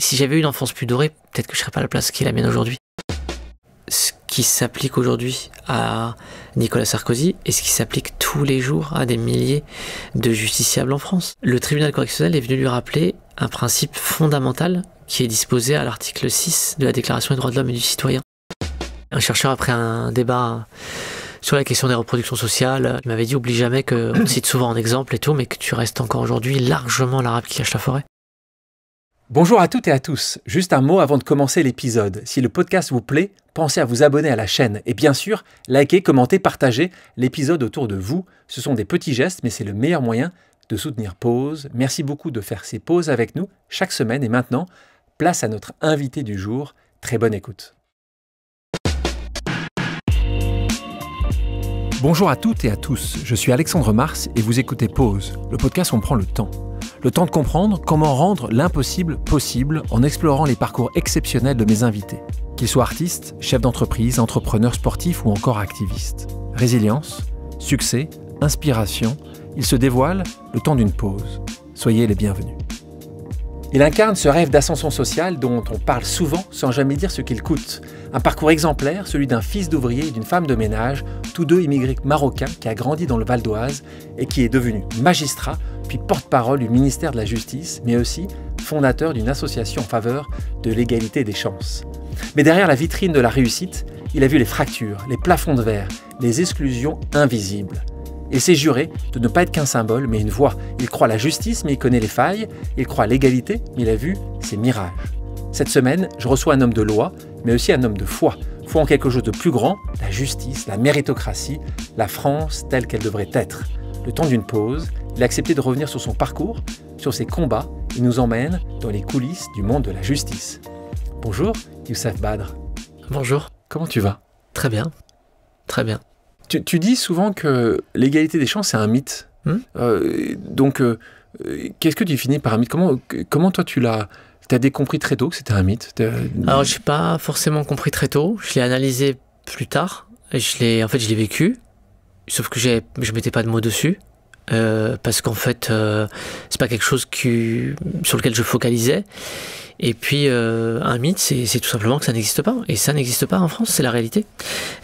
Si j'avais eu une enfance plus dorée, peut-être que je serais pas à la place qui est la mienne aujourd'hui. Ce qui s'applique aujourd'hui à Nicolas Sarkozy et ce qui s'applique tous les jours à des milliers de justiciables en France. Le tribunal correctionnel est venu lui rappeler un principe fondamental qui est disposé à l'article 6 de la Déclaration des droits de l'homme et du citoyen. Un chercheur, après un débat sur la question des reproductions sociales, il m'avait dit: oublie jamais qu'on te cite souvent en exemple et tout, mais que tu restes encore aujourd'hui largement l'arabe qui cache la forêt. Bonjour à toutes et à tous. Juste un mot avant de commencer l'épisode. Si le podcast vous plaît, pensez à vous abonner à la chaîne. Et bien sûr, likez, commentez, partagez l'épisode autour de vous. Ce sont des petits gestes, mais c'est le meilleur moyen de soutenir Pause. Merci beaucoup de faire ces pauses avec nous chaque semaine. Et maintenant, place à notre invité du jour. Très bonne écoute. Bonjour à toutes et à tous. Je suis Alexandre Mars et vous écoutez Pause, le podcast où on prend le temps. Le temps de comprendre comment rendre l'impossible possible en explorant les parcours exceptionnels de mes invités. Qu'ils soient artistes, chefs d'entreprise, entrepreneurs sportifs ou encore activistes. Résilience, succès, inspiration, ils se dévoilent le temps d'une pause. Soyez les bienvenus. Il incarne ce rêve d'ascension sociale dont on parle souvent sans jamais dire ce qu'il coûte. Un parcours exemplaire, celui d'un fils d'ouvrier et d'une femme de ménage, tous deux immigrés marocains qui a grandi dans le Val d'Oise et qui est devenu magistrat, puis porte-parole du ministère de la Justice, mais aussi fondateur d'une association en faveur de l'égalité des chances. Mais derrière la vitrine de la réussite, il a vu les fractures, les plafonds de verre, les exclusions invisibles. Il s'est juré de ne pas être qu'un symbole, mais une voix. Il croit à la justice, mais il connaît les failles. Il croit à l'égalité, mais il a vu ses mirages. Cette semaine, je reçois un homme de loi, mais aussi un homme de foi. Foi en quelque chose de plus grand, la justice, la méritocratie, la France telle qu'elle devrait être. Le temps d'une pause, il a accepté de revenir sur son parcours, sur ses combats. Il nous emmène dans les coulisses du monde de la justice. Bonjour, Youssef Badr. Bonjour. Comment tu vas ? Très bien. Très bien. Tu dis souvent que l'égalité des chances, c'est un mythe. Qu'est-ce que tu finis par un mythe ? Comment toi, tu l'as décompris très tôt que c'était un mythe ? Alors, je n'ai pas forcément compris très tôt. Je l'ai analysé plus tard. Je l'ai vécu. Sauf que je ne mettais pas de mots dessus. Parce qu'en fait, c'est pas quelque chose sur lequel je focalisais. Et puis, un mythe, c'est tout simplement que ça n'existe pas. Et ça n'existe pas en France, c'est la réalité.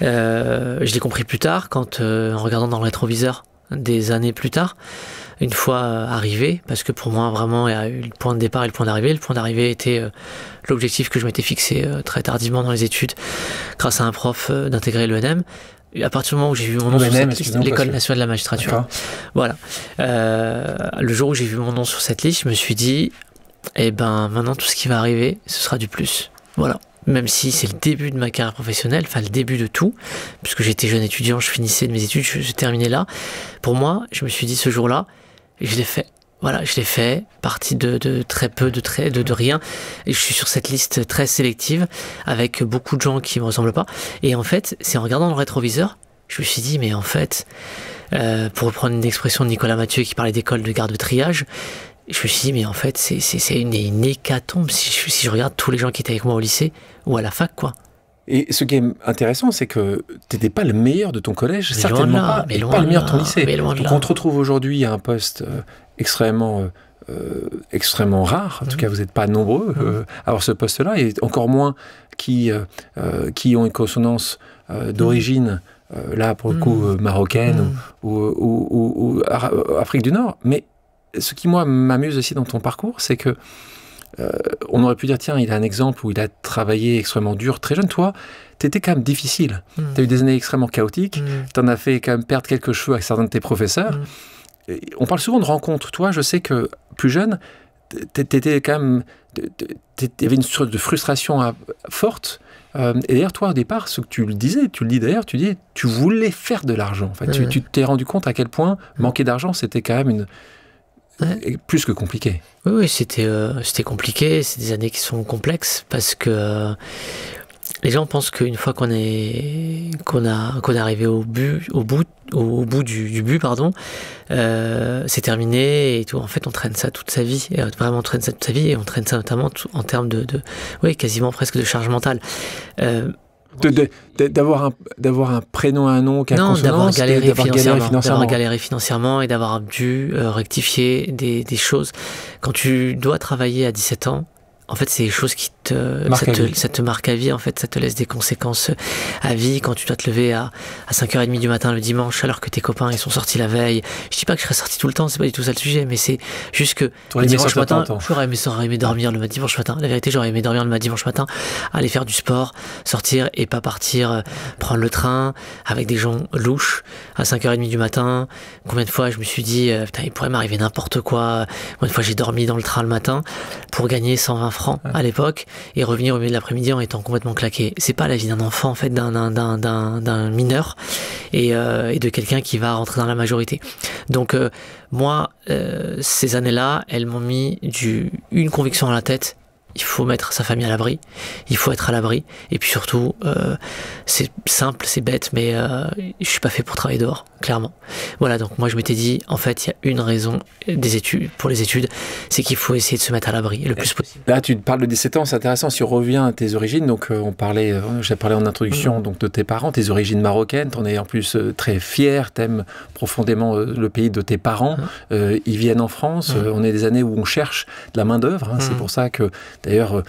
Je l'ai compris plus tard, quand, en regardant dans le rétroviseur des années plus tard, une fois arrivé, parce que pour moi, vraiment, il y a eu le point de départ et le point d'arrivée. Le point d'arrivée était l'objectif que je m'étais fixé très tardivement dans les études, grâce à un prof, d'intégrer l'ENM. À partir du moment où j'ai vu mon nom sur cette liste, l'École nationale de la magistrature. D'accord. Voilà. Le jour où j'ai vu mon nom sur cette liste, je me suis dit, maintenant tout ce qui va arriver, ce sera du plus. Voilà. Même si c'est le début de ma carrière professionnelle, enfin le début de tout, puisque j'étais jeune étudiant, je finissais de mes études, je terminais là. Pour moi, je me suis dit ce jour-là, et je l'ai fait. Voilà, je l'ai fait, partie de très peu, de rien. Et je suis sur cette liste très sélective, avec beaucoup de gens qui me ressemblent pas. Et en fait, c'est en regardant le rétroviseur, je me suis dit, mais en fait, pour reprendre une expression de Nicolas Mathieu qui parlait d'école de garde de triage, je me suis dit, mais en fait, c'est une hécatombe si je regarde tous les gens qui étaient avec moi au lycée ou à la fac, quoi. Et ce qui est intéressant, c'est que tu n'étais pas le meilleur de ton collège, mais certainement là, pas, et pas le meilleur de ton lycée. Donc on te retrouve aujourd'hui à un poste extrêmement rare. En tout cas, vous n'êtes pas nombreux à avoir ce poste-là, et encore moins qui ont une consonance d'origine, là pour le coup, marocaine ou Afrique du Nord. Mais ce qui, moi, m'amuse aussi dans ton parcours, c'est que on aurait pu dire, tiens, il a un exemple où il a travaillé extrêmement dur, très jeune. Toi, tu étais quand même difficile. Tu as eu des années extrêmement chaotiques. Tu en as fait quand même perdre quelques cheveux avec certains de tes professeurs. Et on parle souvent de rencontres. Toi, je sais que plus jeune, t'étais quand même... Il y avait une sorte de frustration forte. Et d'ailleurs, toi, au départ, ce que tu le dis d'ailleurs, tu dis, tu voulais faire de l'argent. En fait, tu t'es rendu compte à quel point manquer d'argent, c'était quand même plus que compliqué. Oui, c'était compliqué. C'est des années qui sont complexes parce que les gens pensent qu'une fois qu'on est arrivé au bout du but, c'est terminé et tout. En fait, on traîne ça toute sa vie. Et vraiment, on traîne ça toute sa vie et on traîne ça notamment en termes quasiment presque de charge mentale. D'avoir un prénom, un nom qui a consonance, d'avoir galéré financièrement et d'avoir dû rectifier des choses. Quand tu dois travailler à 17 ans, en fait, c'est des choses qui ça te marque à vie, en fait, ça te laisse des conséquences à vie quand tu dois te lever à 5h30 du matin le dimanche alors que tes copains ils sont sortis la veille. Je dis pas que je serais sorti tout le temps, c'est pas du tout ça le sujet, mais c'est juste que le dimanche matin, j'aurais aimé dormir le dimanche matin. La vérité, j'aurais aimé dormir le dimanche matin, aller faire du sport, sortir et pas partir prendre le train avec des gens louches à 5h30 du matin. Combien de fois je me suis dit, putain, il pourrait m'arriver n'importe quoi. Combien de fois j'ai dormi dans le train le matin pour gagner 120 francs à l'époque et revenir au milieu de l'après-midi en étant complètement claqué. C'est pas la vie d'un enfant, en fait, d'un mineur et de quelqu'un qui va rentrer dans la majorité. Donc moi, ces années-là, elles m'ont mis une conviction à la tête. Il faut mettre sa famille à l'abri, il faut être à l'abri, et puis surtout, c'est simple, c'est bête, mais je suis pas fait pour travailler dehors, clairement. Voilà, donc moi je m'étais dit, en fait, il y a une raison pour les études, c'est qu'il faut essayer de se mettre à l'abri le plus possible. Là, tu parles de 17 ans, c'est intéressant. Si on revient à tes origines, donc j'ai parlé en introduction donc de tes parents, tes origines marocaines, t'en es en plus très fier, t'aimes profondément le pays de tes parents. Ils viennent en France, on est des années où on cherche de la main d'œuvre, hein, c'est pour ça que d'ailleurs,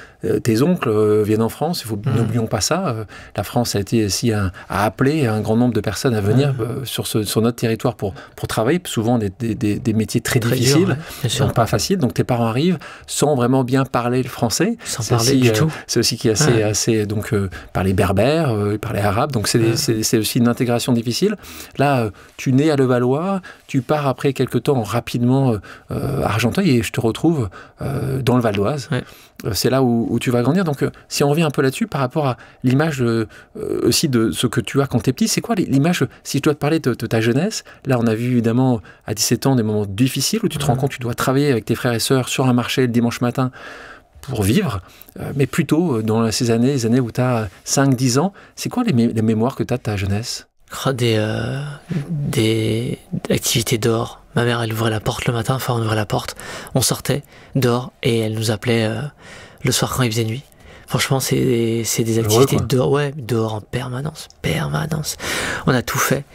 tes oncles viennent en France, n'oublions pas ça. La France a été aussi a appelé un grand nombre de personnes à venir sur notre territoire pour travailler, souvent des métiers très difficiles, dur, donc pas faciles. Donc tes parents arrivent sans vraiment bien parler le français. Sans parler du tout. C'est aussi qui est assez donc parler berbère, parler arabe. Donc c'est aussi une intégration difficile. Là, tu nais à Levallois, tu pars après quelques temps rapidement à Argenteuil et je te retrouve dans le Val d'Oise. Ouais. C'est là où tu vas grandir. Donc, si on revient un peu là-dessus, par rapport à l'image aussi de ce que tu as quand tu es petit, c'est quoi l'image, si je dois te parler de ta jeunesse? Là, on a vu évidemment à 17 ans des moments difficiles où tu te rends compte que tu dois travailler avec tes frères et sœurs sur un marché le dimanche matin pour vivre, mais plutôt dans ces années, les années où tu as 5-10 ans, c'est quoi les mémoires que tu as de ta jeunesse? Des activités dehors. Ma mère, elle ouvrait la porte le matin, enfin on ouvrait la porte, on sortait dehors et elle nous appelait le soir quand il faisait nuit. Franchement, c'est des activités dehors en permanence. On a tout fait.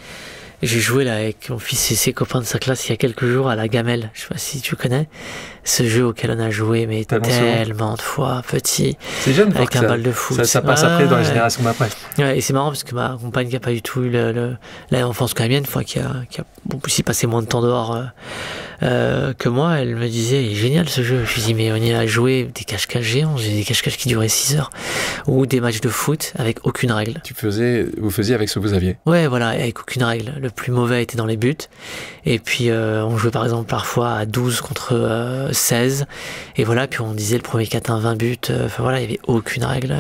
J'ai joué là avec mon fils et ses copains de sa classe il y a quelques jours à la gamelle. Je sais pas si tu connais ce jeu auquel on a joué, mais tellement de fois, petit. C'est jeune, avec un bal de foot. Ça passe après dans la génération d'après. Ouais, et c'est marrant parce que ma compagne qui a pas du tout eu l'enfance que la mienne, qui a aussi passé moins de temps dehors que moi, elle me disait, il est génial ce jeu. Je lui dis, mais on y a joué des cache-cache géants, j'ai des cache-cache qui duraient 6 heures, ou des matchs de foot avec aucune règle. Vous faisiez avec ce que vous aviez. Ouais, voilà, avec aucune règle. Le plus mauvais était dans les buts. Et puis, on jouait par exemple parfois à 12 contre 16. Et voilà, puis on disait le premier qui atteint 20 buts. Enfin voilà, il n'y avait aucune règle.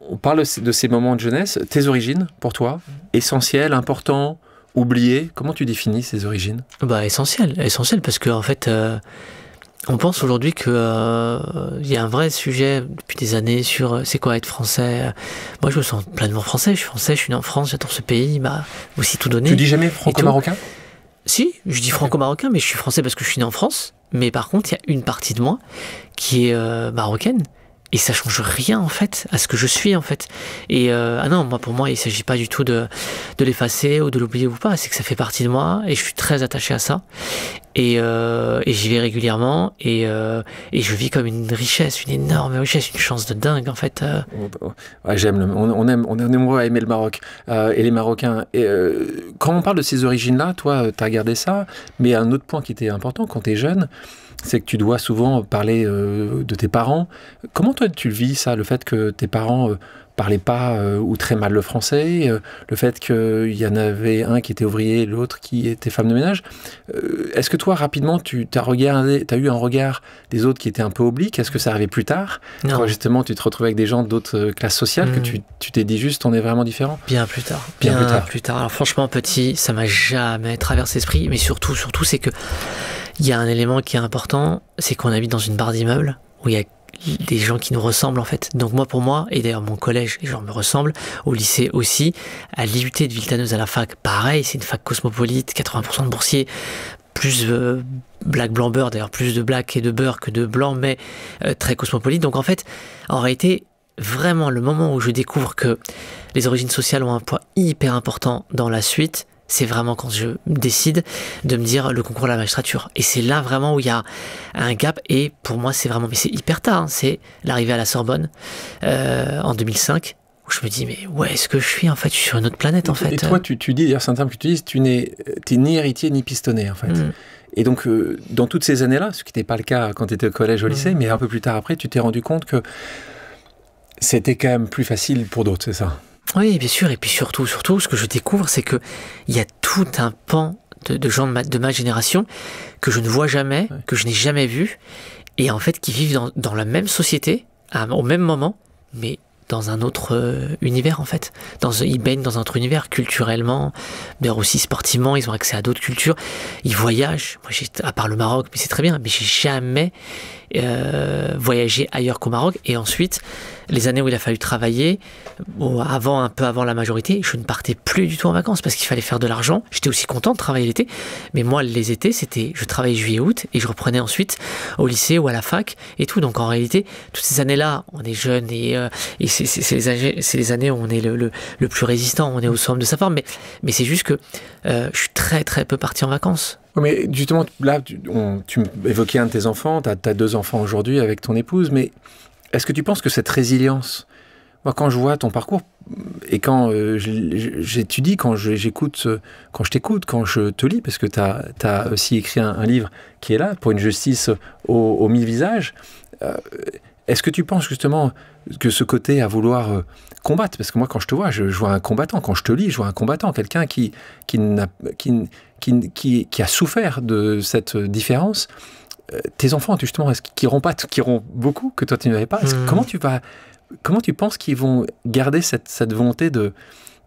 On parle de ces moments de jeunesse. Tes origines, pour toi, essentielles, importantes, oubliées. Comment tu définis ces origines? Essentiel parce que en fait, on pense aujourd'hui que y a un vrai sujet depuis des années sur c'est quoi être français. Moi, je me sens pleinement français. Je suis français, je suis né en France, j'adore ce pays. Il m'a aussi tout donné. Tu dis jamais franco-marocain? Si, je dis franco-marocain, mais je suis français parce que je suis né en France. Mais par contre, il y a une partie de moi qui est marocaine. Et ça change rien, en fait, à ce que je suis, en fait. Et non, pour moi, il s'agit pas du tout de l'effacer ou de l'oublier ou pas. C'est que ça fait partie de moi et je suis très attaché à ça. Et j'y vais régulièrement et je vis comme une richesse, une énorme richesse, une chance de dingue, en fait. Ouais, on est nombreux à aimer le Maroc et les Marocains. Et, quand on parle de ces origines-là, toi, tu as gardé ça. Mais un autre point qui était important quand tu es jeune, c'est que tu dois souvent parler de tes parents. Comment toi tu vis ça, le fait que tes parents parlaient pas ou très mal le français, le fait qu'il y en avait un qui était ouvrier, l'autre qui était femme de ménage. Est-ce que toi, rapidement, tu as eu un regard des autres qui était un peu oblique? Est-ce que ça arrivait plus tard? Non. Quand justement tu te retrouvais avec des gens d'autres classes sociales, que tu t'es dit juste on est vraiment différents? Bien plus tard. Alors franchement, petit, ça m'a jamais traversé l'esprit, mais surtout, c'est que il y a un élément qui est important, c'est qu'on habite dans une barre d'immeubles où il y a des gens qui nous ressemblent en fait. Donc pour moi, et d'ailleurs mon collège, les gens me ressemblent, au lycée aussi, à l'IUT de Villetaneuse à la fac, pareil, c'est une fac cosmopolite, 80% de boursiers, plus black blanc beurre, d'ailleurs plus de black et de beurre que de blanc, mais très cosmopolite. Donc en fait, en réalité, vraiment le moment où je découvre que les origines sociales ont un poids hyper important dans la suite, c'est vraiment quand je décide de me dire le concours de la magistrature. Et c'est là vraiment où il y a un gap. Et pour moi, c'est vraiment, mais c'est hyper tard. Hein, c'est l'arrivée à la Sorbonne en 2005. Où je me dis, mais où est-ce que je suis en fait? Je suis sur une autre planète en fait. Et toi, tu dis, d'ailleurs, c'est un terme que tu utilises, t'es ni héritier ni pistonné en fait. Et donc, dans toutes ces années-là, ce qui n'était pas le cas quand tu étais au collège, au lycée, mais un peu plus tard après, tu t'es rendu compte que c'était quand même plus facile pour d'autres, c'est ça? Oui, bien sûr. Et puis surtout, ce que je découvre, c'est que il y a tout un pan de gens de ma génération que je ne vois jamais, que je n'ai jamais vu, et en fait qui vivent dans la même société, au même moment, mais dans un autre univers en fait. Ils baignent dans un autre univers culturellement, d'ailleurs aussi sportivement, ils ont accès à d'autres cultures, ils voyagent. Moi, à part le Maroc, mais c'est très bien, mais j'ai jamais voyagé ailleurs qu'au Maroc. Et ensuite, les années où il a fallu travailler, un peu avant la majorité, je ne partais plus du tout en vacances parce qu'il fallait faire de l'argent. J'étais aussi content de travailler l'été, mais moi les étés, je travaillais juillet-août et je reprenais ensuite au lycée ou à la fac et tout. Donc en réalité, toutes ces années-là, on est jeune et c'est les années où on est le plus résistant, on est au summum de sa forme. Mais c'est juste que je suis très très peu parti en vacances. Mais justement, là, tu évoquais un de tes enfants, tu as 2 enfants aujourd'hui avec ton épouse, mais est-ce que tu penses que cette résilience, moi quand je vois ton parcours, et quand j'étudie, quand je t'écoute, quand je te lis, parce que tu as aussi écrit un livre qui est là, pour une justice aux 1000 visages, est-ce que tu penses justement que ce côté à vouloir combattre, parce que moi quand je te vois, je vois un combattant, quand je te lis, je vois un combattant, quelqu'un qui a souffert de cette différence. Tes enfants, justement, est-ce qu'ils iront beaucoup, que toi tu n'avais pas? Comment tu penses qu'ils vont garder cette volonté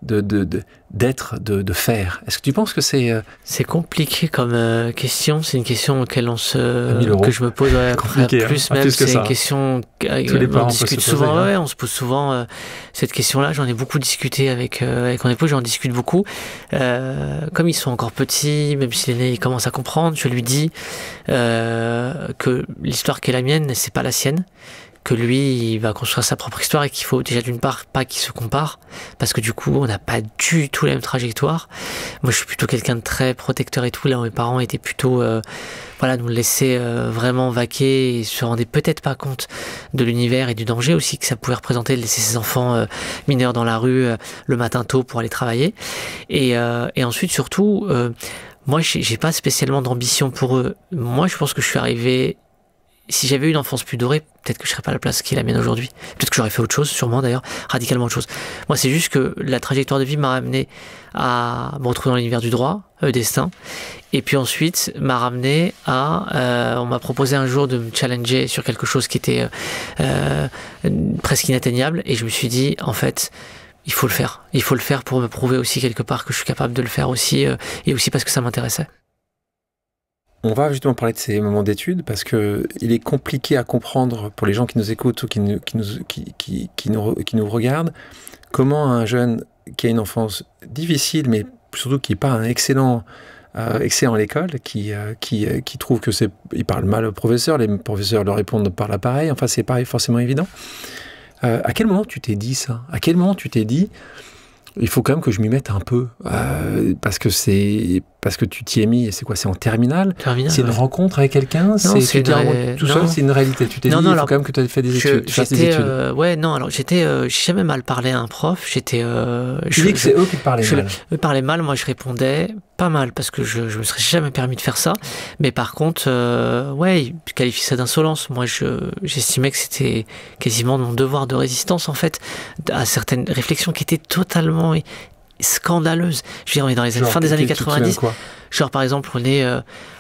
d'être, de faire? Est-ce que tu penses que c'est... C'est compliqué comme question. C'est une question auquel que je me pose plus même. C'est une question on discute souvent. Ouais, on se pose souvent cette question-là. J'en ai beaucoup discuté avec mon épouse. J'en discute beaucoup. Comme ils sont encore petits, même si l'aîné il commence à comprendre, je lui dis que l'histoire qui est la mienne, c'est pas la sienne. Que lui, il va construire sa propre histoire et qu'il faut déjà d'une part pas qu'il se compare, parce que du coup, on n'a pas du tout la même trajectoire. Moi, je suis plutôt quelqu'un de très protecteur et tout. Là, mes parents étaient plutôt, nous laissaient vraiment vaquer et se rendaient peut-être pas compte de l'univers et du danger aussi que ça pouvait représenter de laisser ses enfants mineurs dans la rue le matin tôt pour aller travailler. Et ensuite, surtout, moi, j'ai pas spécialement d'ambition pour eux. Moi, je pense que je suis arrivé. Si j'avais eu une enfance plus dorée, peut-être que je serais pas à la place qui est la mienne aujourd'hui. Peut-être que j'aurais fait autre chose, sûrement d'ailleurs, radicalement autre chose. Moi, c'est juste que la trajectoire de vie m'a amené à me retrouver dans l'univers du droit, destin. Et puis ensuite, m'a ramené on m'a proposé un jour de me challenger sur quelque chose qui était presque inatteignable. Et je me suis dit, en fait, il faut le faire. Il faut le faire pour me prouver aussi quelque part que je suis capable de le faire aussi, et aussi parce que ça m'intéressait. On va justement parler de ces moments d'études parce que il est compliqué à comprendre pour les gens qui nous écoutent ou qui nous regardent comment un jeune qui a une enfance difficile, mais surtout qui n'est pas un excellent à l'école, qui trouve que il parle mal au professeur, les professeurs leur répondent par l'appareil, enfin c'est pas forcément évident. À quel moment tu t'es dit ça? À quel moment tu t'es dit il faut quand même que je m'y mette un peu parce que tu t'y es mis, c'est quoi, c'est en terminale, c'est une rencontre avec quelqu'un, c'est une réalité, tu t'es dit il faut quand même que tu aies fait des études, j'ai jamais mal parlé à un prof, tu dis que c'est eux qui te parlaient mal. Eux parlaient mal, moi je répondais pas mal parce que je me serais jamais permis de faire ça, mais par contre ils qualifient ça d'insolence. Moi j'estimais que c'était quasiment mon devoir de résistance en fait à certaines réflexions qui étaient totalement scandaleuse. Je veux dire, on est dans les fin des années 90. Genre, par exemple, on est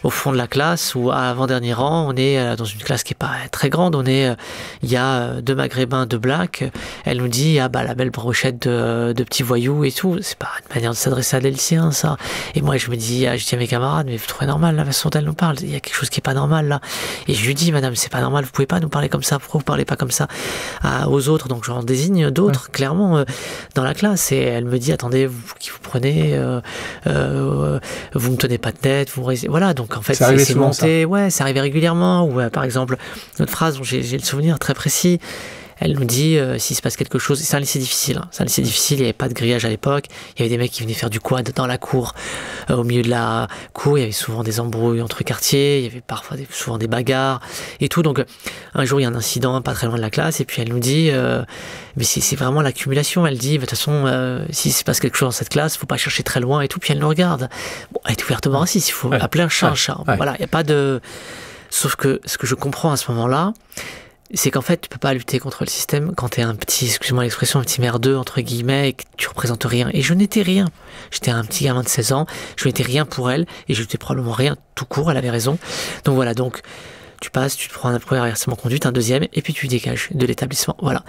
au fond de la classe ou à avant-dernier rang, on est dans une classe qui est pas très grande, il y a 2 maghrébins, 2 blacks, elle nous dit, la belle brochette de petits voyous et tout. C'est pas une manière de s'adresser à des lycéens, ça. Et moi, je dis à mes camarades, mais vous trouvez normal la façon dont elle nous parle? Il y a quelque chose qui est pas normal, là. Et je lui dis, madame, c'est pas normal, vous pouvez pas nous parler comme ça, pourquoi vous parlez pas comme ça aux autres? Donc, j'en désigne d'autres, clairement, dans la classe. Et elle me dit, attendez, qui vous prenez, vous me tenez pas de tête, voilà, donc en fait c'est monté, ça arrivait régulièrement, ou par exemple, notre phrase dont j'ai le souvenir très précis, Elle nous dit s'il se passe quelque chose. C'est un lycée difficile. Hein. C'est un lycée difficile. Il n'y avait pas de grillage à l'époque. Il y avait des mecs qui venaient faire du quad dans la cour. Au milieu de la cour, il y avait souvent des embrouilles entre quartiers. Il y avait parfois souvent des bagarres et tout. Donc un jour, il y a un incident pas très loin de la classe. Et puis elle nous dit mais c'est vraiment l'accumulation. Elle dit de toute façon, s'il se passe quelque chose dans cette classe, faut pas chercher très loin et tout. Puis elle nous regarde. Bon, elle est ouvertement raciste. Il faut appeler un chat un chat. Voilà, il n'y a pas de... Sauf que ce que je comprends à ce moment-là, c'est qu'en fait, tu peux pas lutter contre le système quand tu es un petit, excuse-moi l'expression, un petit merdeux, entre guillemets, et que tu représentes rien. Et je n'étais rien. J'étais un petit gamin de 16 ans, je n'étais rien pour elle, et je n'étais probablement rien tout court, elle avait raison. Donc voilà, donc tu passes, tu te prends un premier avertissement conduite, un deuxième, et puis tu dégages de l'établissement. Voilà.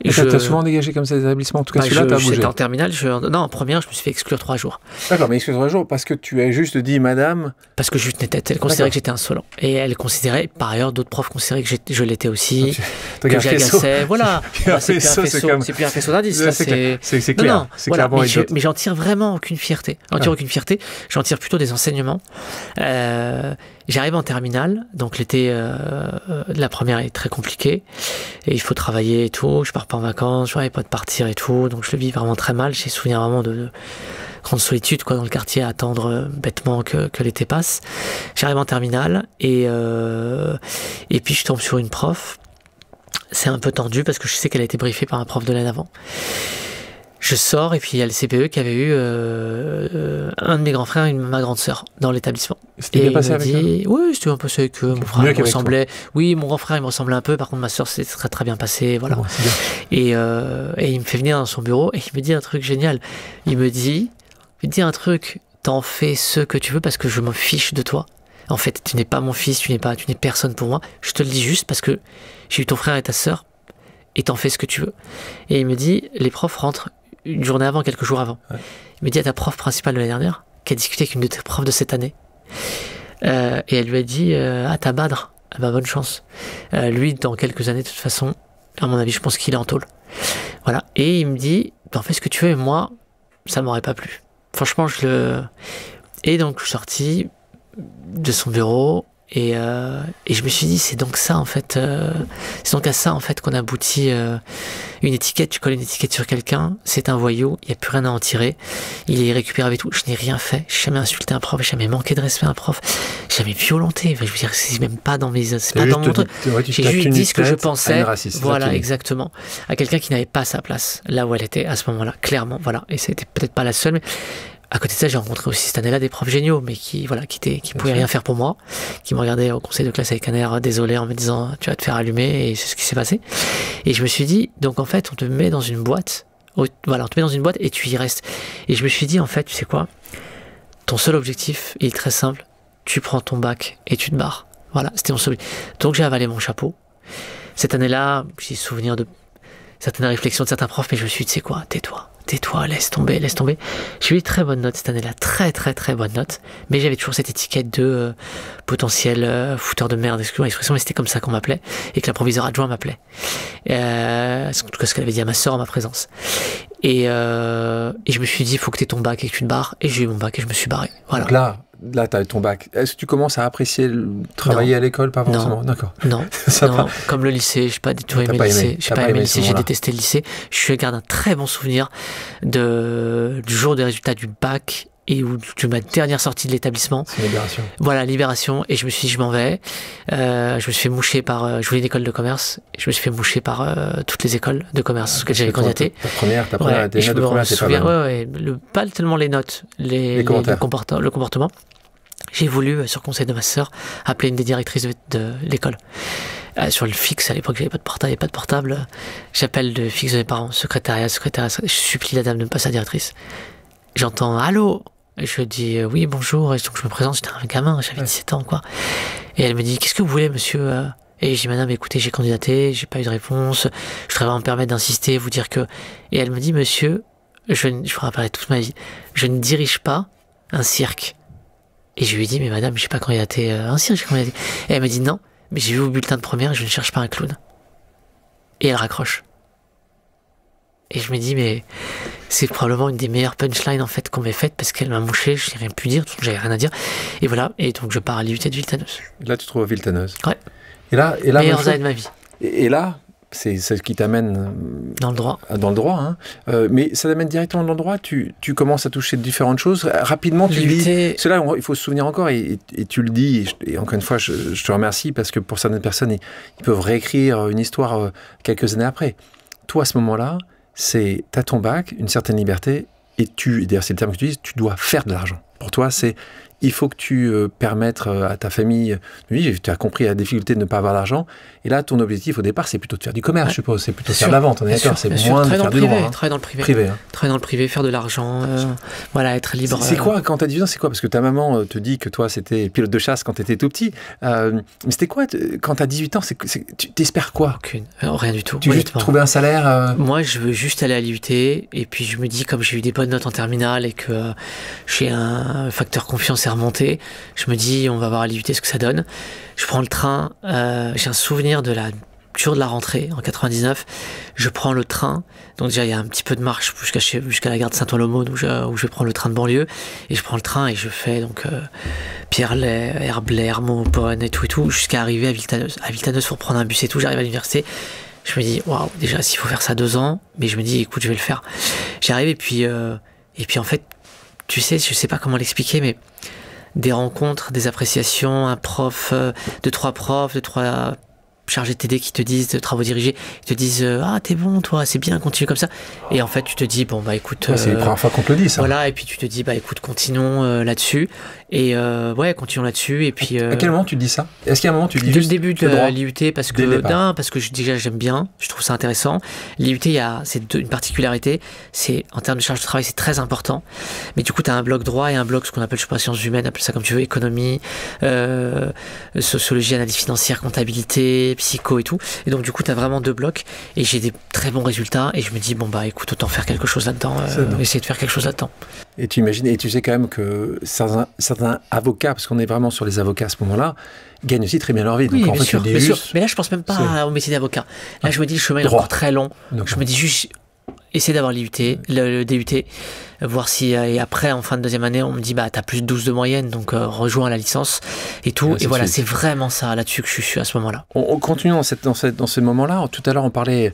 T'as souvent dégagé comme ça des établissements? En tout cas, celui-là, t'as bougé. J'étais en terminale, non, en première, je me suis fait exclure 3 jours. D'accord, mais exclure 3 jours parce que tu as juste dit madame. Parce que juste n'était, elle considérait que j'étais insolent. Et elle considérait, par ailleurs, d'autres profs considéraient que je l'étais aussi, que j'agaçais. Voilà. C'est plus un faisceau d'indices. C'est clair. Non, c'est voilà. Mais j'en tire vraiment aucune fierté. J'en tire plutôt des enseignements. J'arrive en terminale, donc l'été de la première est très compliqué et il faut travailler et tout. Je pars pas en vacances, je n'avais pas de partir et tout, donc je le vis vraiment très mal. J'ai souvenir vraiment de grande solitude quoi dans le quartier à attendre bêtement que l'été passe. J'arrive en terminale et puis je tombe sur une prof. C'est un peu tendu parce que je sais qu'elle a été briefée par un prof de l'année avant. Je sors et puis il y a le CPE qui avait eu un de mes grands frères et ma grande sœur dans l'établissement. C'était bien passé avec eux? Oui, c'était bien passé avec eux. Mon frère me ressemblait. Oui, mon grand frère il me ressemblait un peu. Par contre, ma sœur c'était très très bien passé. Voilà. Oh, et il me fait venir dans son bureau et il me dit un truc génial. Il me dit un truc. T'en fais ce que tu veux parce que je m'en fiche de toi. En fait, tu n'es pas mon fils, tu n'es personne pour moi. Je te le dis juste parce que j'ai eu ton frère et ta sœur et t'en fais ce que tu veux. Et il me dit les profs rentrent une journée avant, quelques jours avant. Ouais. Il me dit à ta prof principale de l'année dernière, qui a discuté avec une de tes profs de cette année, et elle lui a dit ta Badr, bonne chance. Lui, dans quelques années, de toute façon, à mon avis, je pense qu'il est en tôle. Voilà. Et il me dit t'en fais ce que tu veux, et moi, ça m'aurait pas plu. Franchement, Et donc, je suis sorti de son bureau. Et je me suis dit, c'est donc ça en fait, c'est donc à ça en fait qu'on aboutit. Une étiquette, tu colles une étiquette sur quelqu'un, c'est un voyou, il n'y a plus rien à en tirer, il est irrécupérable et tout. Je n'ai rien fait, j'ai jamais insulté un prof, j'ai jamais manqué de respect à un prof, j'ai jamais violenté. Enfin, je veux dire, c'est même pas dans mes, c'est pas dans mon truc. J'ai juste dit ce que je pensais. Voilà, exactement, à quelqu'un qui n'avait pas sa place là où elle était à ce moment-là, clairement. Voilà, et c'était peut-être pas la seule, mais à côté de ça, j'ai rencontré aussi cette année-là des profs géniaux, mais qui pouvaient rien faire pour moi, qui me regardaient au conseil de classe avec un air désolé en me disant tu vas te faire allumer, et c'est ce qui s'est passé. Et je me suis dit, donc en fait, on te met dans une boîte, et tu y restes. Et je me suis dit, en fait, tu sais quoi, ton seul objectif, il est très simple, tu prends ton bac et tu te barres. Voilà, c'était mon seul objectif. Donc j'ai avalé mon chapeau. Cette année-là, j'ai souvenir de certaines réflexions de certains profs, mais je me suis dit, tu sais quoi, tais-toi, laisse tomber. J'ai eu une très bonne note cette année-là, très très très bonne note, mais j'avais toujours cette étiquette de potentiel fouteur de merde, excusez-moi l'expression, mais c'était comme ça qu'on m'appelait, et que la proviseure adjoint m'appelait. En tout cas, ce qu'elle avait dit à ma sœur en ma présence. Et je me suis dit, il faut que tu aies ton bac et que tu te barres, et j'ai eu mon bac et je me suis barré. Voilà. Donc là, tu as eu ton bac. Est-ce que tu commences à apprécier travailler à l'école? Pas forcément. Non. D'accord. Non. Comme le lycée, je n'ai pas du tout aimé le lycée. J'ai pas aimé le lycée, j'ai détesté le lycée. Je garde un très bon souvenir du jour des résultats du bac et de ma dernière sortie de l'établissement. C'est libération. Voilà, libération. Et je me suis dit, je m'en vais. Je me suis fait moucher par... je voulais une école de commerce. Et je me suis fait moucher par toutes les écoles de commerce auxquelles j'avais candidaté. Ta première, tes notes de première, c'est pas mal. Pas tellement les notes, le comportement. J'ai voulu, sur conseil de ma sœur, appeler une des directrices de l'école. Sur le fixe, à l'époque, j'avais pas de portable. J'appelle le fixe de mes parents, secrétariat. Je supplie la dame de me passer à la directrice. J'entends « Allô ?» Et je dis « Oui, bonjour ». Et donc je me présente, j'étais un gamin, j'avais 17 ans, quoi. Et elle me dit « Qu'est-ce que vous voulez, monsieur ?» Et je dis « Madame, écoutez, j'ai candidaté, j'ai pas eu de réponse. Je voudrais vraiment me permettre d'insister, vous dire que... » Et elle me dit « Monsieur, je vous rappellerai toute ma vie, je ne dirige pas un cirque. » Et je lui dis, mais madame, j'ai pas candidaté un cirque, j'ai candidaté. Et elle me dit, non, mais j'ai vu au bulletin de première, je ne cherche pas un clown. Et elle raccroche. Et je me dis, mais c'est probablement une des meilleures punchlines en fait qu'on m'ait faites parce qu'elle m'a mouché, je n'ai rien pu dire, j'avais rien à dire. Et voilà, et donc je pars à l'IUT de Villetaneuse. Là, tu te trouves à Villetaneuse. Ouais. Et là meilleures années de ma vie. Et là, c'est ce qui t'amène dans le droit. Dans le droit, hein. Mais ça t'amène directement dans le droit. Tu commences à toucher différentes choses. Rapidement, tu dis... Cela, il faut se souvenir encore, et tu le dis, et encore une fois, je te remercie, parce que pour certaines personnes, ils peuvent réécrire une histoire quelques années après. Toi, à ce moment-là, t'as ton bac, une certaine liberté, et d'ailleurs, c'est le terme que tu dis, tu dois faire de l'argent. Pour toi, il faut que tu permettes à ta famille, oui, tu as compris la difficulté de ne pas avoir d'argent, et là, ton objectif au départ, c'est plutôt de faire du commerce, je suppose, c'est plutôt de faire de la vente, on est d'accord, c'est moins de faire du droit. Travailler dans le privé. Hein. Travailler dans le privé, faire de l'argent, voilà, être libre. C'est quoi, quand tu as 18 ans, c'est quoi? Parce que ta maman te dit que toi, c'était pilote de chasse quand tu étais tout petit, mais c'était quoi, quand tu as 18 ans, tu t'espères quoi? Aucune, rien du tout. Tu veux juste trouver un salaire Moi, je veux juste aller à l'IUT, et puis je me dis, comme j'ai eu des bonnes notes en terminale, et que j'ai un facteur confiance est remonté, je me dis, on va voir à l'IUT ce que ça donne. Je prends le train, j'ai un souvenir de la jour de la rentrée en 99, je prends le train, donc déjà il y a un petit peu de marche jusqu'à la gare de Saint-Ouen-l'Aumône où je prends le train de banlieue, et je prends le train et je fais donc Pierrelet, Herblay, Hermont-Bonne et tout, jusqu'à arriver à Villetaneuse. À Villetaneuse pour prendre un bus et tout, j'arrive à l'université, je me dis, waouh, déjà s'il faut faire ça 2 ans, mais je me dis, écoute, je vais le faire. J'arrive et puis en fait, tu sais, je sais pas comment l'expliquer, mais des rencontres, des appréciations, un prof, 2-3 profs, 2-3 chargés de TD qui te disent, de travaux dirigés, qui te disent ah t'es bon toi, c'est bien, continue comme ça, et en fait tu te dis bon bah écoute, c'est la première fois qu'on te le dit ça, voilà, et puis tu te dis bah écoute, continuons là-dessus, et ouais, continuons là-dessus, et puis à quel moment tu te dis ça? Est-ce qu'il y a un moment tu dis dès le début de l'IUT, parce que déjà j'aime bien, je trouve ça intéressant. L'IUT, c'est une particularité, c'est en termes de charge de travail, c'est très important, mais du coup tu as un bloc droit et un bloc ce qu'on appelle, je sais pas, sciences humaines, appelle ça comme tu veux, économie, sociologie, analyse financière, comptabilité, psycho et tout, et donc du coup tu as vraiment 2 blocs, et j'ai des très bons résultats, et je me dis bon bah écoute, autant faire quelque chose là-dedans, essayer de faire quelque chose là-dedans. Et tu imagines, et tu sais quand même que certains avocats, parce qu'on est vraiment sur les avocats à ce moment-là, gagnent aussi très bien leur vie. Oui, donc en bien fait, sûr, bien sûr. Mais là je pense même pas au métier d'avocat, là je me dis le chemin est encore très long, donc je me dis juste essayer d'avoir l'IUT, le DUT, voir si, et après en fin de 2e année on me dit bah t'as plus de 12 de moyenne, donc rejoins la licence et tout, et voilà, c'est vraiment ça là-dessus que je suis à ce moment-là. On continue dans ce moment-là. Tout à l'heure on parlait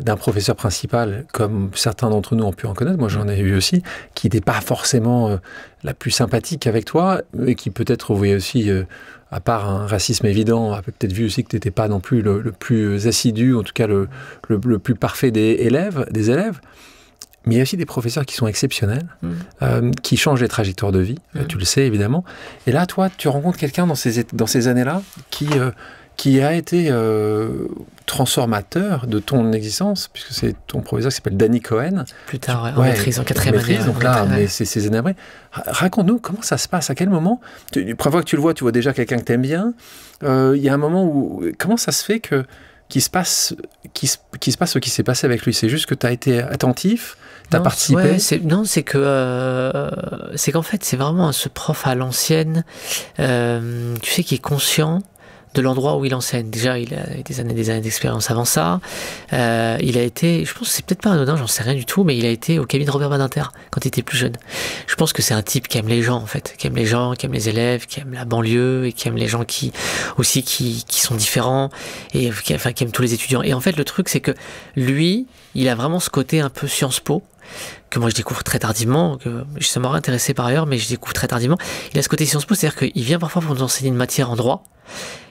d'un professeur principal, comme certains d'entre nous ont pu en connaître, moi j'en ai eu aussi, qui n'était pas forcément la plus sympathique avec toi, mais qui peut-être voyait aussi, à part un racisme évident, a peut-être vu aussi que tu n'étais pas non plus le plus assidu, en tout cas le plus parfait des élèves. Mais il y a aussi des professeurs qui sont exceptionnels, qui changent les trajectoires de vie, tu le sais évidemment. Et là, toi, tu rencontres quelqu'un dans ces années-là qui a été transformateur de ton existence, puisque c'est ton professeur qui s'appelle Danny Cohen. Plus tard, en maîtrise, en 4e année. Donc là, mais c'est ces années après. Raconte-nous comment ça se passe, à quel moment, la première fois que tu le vois, tu vois déjà quelqu'un que tu aimes bien. Il y a un moment où, comment ça se fait qu'il se passe ce qui s'est passé avec lui? C'est juste que tu as été attentif, tu as participé? Ouais, c'est qu'en fait, c'est vraiment ce prof à l'ancienne, tu sais, qui est conscient de l'endroit où il enseigne. Déjà, il a des années d'expérience avant ça. Il a été, je pense que c'est peut-être pas anodin, j'en sais rien du tout, mais il a été au cabinet de Robert Badinter quand il était plus jeune. Je pense que c'est un type qui aime les gens, en fait, qui aime les gens, qui aime les élèves, qui aime la banlieue, et qui aime les gens qui sont différents, et qui aime tous les étudiants. Et en fait, le truc, c'est que lui, il a vraiment ce côté un peu Sciences Po, que moi je découvre très tardivement, que ça m'aurait intéressé par ailleurs, mais je découvre très tardivement. Il a ce côté Sciences Po, c'est-à-dire qu'il vient parfois pour nous enseigner une matière en droit,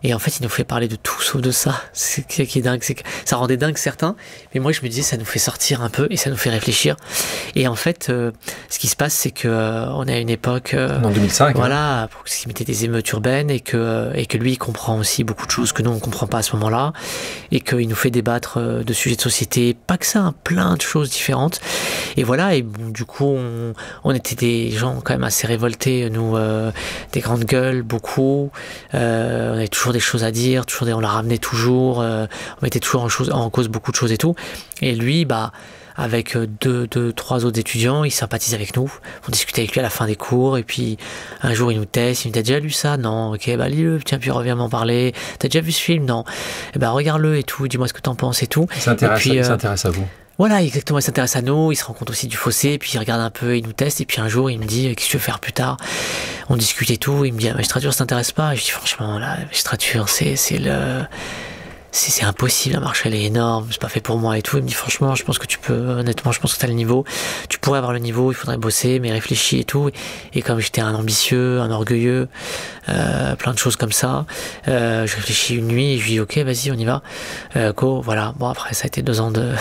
et en fait il nous fait parler de tout sauf de ça. C'est ce qui est dingue, c'est que ça rendait dingue certains, mais moi je me disais ça nous fait sortir un peu et ça nous fait réfléchir. Et en fait ce qui se passe, c'est que on est à une époque en 2005, voilà, pour ce qui mettait des émeutes urbaines, et que lui il comprend aussi beaucoup de choses que nous on comprend pas à ce moment-là, et qu'il nous fait débattre de sujets de société, pas que ça, hein, plein de choses différentes. Et voilà, et bon, du coup on était des gens quand même assez révoltés, nous, des grandes gueules, beaucoup, on avait toujours des choses à dire, on la ramenait toujours, on mettait toujours en cause beaucoup de choses et tout. Et lui, bah, avec 2-3 autres étudiants, il sympathise avec nous. On discutait avec lui à la fin des cours, et puis un jour il nous teste, il me dit: t'as déjà lu ça? Non. Ok, bah lis-le, tiens, puis reviens m'en parler. T'as déjà vu ce film? Non. Et bah regarde-le et tout, dis-moi ce que t'en penses et tout. Il s'intéresse à vous. Voilà, exactement, il s'intéresse à nous, il se rend compte aussi du fossé, puis il regarde un peu, il nous teste, et puis un jour il me dit: qu'est-ce que tu veux faire plus tard? On discute et tout, il me dit: la magistrature ça t'intéresse pas? Et je dis: franchement, la magistrature c'est impossible, la marche elle est énorme, c'est pas fait pour moi et tout. Il me dit franchement, je pense que tu peux, honnêtement, je pense que t'as le niveau, tu pourrais avoir le niveau, il faudrait bosser, mais réfléchis et tout. Et comme j'étais un ambitieux, un orgueilleux, plein de choses comme ça, je réfléchis une nuit et je lui dis ok, vas-y, on y va, go, voilà. Bon, après ça a été 2 ans de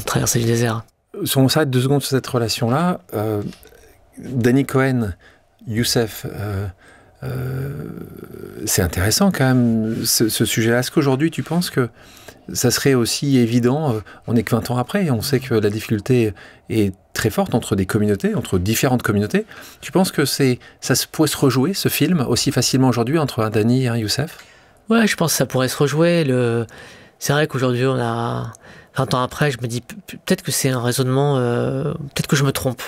traversée du désert. Si on s'arrête 2 secondes sur cette relation-là, Danny Cohen, Youssef, c'est intéressant quand même ce sujet-là. Est-ce qu'aujourd'hui tu penses que ça serait aussi évident, on n'est que 20 ans après et on sait que la difficulté est très forte entre des communautés, entre différentes communautés. Tu penses que ça pourrait se rejouer, ce film, aussi facilement aujourd'hui entre un Danny et un Youssef? Ouais, je pense que ça pourrait se rejouer. C'est vrai qu'aujourd'hui on a 20 ans après, je me dis peut-être que c'est un raisonnement, peut-être que je me trompe,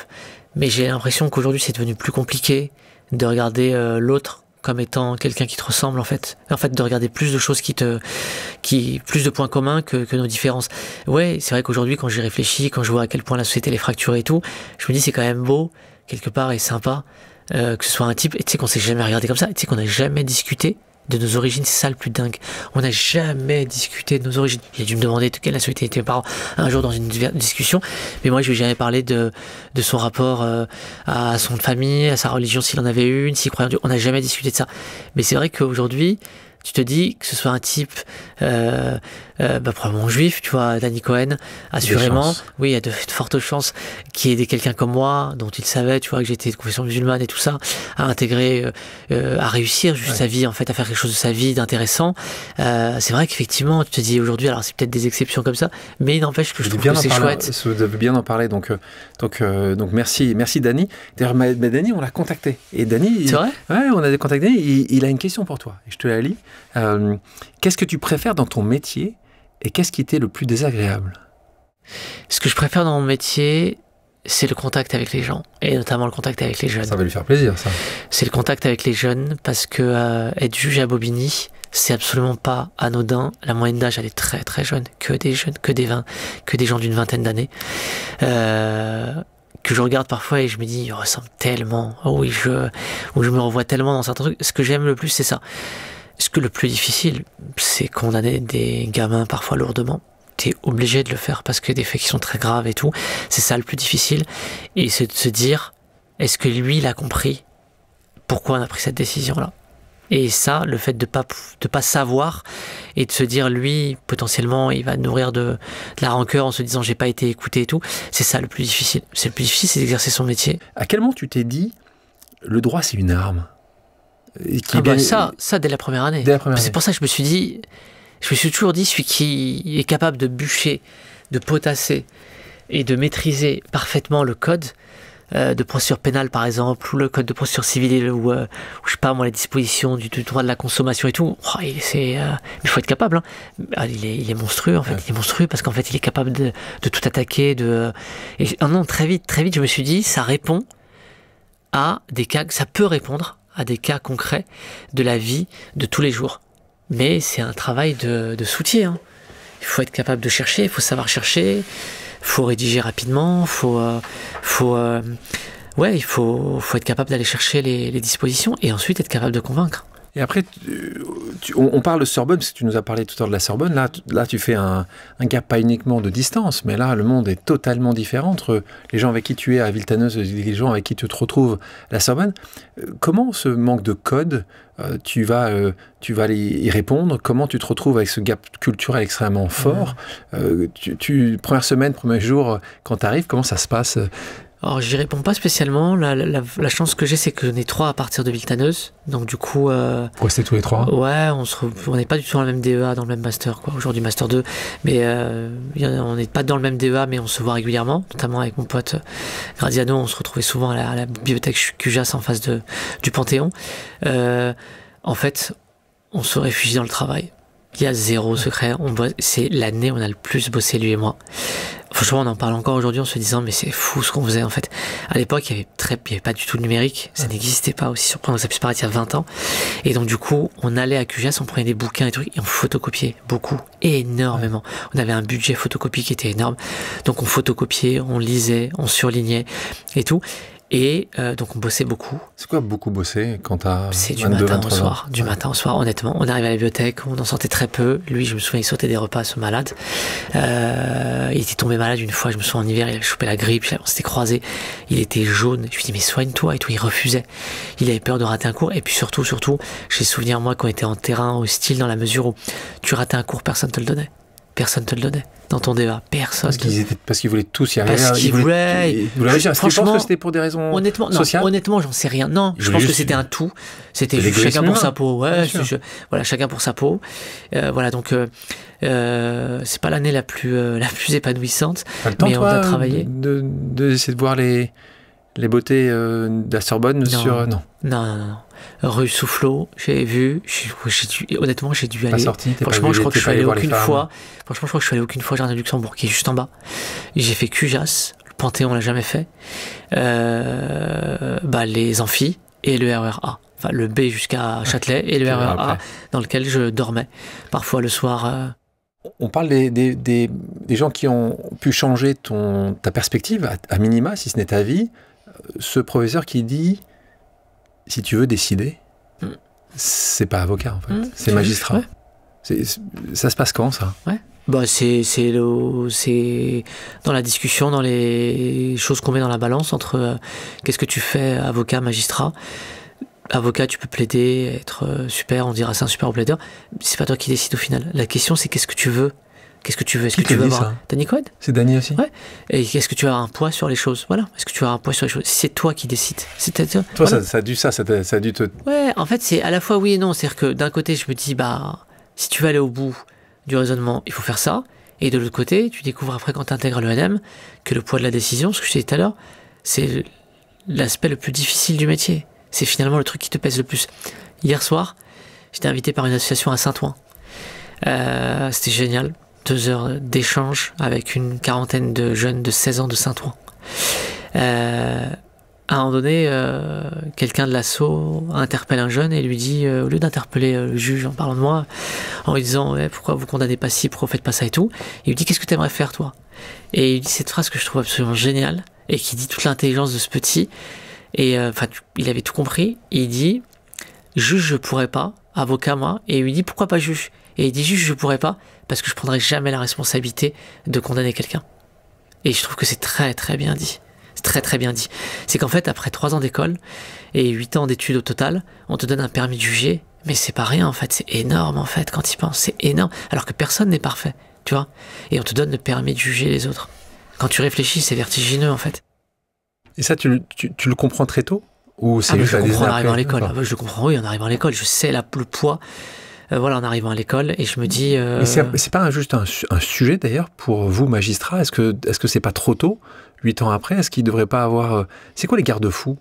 mais j'ai l'impression qu'aujourd'hui c'est devenu plus compliqué de regarder l'autre comme étant quelqu'un qui te ressemble en fait de regarder plus de choses plus de points communs que nos différences. Ouais, c'est vrai qu'aujourd'hui quand j'y réfléchis, quand je vois à quel point la société elle est fracturée et tout, je me dis c'est quand même beau quelque part et sympa que ce soit un type, et tu sais qu'on s'est jamais regardé comme ça, tu sais qu'on n'a jamais discuté de nos origines, c'est ça le plus dingue. On n'a jamais discuté de nos origines. Il a dû me demander de quelle nationalité étaient mes parents un jour dans une discussion, mais moi je lui ai jamais parlé de son rapport à son famille, à sa religion s'il en avait une, s'il croyait en Dieu. On n'a jamais discuté de ça. Mais c'est vrai qu'aujourd'hui, tu te dis que ce soit un type probablement juif, tu vois, Danny Cohen, assurément, oui, il y a de fortes chances qu'il y ait quelqu'un comme moi, dont il savait, tu vois, que j'étais de confession musulmane et tout ça, à intégrer, à réussir juste sa vie, en fait, à faire quelque chose de sa vie d'intéressant. C'est vrai qu'effectivement, tu te dis aujourd'hui, alors c'est peut-être des exceptions comme ça, mais il n'empêche que je trouve que c'est chouette. Vous devez bien en parler, donc merci Danny. D'ailleurs, Danny, on l'a contacté. Et Danny, c'est vrai? Ouais, on a contacté, il a une question pour toi, et je te la lis. Qu'est-ce que tu préfères dans ton métier et qu'est-ce qui t'est le plus désagréable? Ce que je préfère dans mon métier, c'est le contact avec les gens, et notamment le contact avec les jeunes. Ça va lui faire plaisir, ça. C'est le contact avec les jeunes, parce que être juge à Bobigny, c'est absolument pas anodin. La moyenne d'âge, elle est très très jeune, que des gens d'une vingtaine d'années. Que je regarde parfois et je me dis, il ressemble tellement, ou je me revois tellement dans certains trucs. Ce que j'aime le plus, c'est ça. Ce que le plus difficile, c'est condamner des gamins parfois lourdement. T'es obligé de le faire parce que des faits qui sont très graves et tout. C'est ça le plus difficile. Et c'est de se dire, est-ce que lui, il a compris pourquoi on a pris cette décision-là? Et ça, le fait de pas savoir et de se dire, lui, potentiellement, il va nourrir de la rancœur en se disant, j'ai pas été écouté et tout. C'est ça le plus difficile. C'est le plus difficile, c'est d'exercer son métier. À quel moment tu t'es dit, le droit, c'est une arme? Ça, dès la première année. C'est pour ça que je me suis toujours dit, celui qui est capable de bûcher, de potasser et de maîtriser parfaitement le code de procédure pénale, par exemple, ou le code de procédure civile, ou je sais pas moi, les dispositions du droit de la consommation et tout, il faut être capable. Hein. Il est monstrueux, en fait. Ouais. Il est monstrueux parce qu'en fait, il est capable de tout attaquer. Très vite, je me suis dit, ça répond à des cas, ça peut répondre à des cas concrets de la vie de tous les jours. Mais c'est un travail de soutien. Hein. Il faut être capable de chercher, il faut savoir chercher, il faut rédiger rapidement, il faut être capable d'aller chercher les dispositions et ensuite être capable de convaincre. Et après, on parle de Sorbonne, parce que tu nous as parlé tout à l'heure de la Sorbonne. Là, tu fais un gap pas uniquement de distance, mais là, le monde est totalement différent entre les gens avec qui tu es à Villetaneuse et les gens avec qui tu te retrouves à la Sorbonne. Comment ce manque de code, tu vas y répondre? Comment tu te retrouves avec ce gap culturel extrêmement fort? Première semaine, premier jour, quand tu arrives, comment ça se passe? Alors, j'y réponds pas spécialement. La chance que j'ai, c'est qu'on est 3 à partir de Villetaneuse. Donc, du coup... Vous restez tous les 3? Ouais, on n'est pas du tout dans le même DEA, dans le même master, quoi. Aujourd'hui, master 2. Mais on n'est pas dans le même DEA, mais on se voit régulièrement. Notamment avec mon pote Graziano, on se retrouvait souvent à la bibliothèque Cujas en face du Panthéon. En fait, on se réfugie dans le travail. Il y a zéro secret. C'est l'année où on a le plus bossé, lui et moi. Franchement, on en parle encore aujourd'hui en se disant, mais c'est fou ce qu'on faisait en fait. À l'époque, il y avait pas du tout de numérique. Ça n'existait pas, aussi surprenant que ça puisse paraître, il y a 20 ans. Et donc, du coup, on allait à QGIAS, on prenait des bouquins et trucs, et on photocopiait beaucoup, énormément. On avait un budget photocopie qui était énorme. Donc, on photocopiait, on lisait, on surlignait et tout. Et donc on bossait beaucoup. C'est quoi beaucoup bosser quand t'as 22, C'est du matin au soir. ans. Du matin au soir, honnêtement. On arrivait à la bibliothèque, on en sortait très peu. Lui, je me souviens, il sautait des repas, ce malade. Il était tombé malade une fois, je me souviens, en hiver, il avait chopé la grippe, on s'était croisés. Il était jaune. Je lui dis, mais soigne-toi et tout. Il refusait. Il avait peur de rater un cours. Et puis surtout, j'ai souvenir, moi, qu'on était en terrain hostile dans la mesure où tu ratais un cours, personne te le donnait. Personne te le donnait. Dans ton débat, personne. Parce qu'ils voulaient tous y arriver. Parce qu'ils voulaient. Est-ce que tu penses que c'était pour des raisons sociales ? Honnêtement, j'en sais rien. Non, je pense que c'était un tout. C'était chacun pour sa peau. Ouais, voilà, chacun pour sa peau. Voilà, donc c'est pas l'année la plus épanouissante. T'as le temps, mais toi, on doit travailler. d'essayer de voir les beautés de la Sorbonne sur. Non. Rue Soufflot, j'ai vu. Honnêtement, j'ai dû aller. Franchement, je crois que je suis allé aucune fois. Franchement, je crois que je suis allé aucune fois au Jardin du Luxembourg, qui est juste en bas. J'ai fait Cujas, le Panthéon, on l'a jamais fait. Les amphis et le RER-A. Enfin, le B jusqu'à Châtelet et le RER-A, dans lequel je dormais. Parfois le soir. On parle des gens qui ont pu changer ta perspective, à minima, si ce n'est ta vie. Ce professeur qui dit, si tu veux décider, c'est pas avocat en fait, c'est magistrat. Ouais. Ça se passe quand ça ? Ouais. C'est dans la discussion, dans les choses qu'on met dans la balance entre qu'est-ce que tu fais, avocat, magistrat. Avocat, tu peux plaider, être super, on dira c'est un super plaideur. C'est pas toi qui décides au final. La question, c'est qu'est-ce que tu veux ? Qu'est-ce que tu veux ? Est-ce que tu veux avoir Danny Cohen ? C'est Danny aussi ? Ouais. Et est-ce que tu as un poids sur les choses ? Voilà. Est-ce que tu as un poids sur les choses ? C'est toi qui décides. Toi, voilà. ça a dû te... Ouais, en fait, c'est à la fois oui et non. C'est-à-dire que d'un côté, je me dis, si tu veux aller au bout du raisonnement, il faut faire ça. Et de l'autre côté, tu découvres après quand tu intègres l'ENM que le poids de la décision, ce que je disais tout à l'heure, c'est l'aspect le plus difficile du métier. C'est finalement le truc qui te pèse le plus. Hier soir, j'étais invité par une association à Saint-Ouen. C'était génial. 2 heures d'échange avec une quarantaine de jeunes de 16 ans de Saint-Ouen. À un moment donné, quelqu'un de l'asso interpelle un jeune et lui dit, au lieu d'interpeller le juge en parlant de moi, en lui disant pourquoi vous condamnez pas ci, pourquoi vous faites pas ça et tout, il lui dit qu'est-ce que tu aimerais faire toi ? Et il dit cette phrase que je trouve absolument géniale et qui dit toute l'intelligence de ce petit. Et il avait tout compris. Et il dit juge je pourrais pas, avocat moi. Et il lui dit pourquoi pas juge ? Et il dit juge je pourrais pas parce que je prendrai jamais la responsabilité de condamner quelqu'un. Et je trouve que c'est très très bien dit. C'est très très bien dit. C'est qu'en fait après 3 ans d'école et 8 ans d'études au total, on te donne un permis de juger, mais c'est pas rien en fait, c'est énorme en fait quand tu y penses, c'est énorme, alors que personne n'est parfait, tu vois. Et on te donne le permis de juger les autres. Quand tu réfléchis, c'est vertigineux en fait. Et ça, tu le comprends très tôt ? Ou c'est je le comprends en arrivant à l'école. Je le comprends, oui, en arrivant à l'école. Je sais le poids, en arrivant à l'école, et je me dis... Mais c'est pas juste un sujet, d'ailleurs, pour vous, magistrats ? Est-ce que c'est pas trop tôt, 8 ans après ? Est-ce qu'il ne devrait pas avoir... C'est quoi les garde-fous ?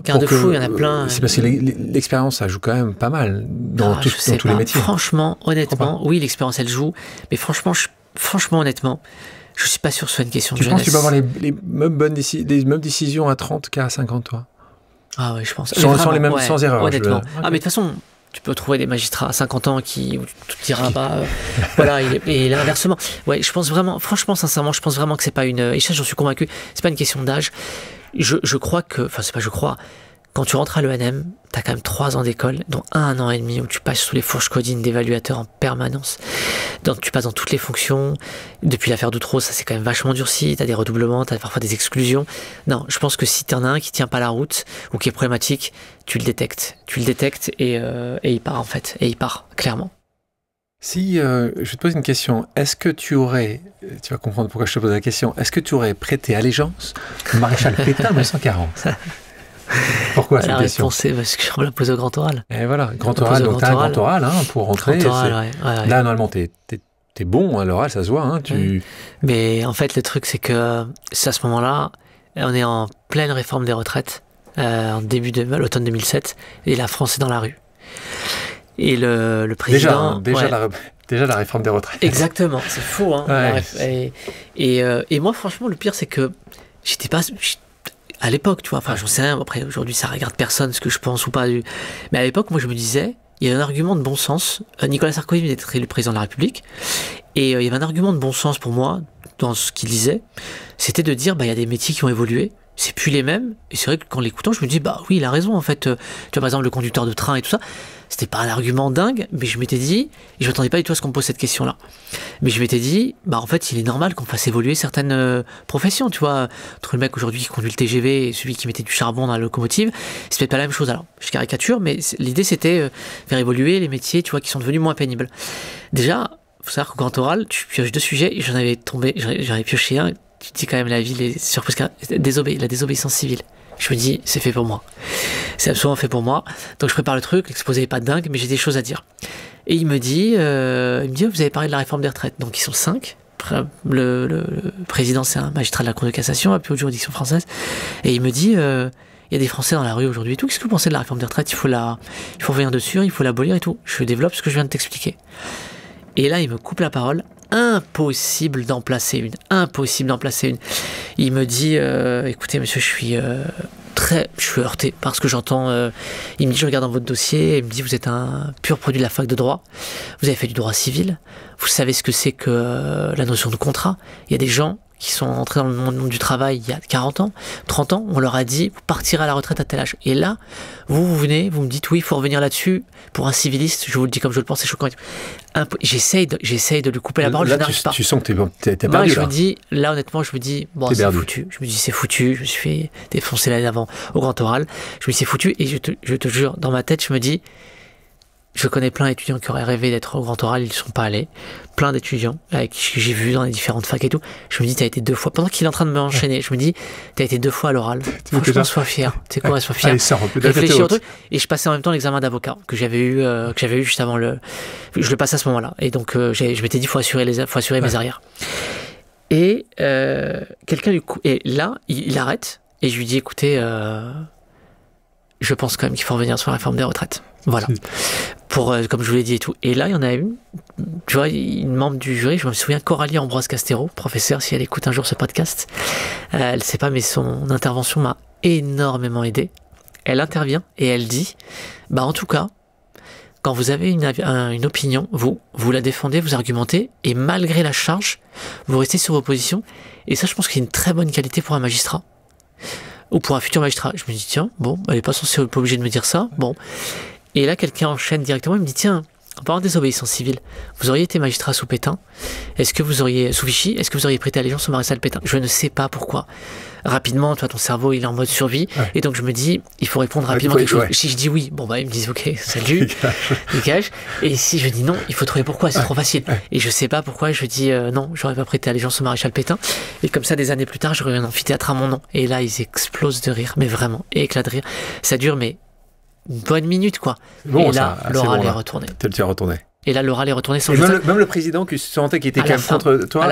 Garde-fous, il y en a plein. C'est parce que l'expérience, ça joue quand même pas mal dans tous les métiers. Franchement, honnêtement, oui, l'expérience, elle joue. Mais franchement, honnêtement... Je suis pas sûr que ce soit une question de jeunesse. Tu penses que tu peux avoir les mêmes décisions à 30 qu'à 50, toi ? Ah oui, je pense. Sans erreur. Honnêtement. Okay. Mais de toute façon, tu peux trouver des magistrats à 50 ans où tu te diras, voilà, et l'inversement. Ouais, je pense vraiment, franchement, sincèrement, je pense vraiment que c'est pas une... Et ça, j'en suis convaincu, c'est pas une question d'âge. Je crois que... Enfin, c'est pas je crois... Quand tu rentres à l'ENM, tu as quand même 3 ans d'école, dont 1 an et demi où tu passes sous les fourches codines d'évaluateurs en permanence. Donc tu passes dans toutes les fonctions. Depuis l'affaire d'Outreau, ça s'est quand même vachement durci. Tu as des redoublements, tu as parfois des exclusions. Non, je pense que si tu en as un qui tient pas la route ou qui est problématique, tu le détectes. Et il part en fait. Et il part, clairement. Si je te pose une question, est-ce que tu vas comprendre pourquoi je te pose la question, est-ce que tu aurais prêté allégeance au maréchal Pétain en 1940 ? Pourquoi cette question ? La réponse est parce qu'on l'a posé au grand oral. Et voilà, grand oral, donc t'as un grand oral pour rentrer. Ouais. Là, normalement, t'es bon à l'oral, ça se voit. Mais en fait, le truc, c'est que c'est à ce moment-là, on est en pleine réforme des retraites, en début de l'automne 2007, et la France est dans la rue. Et le président... Déjà la réforme des retraites. Exactement, c'est faux. Et moi, franchement, le pire, c'est que j'étais pas... À l'époque, tu vois, enfin, j'en sais rien. Après, aujourd'hui, ça regarde personne ce que je pense ou pas. Mais à l'époque, moi, je me disais, il y a un argument de bon sens. Nicolas Sarkozy venait d'être élu président de la République. Et il y avait un argument de bon sens pour moi, dans ce qu'il disait. C'était de dire, il y a des métiers qui ont évolué. c'est plus les mêmes. Et c'est vrai que qu'en l'écoutant, je me dis, bah oui, il a raison, en fait. Tu vois, par exemple, le conducteur de train et tout ça, c'était pas un argument dingue, mais je m'étais dit, et je m'attendais pas du tout à ce qu'on me pose cette question-là. Mais je m'étais dit, bah en fait, il est normal qu'on fasse évoluer certaines professions, tu vois. Entre le mec aujourd'hui qui conduit le TGV et celui qui mettait du charbon dans la locomotive, c'est peut-être pas la même chose. Alors, je caricature, mais l'idée c'était faire évoluer les métiers, tu vois, qui sont devenus moins pénibles. Déjà, faut savoir qu'au grand oral, tu pioches 2 sujets, et j'en avais pioché un. Tu te dis quand même la vie, les surprises, la désobéissance civile. Je me dis, c'est fait pour moi. C'est absolument fait pour moi. Donc je prépare le truc, l'exposé n'est pas dingue, mais j'ai des choses à dire. Et il me dit, vous avez parlé de la réforme des retraites. Donc ils sont 5. Le président, c'est un magistrat de la Cour de cassation, à plus haute juridiction française. Et il me dit, il y a des Français dans la rue aujourd'hui et tout. Qu'est-ce que vous pensez de la réforme des retraites? Il faut revenir dessus, il faut l'abolir et tout. Je développe ce que je viens de t'expliquer. Et là, il me coupe la parole. Impossible d'en placer une. Il me dit, écoutez monsieur, je suis heurté par ce que j'entends. Il me dit, je regarde dans votre dossier, il me dit, vous êtes un pur produit de la fac de droit, vous avez fait du droit civil, vous savez ce que c'est que la notion de contrat. Il y a des gens qui sont entrés dans le monde du travail il y a 40 ans, 30 ans, on leur a dit, vous partirez à la retraite à tel âge. Et là, vous venez, vous me dites, oui, il faut revenir là-dessus. Pour un civiliste, je vous le dis comme je le pense, c'est choquant. J'essaye de lui couper la parole, je n'arrive pas. Tu sens que t'es perdu, je me dis, là, honnêtement, je me dis, bon, c'est foutu. Je me dis, c'est foutu. Je me suis fait défoncer l'année d'avant au grand oral. Je me dis, c'est foutu. Et je te jure, dans ma tête, je me dis, je connais plein d'étudiants qui auraient rêvé d'être au grand oral, ils ne sont pas allés. Plein d'étudiants avec qui j'ai vu dans les différentes facs et tout. Je me dis, t'as été 2 fois. Pendant qu'il est en train de m'enchaîner, je me dis, t'as été 2 fois à l'oral. Franchement, sois fier. Tu sais quoi, sois fier. Réfléchis au truc. Et je passais en même temps l'examen d'avocat que j'avais eu juste avant je le passais à ce moment-là. Et donc, je m'étais dit, faut assurer mes arrières. Et quelqu'un du coup, et là, il arrête. Et je lui dis, écoutez, je pense quand même qu'il faut revenir sur la réforme des retraites. Voilà. Comme je vous l'ai dit et tout. Et là, il y en a une, tu vois, une membre du jury, je me souviens, Coralie Ambroise Castero, professeure, si elle écoute un jour ce podcast, elle ne sait pas, mais son intervention m'a énormément aidé. Elle intervient et elle dit, en tout cas, quand vous avez une opinion, vous la défendez, vous argumentez, et malgré la charge, vous restez sur vos positions. Et ça, je pense que c'est une très bonne qualité pour un magistrat. Ou pour un futur magistrat. Je me dis, tiens, bon, elle n'est pas obligée de me dire ça. Bon. Et là, quelqu'un enchaîne directement, il me dit, tiens, en parlant de désobéissance civile, vous auriez été magistrat sous Pétain, sous Vichy, est-ce que vous auriez prêté allégeance au maréchal Pétain? Je ne sais pas pourquoi. Rapidement, toi, ton cerveau, il est en mode survie, et donc je me dis, il faut répondre rapidement quelque chose. Si je dis oui, ils me disent, ok, salut, dégage. Et si je dis non, il faut trouver pourquoi, c'est trop facile. Et je sais pas pourquoi, je dis, non, j'aurais pas prêté allégeance au maréchal Pétain. Et comme ça, des années plus tard, j'aurais un amphithéâtre à mon nom. Et là, ils explosent de rire, mais vraiment, éclat de rire. Ça dure, mais une bonne minute, quoi. Bon, et là, l'oral est retourné. Tu as retourné. Et là, l'oral est retourné sans même le président qui se sentait qu'il était quand même contre toi. À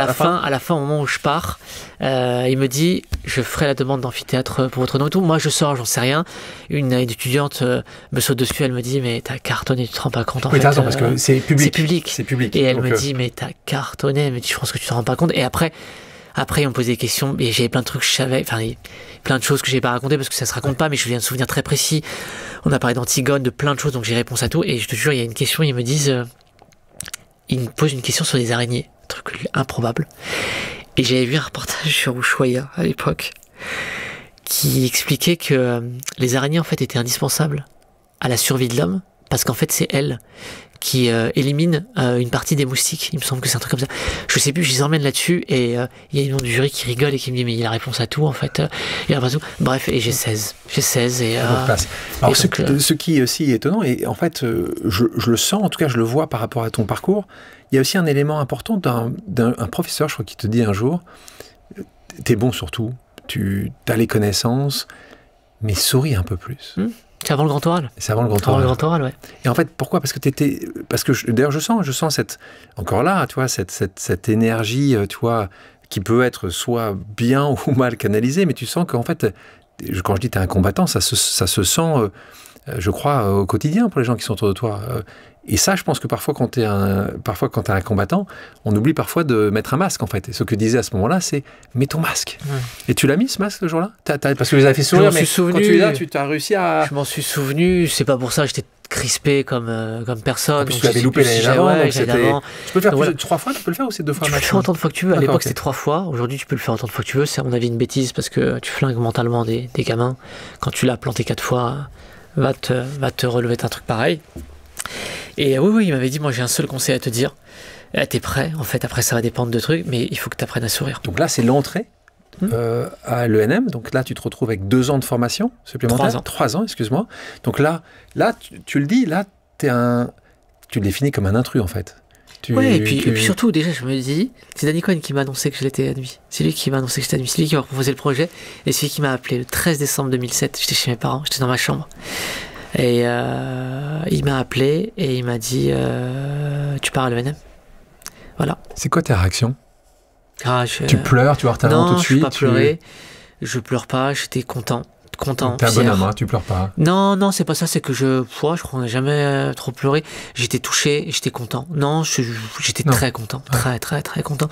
la fin, au moment où je pars, il me dit, je ferai la demande d'amphithéâtre pour votre nom et tout. Moi, je sors, j'en sais rien. Une étudiante me saute dessus, elle me dit, mais t'as cartonné, tu te rends pas compte en fait. Oui, t'as raison, parce que c'est public. C'est public. Et elle me dit, mais t'as cartonné. Elle me dit, je pense que tu te rends pas compte. Et après, ils m'ont posé des questions, et j'avais plein de trucs que je savais, plein de choses que j'ai pas racontées parce que ça se raconte pas, mais je viens de souvenir très précis. On a parlé d'Antigone, de plein de choses, donc j'ai réponse à tout. Et je te jure, il y a une question, ils me disent, ils me posent une question sur les araignées, un truc improbable. Et j'avais vu un reportage sur Ushuaïa à l'époque, qui expliquait que les araignées en fait étaient indispensables à la survie de l'homme, parce qu'en fait c'est elles qui élimine une partie des moustiques. Il me semble que c'est un truc comme ça. Je sais plus, je les emmène là-dessus et il y a une membre du jury qui rigole et qui me dit mais il a la réponse à tout en fait. Il a la réponse à tout. Bref, et j'ai 16 et alors ce qui est aussi étonnant, et en fait je le sens, en tout cas je le vois par rapport à ton parcours, il y a aussi un élément important d'un professeur, je crois, qui te dit un jour, t'es bon surtout, tu as les connaissances, mais souris un peu plus. C'est avant le grand oral. C'est avant le grand oral. Le grand oral, ouais. Et en fait, pourquoi? Parce que d'ailleurs, je sens encore là, tu vois, cette énergie, tu vois, qui peut être soit bien ou mal canalisée, mais tu sens qu'en fait, quand je dis t'es un combattant, ça se sent, je crois, au quotidien pour les gens qui sont autour de toi. Et ça, je pense que parfois, quand t'es un combattant, on oublie parfois de mettre un masque, en fait. Et ce que disait à ce moment-là, c'est mets ton masque. Et tu l'as mis, ce masque, le jour-là? Parce que vous avez fait sourire, mais quand tu es là, tu as réussi à... Je m'en suis souvenu, c'est pas pour ça, j'étais crispé comme personne. En plus, tu avais loupé l'année d'avant. Ouais, j'avais d'avant. Tu peux le faire 3 fois, tu peux le faire ou c'est 2 fois? Tu peux le faire autant de fois que tu veux. À l'époque, c'était 3 fois. Aujourd'hui, tu peux le faire autant de fois que tu veux. C'est à mon avis une bêtise parce que tu flingues mentalement des gamins. Quand tu l'as planté 4 fois, va te relever un truc pareil. Et oui, il m'avait dit, moi j'ai un seul conseil à te dire. T'es prêt, en fait, après ça va dépendre de trucs, mais il faut que tu apprennes à sourire. Donc là, c'est l'entrée à l'ENM. Donc là, tu te retrouves avec 2 ans de formation supplémentaire. 3 ans, excuse-moi. Donc là tu le dis, là, tu le définis comme un intrus, en fait. Et puis surtout, déjà, je me dis, c'est Danny Cohen qui m'a annoncé que je l'étais à nuit. C'est lui qui m'a annoncé que j'étais à nuit. C'est lui qui m'a proposé le projet. Et c'est lui qui m'a appelé le 13 décembre 2007. J'étais chez mes parents, j'étais dans ma chambre. Et il m'a appelé et il m'a dit tu pars à l'ENM. Voilà. C'est quoi tes réactions? Tu pleures, tu vas tout de suite? Non, je ne pas pleurer. Je pleure pas, j'étais content. T'es un bonhomme, hein, tu pleures pas. Non, c'est pas ça, c'est que je crois qu'on n'a jamais trop pleuré. J'étais touché et j'étais content. Non, j'étais très content. Très, très, très content.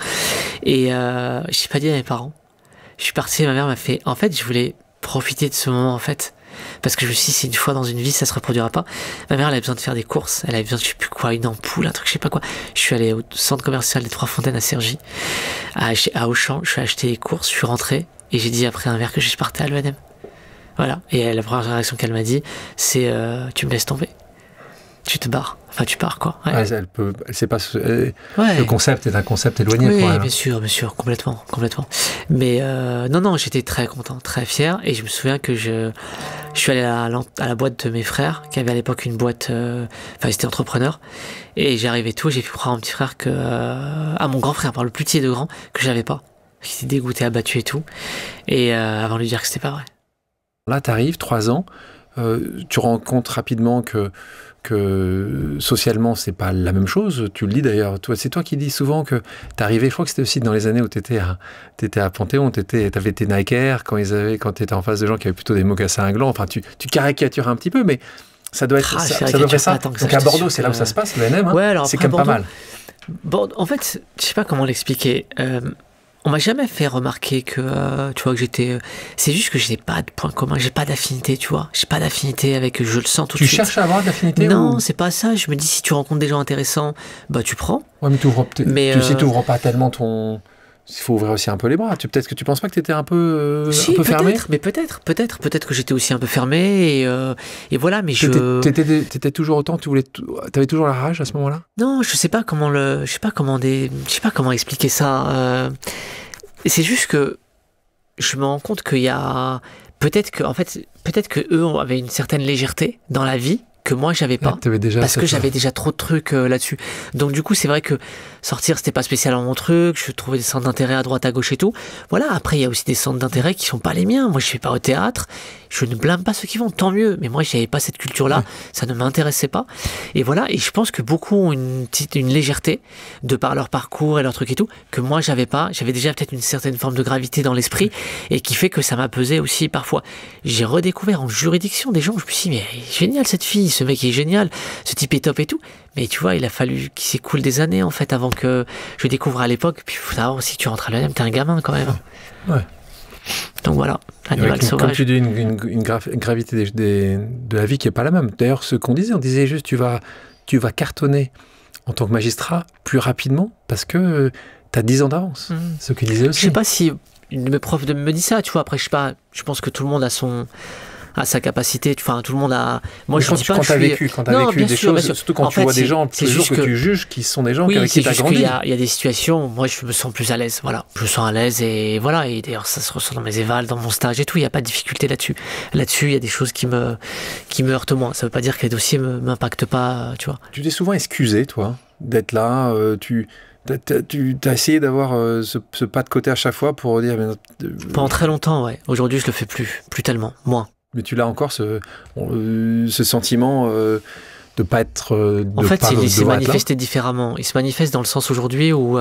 Et je n'ai pas dit à mes parents. Je suis parti, ma mère m'a fait... En fait, je voulais profiter de ce moment, en fait. Parce que je me suis dit, c'est une fois dans une vie, ça se reproduira pas. Ma mère, elle avait besoin de faire des courses. Elle avait besoin de, je sais plus quoi, une ampoule, un truc, je sais pas quoi. Je suis allé au centre commercial des Trois Fontaines à Cergy, à Auchan. Je suis acheté les courses, je suis rentré et j'ai dit après un verre que je partais à l'ENM. Voilà. Et la première réaction qu'elle m'a dit, c'est tu me laisses tomber. Tu te barres. Enfin, tu pars, quoi. Ouais. Elle sait pas. Le concept est un concept éloigné. Oui, pour elle. bien sûr, complètement. Mais non, j'étais très content, très fier. Et je me souviens que je suis allé à la boîte de mes frères, qui avait à l'époque une boîte. Enfin, ils étaient entrepreneurs. Et j'arrivais tout. J'ai pu prendre à mon petit frère à mon grand frère, par le plus petit de grand, que j'avais pas. Qui était dégoûté, abattu et tout. Et avant de lui dire que c'était pas vrai. Là, t'arrives, 3 ans. Tu rends compte rapidement que socialement, c'est pas la même chose. Tu le dis d'ailleurs. C'est toi qui dis souvent que t'es arrivé, je crois que c'était aussi dans les années où t'étais à Panthéon, t'avais tes Nike Air quand t'étais en face de gens qui avaient plutôt des mocassins à gland. Enfin, tu caricatures un petit peu, mais ça doit être ça doit faire ça. Donc à Bordeaux, c'est là où ça se passe, l'ENM. Hein. Ouais, alors c'est quand même pas mal. En fait, je sais pas comment l'expliquer. On m'a jamais fait remarquer que, tu vois, que j'étais... c'est juste que j'ai pas de point commun, j'ai pas d'affinité, tu vois. J'ai pas d'affinité avec... Je le sens tout de suite. Tu cherches à avoir d'affinité? Non, c'est pas ça. Je me dis, si tu rencontres des gens intéressants, bah tu prends. Ouais, mais t'ouvres pas tellement ton... Il faut ouvrir aussi un peu les bras. Peut-être que tu penses pas que t'étais un peu fermé? Mais peut-être que j'étais aussi un peu fermé et voilà, mais T'étais toujours autant, t'avais toujours la rage à ce moment-là? Non, je sais pas comment expliquer ça. C'est juste que je me rends compte qu'il y a peut-être que eux avaient une certaine légèreté dans la vie que moi j'avais pas, parce que j'avais déjà trop de trucs là-dessus. Donc du coup c'est vrai que sortir c'était pas spécialement mon truc, je trouvais des centres d'intérêt à droite à gauche et tout. Voilà, après il y a aussi des centres d'intérêt qui sont pas les miens. Moi je fais pas au théâtre, je ne blâme pas ceux qui vont, tant mieux, mais moi j'avais pas cette culture-là, ça ne m'intéressait pas. Et voilà, et je pense que beaucoup ont une légèreté de par leur parcours et leur truc et tout, que moi j'avais pas. J'avais déjà peut-être une certaine forme de gravité dans l'esprit et qui fait que ça m'a pesé aussi parfois. J'ai redécouvert en juridiction des gens, je me suis dit mais génial cette fille, ce mec est génial, ce type est top et tout. Mais tu vois, il a fallu qu'il s'écoule des années en fait avant que je découvre à l'époque. Puis il faut savoir aussi, tu rentres à l'ENM, t'es un gamin quand même. Ouais. Donc voilà, animal sauvage. Comme tu dis, une gravité de la vie qui n'est pas la même. D'ailleurs, ce qu'on disait, on disait juste tu vas cartonner en tant que magistrat plus rapidement parce que tu as 10 ans d'avance. Ce qu'ils disaient aussi. Je sais pas si une de mes profs me dit ça, tu vois. Après, je sais pas, je pense que tout le monde a sa capacité, enfin tout le monde a... Moi je dis pas que quand t'as vécu des choses, surtout quand tu vois des gens tous les jours que tu juges qui sont des gens avec qui t'as grandi. Il y a des situations où moi je me sens plus à l'aise, voilà. Je me sens à l'aise et voilà, et d'ailleurs ça se ressent dans mes évals, dans mon stage et tout, il n'y a pas de difficulté là-dessus. Là-dessus, il y a des choses qui me heurtent moins. Ça veut pas dire que les dossiers m'impactent pas, tu vois. Tu t'es souvent excusé, toi, d'être là, tu as essayé d'avoir ce pas de côté à chaque fois pour dire... Pendant très longtemps, ouais. Aujourd'hui, je le fais plus tellement, moins. Mais tu l'as encore ce sentiment de pas être... en fait, il s'est manifesté différemment. Il se manifeste dans le sens aujourd'hui où,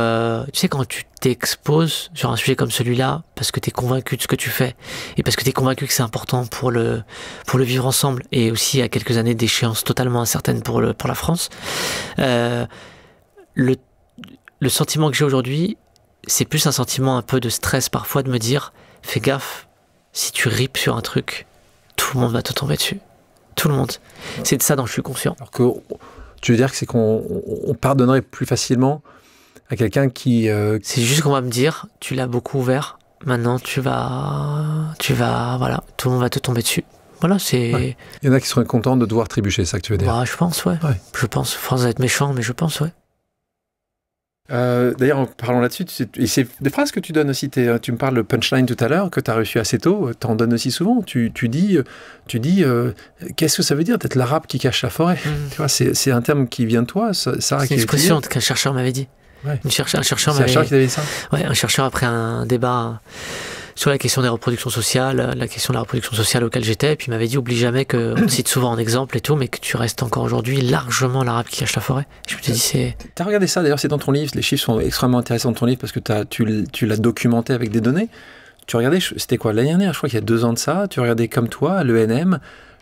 tu sais, quand tu t'exposes sur un sujet comme celui-là, parce que tu es convaincu de ce que tu fais, et parce que tu es convaincu que c'est important pour le vivre ensemble, et aussi à quelques années d'échéance totalement incertaine pour la France, le sentiment que j'ai aujourd'hui, c'est plus un sentiment un peu de stress parfois, de me dire, fais gaffe, si tu ripes sur un truc, tout le monde va te tomber dessus. Tout le monde. C'est de ça dont je suis conscient. Alors que tu veux dire que c'est qu'on pardonnerait plus facilement à quelqu'un qui... C'est juste qu'on va me dire, tu l'as beaucoup ouvert, maintenant tu vas, voilà, tout le monde va te tomber dessus. Voilà, c'est... Ouais. Il y en a qui seraient contents de devoir trébucher, c'est ça que tu veux dire? Bah, je pense, ouais. Je pense, sans être méchant, mais je pense, ouais. D'ailleurs, en parlant là-dessus, et c'est des phrases que tu donnes aussi. Tu me parles de punchline tout à l'heure, que tu as reçu assez tôt, tu en donnes aussi souvent. Tu dis qu'est-ce que ça veut dire d'être l'arabe qui cache la forêt? Tu vois, c'est un terme qui vient de toi, Sarah. C'est une expression qu'un chercheur m'avait dit. Ouais. Un chercheur qui t'avait dit ça? Ouais, un chercheur après un débat sur la question des reproductions sociales, la question de la reproduction sociale auquel j'étais, et puis il m'avait dit oublie jamais qu'on te cite souvent en exemple et tout, mais que tu restes encore aujourd'hui largement l'arabe qui cache la forêt. Je me suis dit c'est... T'as regardé ça d'ailleurs, c'est dans ton livre, les chiffres sont extrêmement intéressants dans ton livre parce que tu l'as documenté avec des données. Tu regardais, c'était quoi l'année dernière, je crois qu'il y a 2 ans de ça, tu regardais comme toi à l'ENM,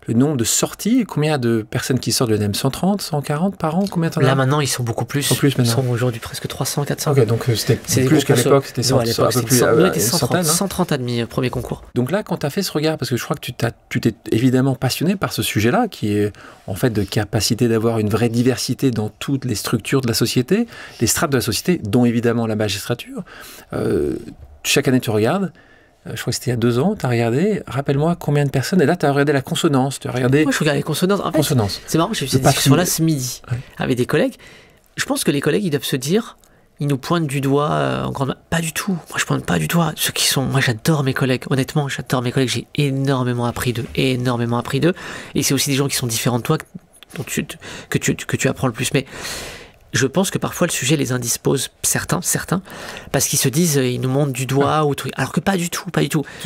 le nombre de sorties, combien de personnes qui sortent de l'ENM? 130, 140 par an? Combien t'en as? Là maintenant ils sont beaucoup plus. Ils sont aujourd'hui presque 300, 400. Ok, donc c'était plus qu'à l'époque, c'était 100, ouais, un peu plus, 130, 130 admis premier concours. Donc là, quand tu as fait ce regard, parce que je crois que tu t'es évidemment passionné par ce sujet-là, qui est en fait de capacité d'avoir une vraie diversité dans toutes les structures de la société, les strates de la société, dont évidemment la magistrature. Chaque année tu regardes. Je crois que c'était il y a 2 ans, tu as regardé, rappelle-moi combien de personnes, et là tu as regardé la consonance, tu as regardé... Moi je regardais les consonances. En fait, c'est marrant, j'ai eu cette discussion-là ce midi avec des collègues. Je pense que les collègues, ils doivent se dire, ils nous pointent du doigt en grande... Pas du tout, moi je pointe pas du doigt. Ceux qui sont... Moi j'adore mes collègues, honnêtement, j'adore mes collègues, j'ai énormément appris d'eux. Et c'est aussi des gens qui sont différents de toi, que tu apprends le plus. Mais... Je pense que parfois le sujet les indispose, certains, parce qu'ils se disent, ils nous montrent du doigt ou truc, alors que pas du tout.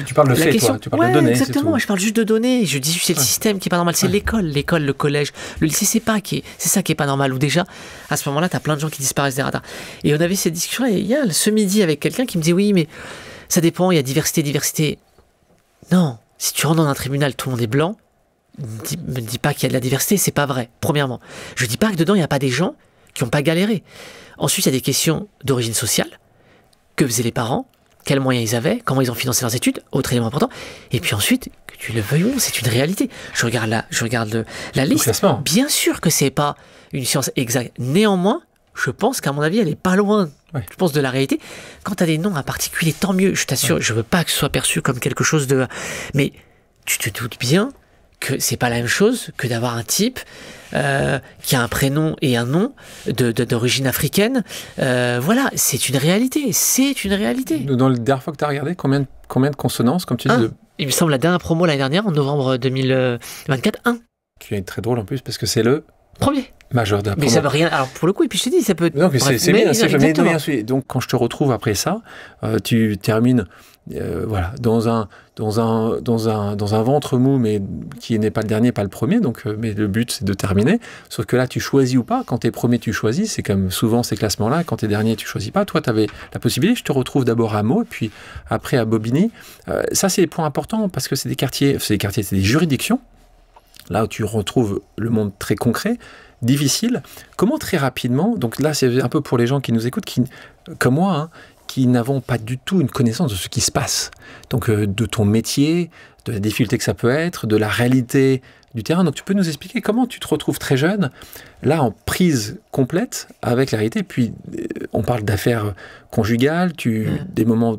Tu parles de fait, toi, tu parles de données. Exactement, moi je parle juste de données, je dis c'est le système qui est pas normal, c'est l'école, le collège, le lycée, c'est ça qui est pas normal, ou déjà, à ce moment-là, t'as plein de gens qui disparaissent des radars. Et on avait cette discussion-là, il y a ce midi avec quelqu'un qui me dit, oui, mais ça dépend, il y a diversité. Non, si tu rentres dans un tribunal, tout le monde est blanc, me dis pas qu'il y a de la diversité, c'est pas vrai, premièrement. Je dis pas que dedans, il n'y a pas des gens qui n'ont pas galéré. Ensuite, il y a des questions d'origine sociale. Que faisaient les parents? Quels moyens ils avaient? Comment ils ont financé leurs études? Autre élément important. Et puis ensuite, que tu le veuilles ou non, c'est une réalité. Je regarde la liste. Bien sûr que c'est pas une science exacte. Néanmoins, je pense qu'à mon avis, elle est pas loin. Je pense de la réalité. Quand tu as des noms à particulier, tant mieux. Je t'assure, je veux pas que ce soit perçu comme quelque chose de... Mais tu te doutes bien que c'est pas la même chose que d'avoir un type qui a un prénom et un nom d'origine africaine. Voilà, c'est une réalité. Dans la dernière fois que tu as regardé, combien de consonances, comme tu dis Il me semble la dernière promo l'année dernière, en novembre 2024, 1. Qui est très drôle en plus, parce que c'est le... Premier. Majeur de la promo. Mais ça veut rien... Alors pour le coup, et puis je t'ai dit, ça peut... Non, mais c'est bien. Donc quand je te retrouve après ça, tu termines... voilà, dans un ventre mou, mais qui n'est pas le dernier, pas le premier, donc, mais le but c'est de terminer, sauf que là tu choisis ou pas, quand t'es premier tu choisis, c'est comme souvent ces classements-là, quand t'es dernier tu choisis pas, toi t'avais la possibilité, je te retrouve d'abord à Meaux, et puis après à Bobigny, ça c'est des points importants, parce que c'est des juridictions, là où tu retrouves le monde très concret, difficile, comment très rapidement, donc là c'est un peu pour les gens qui nous écoutent, qui, comme moi, qui n'avons pas du tout une connaissance de ce qui se passe. Donc de ton métier, de la difficulté que ça peut être, de la réalité du terrain. Donc tu peux nous expliquer comment tu te retrouves très jeune, là en prise complète avec la réalité. Puis on parle d'affaires conjugales, des moments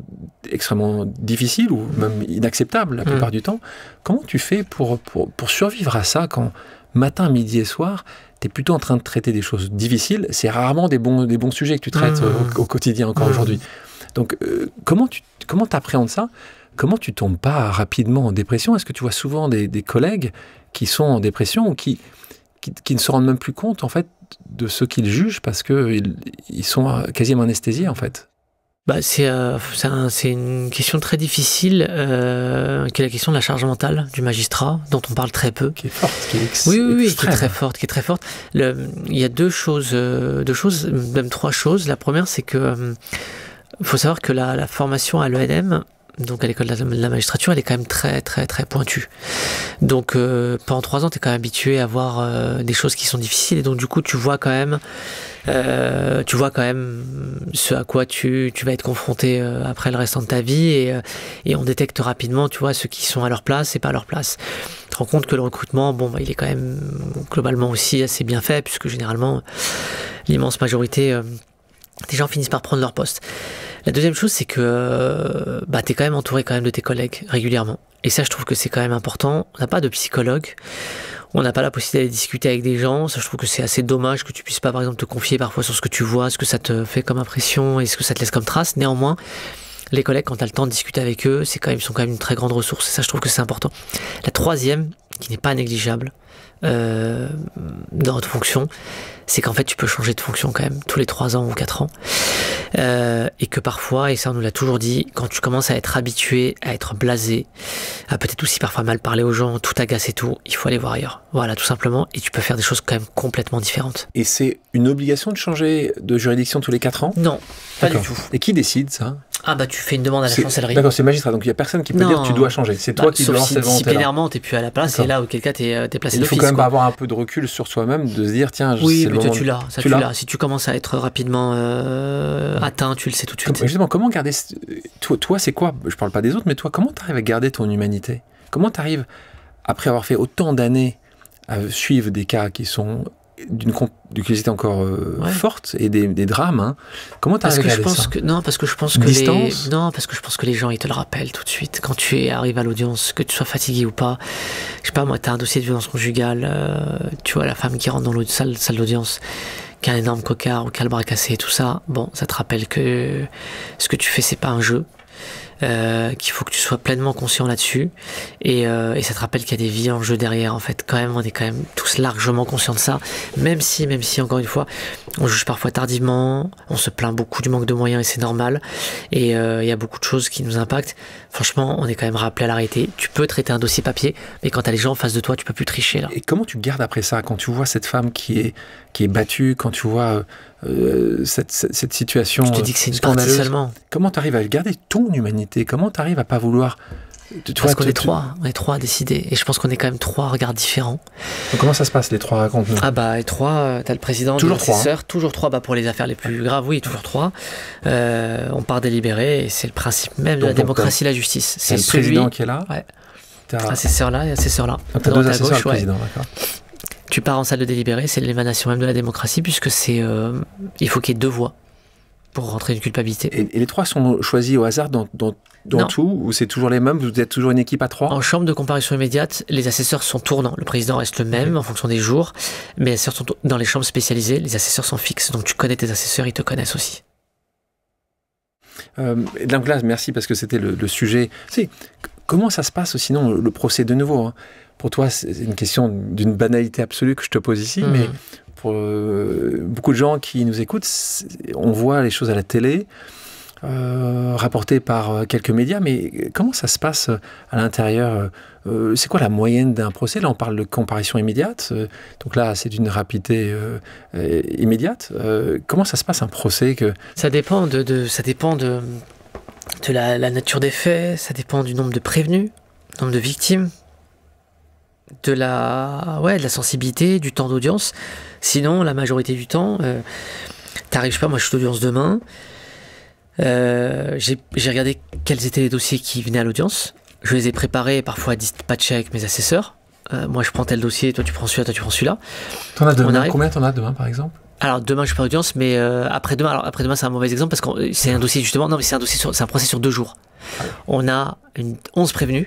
extrêmement difficiles ou même inacceptables la plupart du temps. Comment tu fais pour survivre à ça quand matin, midi et soir, tu es plutôt en train de traiter des choses difficiles? C'est rarement des bons sujets que tu traites au quotidien encore aujourd'hui. Donc, comment t'appréhendes ça? Comment tu tombes pas rapidement en dépression? Est-ce que tu vois souvent des collègues qui sont en dépression ou qui ne se rendent même plus compte, en fait, de ce qu'ils jugent parce qu'ils sont quasiment anesthésiés, en fait? C'est une question très difficile, qui est la question de la charge mentale du magistrat, dont on parle très peu. Qui est forte, qui est très forte. Il y a deux choses, même 3 choses. La première, c'est que faut savoir que la formation à l'ENM, donc à l'école de la magistrature, elle est quand même très très très pointue. Donc pendant 3 ans, tu es quand même habitué à voir des choses qui sont difficiles, et donc du coup tu vois quand même ce à quoi tu vas être confronté après le restant de ta vie, et on détecte rapidement, tu vois, ceux qui sont à leur place et pas à leur place. te rends compte que le recrutement, bon, bah, il est quand même globalement aussi assez bien fait, puisque généralement, l'immense majorité des gens finissent par prendre leur poste. La deuxième chose, c'est que bah, tu es quand même entouré quand même de tes collègues régulièrement. Et ça, je trouve que c'est quand même important. On n'a pas de psychologue, on n'a pas la possibilité d'aller discuter avec des gens. Ça, je trouve que c'est assez dommage que tu puisses pas, par exemple, te confier parfois sur ce que tu vois, ce que ça te fait comme impression et ce que ça te laisse comme trace. Néanmoins, les collègues, quand tu as le temps de discuter avec eux, ils sont quand même une très grande ressource. Et ça, je trouve que c'est important. La troisième, qui n'est pas négligeable dans votre fonction, c'est qu'en fait, tu peux changer de fonction quand même tous les 3 ans ou 4 ans. Et que parfois, et ça on nous l'a toujours dit, quand tu commences à être habitué, à être blasé, à peut-être aussi parfois mal parler aux gens, tout agace et tout, il faut aller voir ailleurs. Voilà, tout simplement. Et tu peux faire des choses quand même complètement différentes. Et c'est une obligation de changer de juridiction tous les 4 ans? Non, pas du tout. Et qui décide ça? Ah bah tu fais une demande à la chancellerie. D'accord, c'est magistrat, donc il n'y a personne qui peut dire tu dois changer. C'est toi qui dois lancer le volontaire. Disciplinairement, tu n'es plus à la place, et là auquel cas tu es placé d'office. Il faut quand même pas avoir un peu de recul sur soi-même, de se dire tiens, oui, c'est le moment. Tu l'as. Si tu commences à être rapidement atteint, tu le sais tout de suite. Justement, comment garder... Toi, c'est quoi? Je parle pas des autres, mais toi, comment tu arrives à garder ton humanité? Comment tu arrives, après avoir fait autant d'années, à suivre des cas qui sont d'une complexité encore forte et des drames, hein. Comment tu arrives à garder ça? Parce que je pense que les gens, ils te le rappellent tout de suite. Quand tu arrives à l'audience, que tu sois fatigué ou pas, je sais pas, moi, tu as un dossier de violence conjugale, tu vois la femme qui rentre dans la salle d'audience, qui a un énorme cocard ou qui a le bras cassé et tout ça, bon, ça te rappelle que ce que tu fais, c'est pas un jeu. Qu'il faut que tu sois pleinement conscient là-dessus et ça te rappelle qu'il y a des vies en jeu derrière en fait. Quand même, on est quand même tous largement conscients de ça, même si encore une fois on juge parfois tardivement, on se plaint beaucoup du manque de moyens et c'est normal, et il y a beaucoup de choses qui nous impactent. Franchement, on est quand même rappelé à la réalité. Tu peux traiter un dossier papier, mais quand tu as les gens en face de toi, tu peux plus tricher là. Et comment tu gardes après ça, quand tu vois cette femme qui est battue, quand tu vois cette situation scandaleuse? Je te dis que c'est une partie seulement. Comment tu arrives à garder ton humanité? Comment tu arrives à pas vouloir... Parce qu'on est trois à décider. Et je pense qu'on est quand même 3 regards différents. Donc comment ça se passe, les 3? Raconte-nous. Ah bah, les 3, t'as le président, toujours ses sœurs, toujours 3, bah, pour les affaires les plus graves, oui, toujours 3. On part délibérer, et c'est le principe même de la démocratie et la justice. C'est le président qui est là? Ouais. À ces sœurs-là et à ces sœurs-là. Donc t'as 2 assesseurs, le président, d'accord. Tu pars en salle de délibéré, c'est l'émanation même de la démocratie, puisque il faut qu'il y ait 2 voix pour rentrer une culpabilité. Et les 3 sont choisis au hasard dans tout, ou c'est toujours les mêmes? Vous êtes toujours une équipe à 3? En chambre de comparution immédiate, les assesseurs sont tournants. Le président reste le même en fonction des jours, mais les assesseurs sont dans les chambres spécialisées, les assesseurs sont fixes. Donc tu connais tes assesseurs, ils te connaissent aussi. Donc là, merci, parce que c'était le sujet. Comment ça se passe sinon le procès de nouveau, hein? Pour toi, c'est une question d'une banalité absolue que je te pose ici, mais pour beaucoup de gens qui nous écoutent, on voit les choses à la télé, rapportées par quelques médias, mais comment ça se passe à l'intérieur? C'est quoi la moyenne d'un procès? Là, on parle de comparution immédiate, donc là, c'est d'une rapidité immédiate. Comment ça se passe un procès Ça dépend de la nature des faits, ça dépend du nombre de prévenus, du nombre de victimes, de la sensibilité, du temps d'audience. Sinon, la majorité du temps, t'arrives, je sais pas, moi je suis d'audience demain, j'ai regardé quels étaient les dossiers qui venaient à l'audience, je les ai préparés, parfois dispatchés avec mes assesseurs. Moi je prends tel dossier, toi tu prends celui-là, toi tu prends celui-là. T'en as demain, combien t'en as demain par exemple? Alors demain je suis pas audience, mais après-demain c'est un mauvais exemple parce que c'est un dossier justement, non mais c'est un procès sur 2 jours. On a 11 prévenus.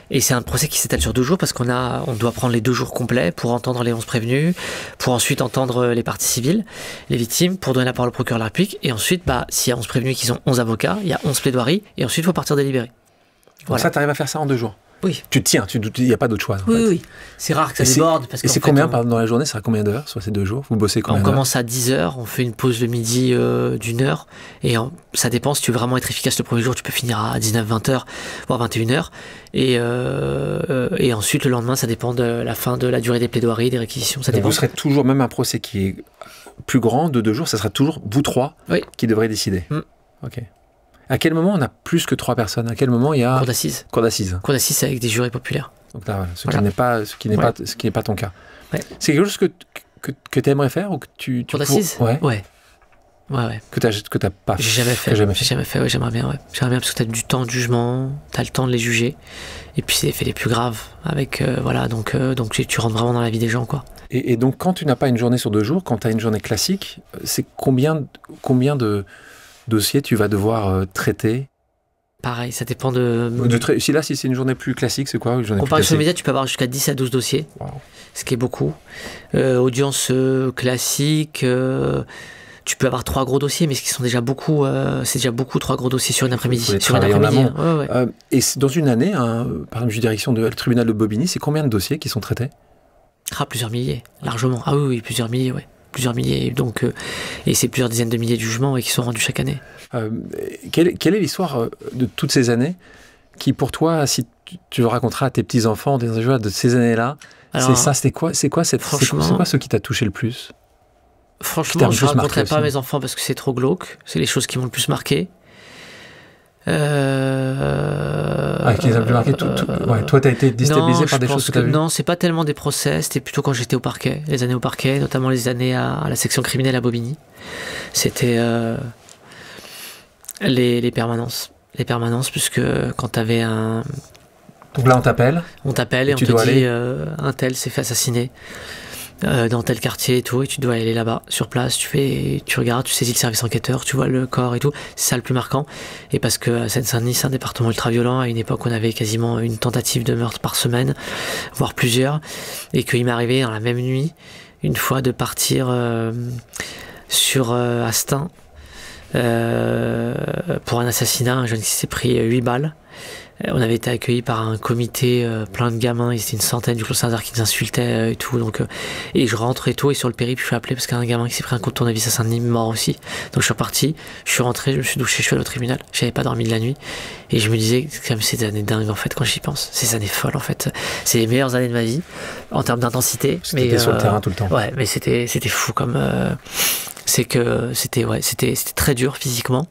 Et c'est un procès qui s'étale sur 2 jours parce on doit prendre les 2 jours complets pour entendre les 11 prévenus, pour ensuite entendre les parties civiles, les victimes, pour donner la parole au procureur de la République. Et ensuite, s'il y a 11 prévenus qui sont 11 avocats, il y a 11 plaidoiries. Et ensuite, il faut partir délibérer. Voilà. Ça, tu arrives à faire ça en 2 jours? Oui. Tu te tiens, il n'y a pas d'autre choix. Oui. C'est rare que ça déborde. Et c'est combien dans la journée? Ça sera combien d'heures sur ces 2 jours? Vous bossez combien d'heures? On commence à 10h, on fait une pause le midi d'1 heure. Et ça dépend, si tu veux vraiment être efficace le premier jour, tu peux finir à 19-20h, voire 21h. Et ensuite, le lendemain, ça dépend de la fin de la durée des plaidoiries, des réquisitions. Ça dépend. Vous serez toujours, même un procès qui est plus grand de 2 jours, ça sera toujours vous 3 qui devrez décider. Ok. À quel moment on a plus que 3 personnes? À quel moment il y a... Cour d'assises. Cour d'assises. Cour d'assises, c'est avec des jurys populaires. Donc là, ce qui n'est pas ton cas. Ouais. C'est quelque chose que tu aimerais faire ou que tu Cour d'assises? Ouais. Ouais. Que t'as pas fait. J'ai jamais fait, ouais, j'aimerais bien, ouais. J'aimerais bien parce que t'as du temps de jugement, t'as le temps de les juger. Et puis c'est les faits les plus graves. Avec, voilà, donc tu rentres vraiment dans la vie des gens, quoi. Et donc, quand tu n'as pas une journée sur 2 jours, quand tu as une journée classique, c'est combien de dossiers tu vas devoir traiter? Pareil, ça dépend de... Si c'est une journée plus classique, c'est quoi une journée plus Comparaison classique? média, tu peux avoir jusqu'à 10 à 12 dossiers, Wow. Ce qui est beaucoup. Audience classique, tu peux avoir 3 gros dossiers, mais ce qui sont déjà beaucoup, c'est déjà beaucoup 3 gros dossiers sur une après-midi. Sur une après-midi. Ouais. Et dans une année, par exemple, direction du tribunal de Bobigny, c'est combien de dossiers qui sont traités? Plusieurs milliers, largement. Ah oui, plusieurs milliers, ouais. Plusieurs milliers, donc, et c'est plusieurs dizaines de milliers de jugements qui sont rendus chaque année. Quelle est l'histoire de toutes ces années qui, pour toi, si tu le raconteras à tes petits-enfants de ces années-là, c'est quoi ce qui t'a touché le plus? Franchement, je ne raconterai pas à mes enfants parce que c'est trop glauque. C'est les choses qui m'ont le plus marqué. Qui les a plus marqués, ouais, toi, tu as été déstabilisé par des choses que tu as vues? Non, c'est pas tellement des procès, c'était plutôt quand j'étais au parquet. Les années au parquet, notamment les années à la section criminelle à Bobigny. C'était les permanences. Les permanences, puisque quand tu avais un... Donc là, on t'appelle et on te dit un tel s'est fait assassiner dans tel quartier et tout, et tu dois aller là-bas, sur place, tu regardes, tu saisis le service enquêteur, tu vois le corps et tout, c'est ça le plus marquant. Et parce que Seine-Saint-Denis, c'est un département ultra violent, à une époque on avait quasiment une tentative de meurtre par semaine, voire plusieurs, et qu'il m'est arrivé dans la même nuit, une fois, de partir sur Astin pour un assassinat, un jeune qui s'est pris 8 balles. On avait été accueillis par un comité plein de gamins, ils étaient une centaine du Clos Saint-Lazare qui nous insultaient et tout, donc et je rentre et tout, et sur le périple je suis appelé parce qu'il y a un gamin qui s'est pris un coup de tournevis à Saint-Denis, mort aussi. Donc je suis reparti, je suis rentré, je me suis douché, je suis allé au tribunal, j'avais pas dormi de la nuit, et je me disais c'est quand même ces années dingues en fait quand j'y pense, ces années folles en fait, c'est les meilleures années de ma vie en termes d'intensité. C'était sur le terrain tout le temps. Ouais, mais c'était fou comme c'est que c'était très dur physiquement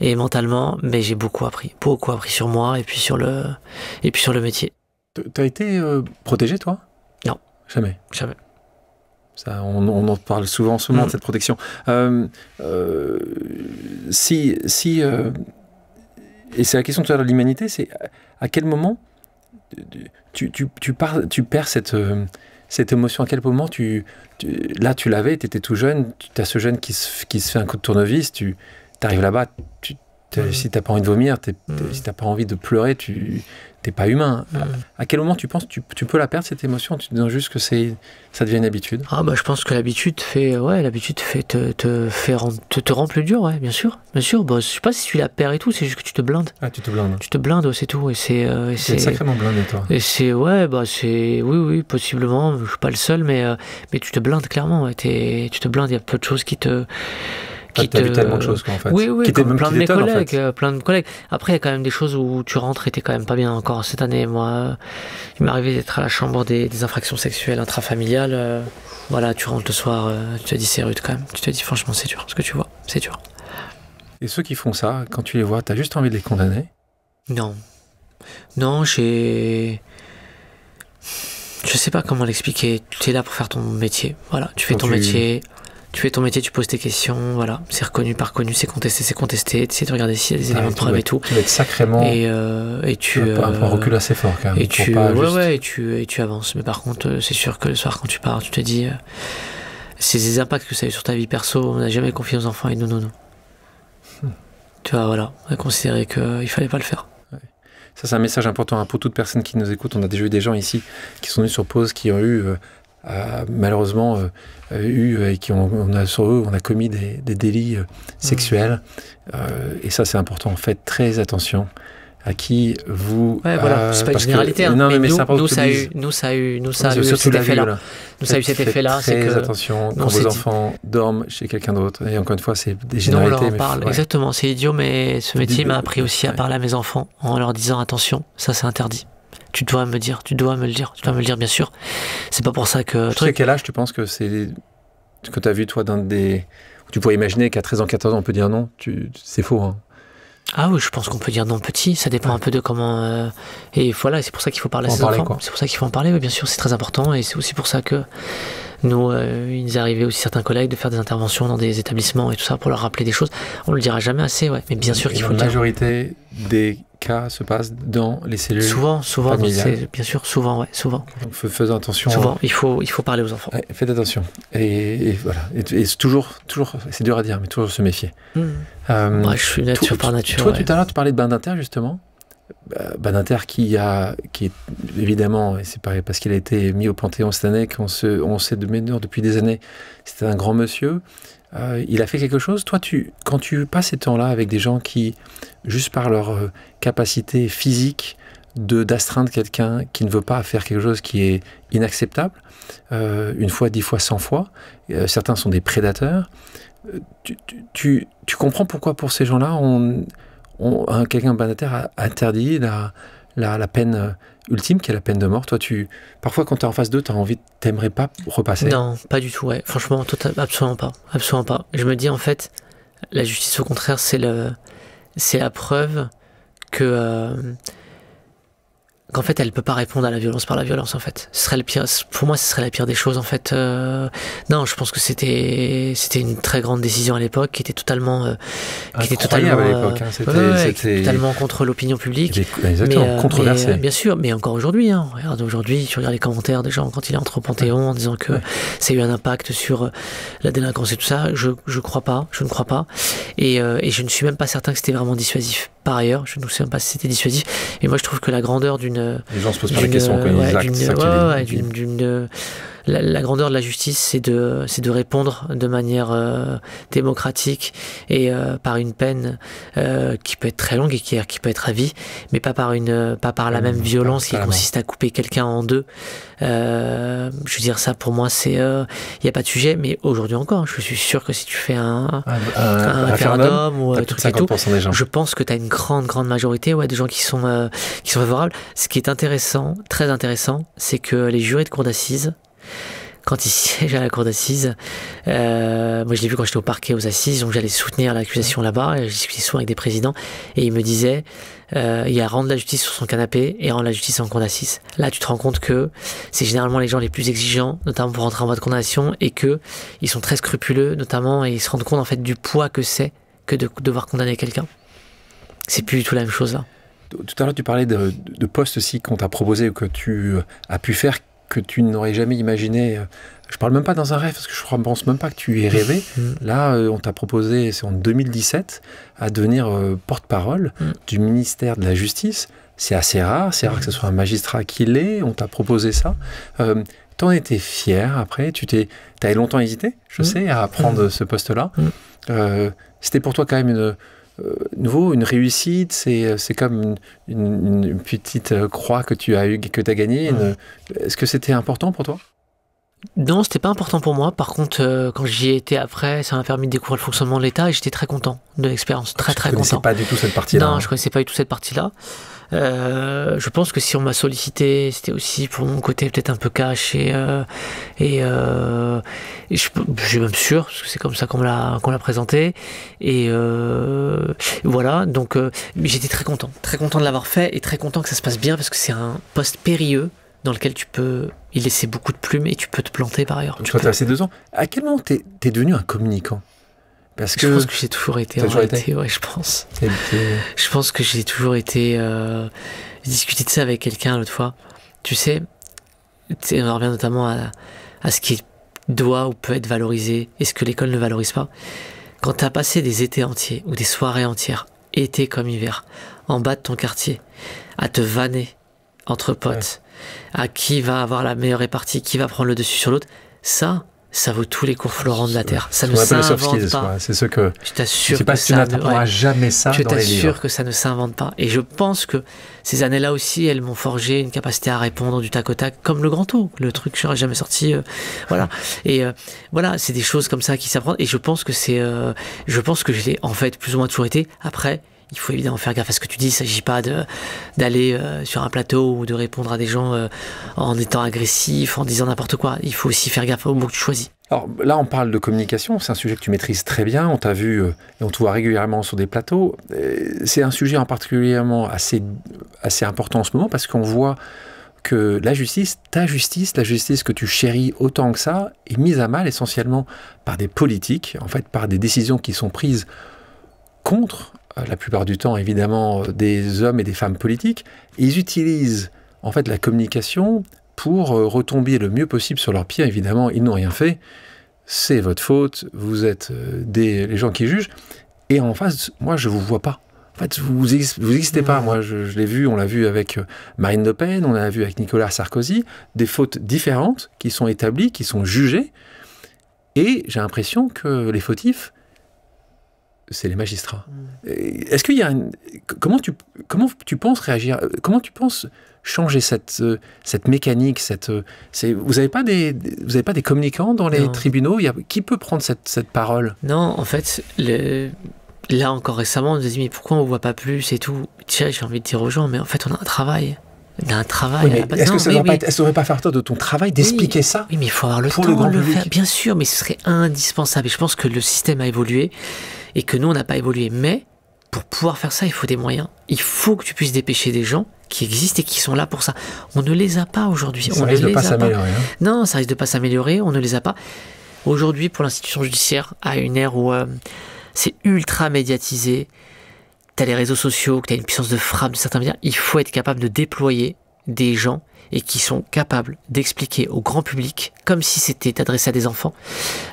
et mentalement, mais j'ai beaucoup appris sur moi et puis sur le métier. T'as été protégé, toi? Non. Jamais. Ça, on en parle souvent en ce moment de cette protection. Et c'est la question tout à l'heure de l'humanité, c'est à quel moment tu perds cette émotion, à quel moment là tu l'avais, tu étais tout jeune, tu as ce jeune qui se fait un coup de tournevis, tu arrives là-bas, si tu n'as pas envie de vomir, si tu n'as pas envie de pleurer, tu n'es pas humain. À quel moment tu penses tu peux la perdre, cette émotion, en te disant juste que ça devient une habitude? Je pense que l'habitude te rend plus dur, ouais, bien sûr. Je sais pas si tu la perds et tout, c'est juste que tu te blindes. Ah, tu te blindes. Tu te blindes, c'est tout. Et c'est sacrément blindé, toi. Et oui, possiblement, je suis pas le seul, mais tu te blindes clairement, ouais, tu te blindes, il y a peu de choses qui te... T'as vu tellement de choses, quoi, en fait. Oui, comme plein de mes collègues, en fait. plein de collègues. Après, il y a quand même des choses où tu rentres et t'es quand même pas bien encore cette année. Moi, il m'est arrivé d'être à la chambre des infractions sexuelles intrafamiliales. Voilà, tu rentres le soir, tu te dis c'est rude quand même. Tu te dis franchement c'est dur, ce que tu vois, c'est dur. Et ceux qui font ça, quand tu les vois, t'as juste envie de les condamner? Non, je sais pas comment l'expliquer. Tu es là pour faire ton métier. Voilà, tu fais ton métier. Tu fais ton métier, tu poses tes questions, voilà, c'est reconnu, pas reconnu, c'est contesté, tu essaies de regarder s'il y a des éléments de preuve et tout. Tu vas être sacrément... Et tu... un recul assez fort, quand même. Et tu avances. Mais par contre, c'est sûr que le soir, quand tu pars, tu te dis... c'est des impacts que ça a eu sur ta vie perso, on n'a jamais confié aux enfants, et non. Tu vois, voilà, on a considéré qu'il fallait pas le faire. Ouais. Ça, c'est un message important pour toute personne qui nous écoute. On a déjà eu des gens ici qui sont venus sur Pause, qui ont eu... malheureusement et sur eux on a commis des délits sexuels et ça c'est important. Faites très attention à qui vous... Ouais, voilà, c'est pas une généralité, non, mais nous ça a eu cet effet-là. Nous ça a eu cet effet-là, c'est que... Très attention quand vos enfants dorment chez quelqu'un d'autre. Et encore une fois, c'est des généralités. On leur en parle, exactement, c'est idiot, mais ce métier m'a appris aussi à parler à mes enfants en leur disant attention, ça c'est interdit. Tu dois me le dire, bien sûr. C'est pas pour ça que... Tu sais quel âge tu penses que c'est... que tu as vu, toi, tu pourrais imaginer qu'à 13 ans, 14 ans, on peut dire non, c'est faux, hein. Ah oui, je pense qu'on peut dire non petit, ça dépend un peu de comment... et voilà, c'est pour ça qu'il faut parler à ses enfants. C'est pour ça qu'il faut en parler, oui, bien sûr, c'est très important, et c'est aussi pour ça que nous, il nous est arrivé aussi certains collègues de faire des interventions dans des établissements et tout ça pour leur rappeler des choses. On le dira jamais assez, ouais, mais bien sûr qu'il faut le dire. La majorité des cas se passe dans les cellules souvent, familiales. bien sûr, souvent, ouais, souvent. Donc faisons attention. Souvent, il faut parler aux enfants. Ouais, faites attention. Et voilà. Et toujours, c'est dur à dire, mais toujours se méfier. Ouais, je suis nature par nature. Toi, tout à l'heure, tu parlais de bain d'inter, justement. Bain d'inter qui est évidemment, et c'est pareil parce qu'il a été mis au Panthéon cette année, on sait de mémoire depuis des années, c'était un grand monsieur. Il a fait quelque chose. Toi, quand tu passes ces temps-là avec des gens qui, juste par leur capacité physique d'astreindre quelqu'un qui ne veut pas faire quelque chose qui est inacceptable, une fois, 10 fois, 100 fois, certains sont des prédateurs, tu comprends pourquoi pour ces gens-là, quelqu'un de bain d'inter a interdit la peine ultime, qui est la peine de mort. Toi, parfois, quand tu es en face d'eux, t'aimerais pas repasser? Non, pas du tout, ouais. Franchement, absolument pas. Absolument pas. Je me dis, en fait, la justice, au contraire, c'est la preuve qu'en fait, elle peut pas répondre à la violence par la violence, en fait. Ce serait le pire. Pour moi, ce serait la pire des choses, en fait. Non, je pense que c'était une très grande décision à l'époque, qui était totalement à l'époque, hein. C'était totalement contre l'opinion publique. Exactement, controversé. Bien sûr, mais encore aujourd'hui, hein. Regarde, aujourd'hui, tu regardes les commentaires des gens quand il est entre au Panthéon en disant que ça a eu un impact sur la délinquance et tout ça. Je ne crois pas. Et je ne suis même pas certain que c'était vraiment dissuasif. Par ailleurs, je ne sais même pas si c'était dissuasif. Et moi, je trouve que la grandeur les gens se posent pas la question quand la grandeur de la justice, c'est de répondre de manière démocratique et par une peine qui peut être très longue et qui peut être à vie, mais pas par la même violence qui consiste à couper quelqu'un en deux. Je veux dire, ça pour moi, il n'y a pas de sujet, mais aujourd'hui encore, je suis sûr que si tu fais un référendum ou tout ça et tout, je pense que tu as une grande majorité de gens qui sont favorables. Ce qui est intéressant, très intéressant, c'est que les jurés de cour d'assises, quand ils siègent à la cour d'assises, moi je l'ai vu quand j'étais au parquet aux assises, donc j'allais soutenir l'accusation là-bas, et je discutais souvent avec des présidents, et ils me disaient, il y a rendre la justice sur son canapé et rendre la justice en cour d'assises. Là tu te rends compte que c'est généralement les gens les plus exigeants, notamment pour rentrer en voie de condamnation, et que ils sont très scrupuleux, notamment, et ils se rendent compte en fait du poids que c'est que de devoir condamner quelqu'un. C'est plus du tout la même chose là. Tout à l'heure tu parlais de postes aussi qu'on t'a proposé ou que tu as pu faire, que tu n'aurais jamais imaginé. Je parle même pas dans un rêve, parce que je ne pense même pas que tu aies rêvé. Là, on t'a proposé, c'est en 2017, à devenir porte-parole du ministère de la Justice. C'est assez rare que ce soit un magistrat qui l'ait. On t'a proposé ça. T'en étais fier après. T'avais longtemps hésité, je sais, à prendre ce poste-là. C'était pour toi quand même une réussite, c'est comme une petite croix que tu as gagnée. Est-ce que c'était important pour toi? Non, c'était pas important pour moi. Par contre, quand j'y ai été après, ça m'a permis de découvrir le fonctionnement de l'État et j'étais très content de l'expérience. Très content. Tu connaissais pas du tout cette partie-là? Non, je connaissais pas du tout cette partie-là. Je pense que si on m'a sollicité, c'était aussi pour mon côté peut-être un peu cash et je suis même sûr, parce que c'est comme ça qu'on l'a présenté. Et voilà, donc j'étais très content de l'avoir fait et très content que ça se passe bien, parce que c'est un poste périlleux dans lequel tu peux y laisser beaucoup de plumes et tu peux te planter par ailleurs. Tu as passé 2 ans. À quel moment t'es devenu un communicant? Parce que je pense que j'ai toujours été en réalité, ouais, je pense. Je pense que j'ai toujours été... J'ai discuté de ça avec quelqu'un l'autre fois. Tu sais, on revient notamment à ce qui doit ou peut être valorisé et ce que l'école ne valorise pas. Quand tu as passé des étés entiers ou des soirées entières, été comme hiver, en bas de ton quartier, à te vanner entre potes, à qui va avoir la meilleure répartie, qui va prendre le dessus sur l'autre, ça vaut tous les cours Florent de la Terre. Ça ne s'invente pas. C'est ce que... Je t'assure que tu n'apprendras jamais ça dans les livres. Je t'assure que ça ne s'invente pas. Et je pense que ces années-là aussi, elles m'ont forgé une capacité à répondre du tac au tac, comme le grand O, le truc que j'aurais jamais sorti. Voilà. Et voilà, c'est des choses comme ça qui s'apprennent. Et je pense que je l'ai en fait plus ou moins toujours été. Après, il faut évidemment faire gaffe à ce que tu dis. Il ne s'agit pas d'aller sur un plateau ou de répondre à des gens en étant agressif, en disant n'importe quoi. Il faut aussi faire gaffe aux mots que tu choisis. Alors là, on parle de communication, c'est un sujet que tu maîtrises très bien, on t'a vu et on te voit régulièrement sur des plateaux. C'est un sujet en particulièrement assez important en ce moment parce qu'on voit que la justice, ta justice, la justice que tu chéris autant que ça, est mise à mal essentiellement par des politiques, en fait par des décisions qui sont prises contre, la plupart du temps évidemment, des hommes et des femmes politiques. Et ils utilisent en fait la communication pour retomber le mieux possible sur leurs pieds. Évidemment, ils n'ont rien fait. C'est votre faute. Vous êtes les gens qui jugent. Et en face, moi, je ne vous vois pas. En fait, vous n'existez pas. Moi, je l'ai vu, on l'a vu avec Marine Le Pen, on l'a vu avec Nicolas Sarkozy. Des fautes différentes qui sont établies, qui sont jugées. Et j'ai l'impression que les fautifs, c'est les magistrats. Est-ce qu'il y a comment tu penses réagir? Comment tu penses changer cette mécanique, vous n'avez pas des communicants dans les tribunaux? Qui peut prendre cette parole? Non, en fait, là encore récemment, on nous a dit mais pourquoi on ne voit pas plus et tout. Tiens, j'ai envie de dire aux gens, mais en fait, on a un travail. On a un travail. Oui, est-ce que ça ne devrait pas faire de ton travail d'expliquer ça? Oui, mais il faut avoir le temps de le faire. Bien sûr, mais ce serait indispensable. Et je pense que le système a évolué et que nous, on n'a pas évolué. Mais pour pouvoir faire ça, il faut des moyens. Il faut que tu puisses dépêcher des gens qui existent et qui sont là pour ça. On ne les a pas aujourd'hui. Ça risque de pas s'améliorer. Non, ça risque de pas s'améliorer. On ne les a pas. Aujourd'hui, pour l'institution judiciaire, à une ère où c'est ultra médiatisé, tu as les réseaux sociaux, que tu as une puissance de frappe de certains médias, il faut être capable de déployer des gens et qui sont capables d'expliquer au grand public, comme si c'était adressé à des enfants,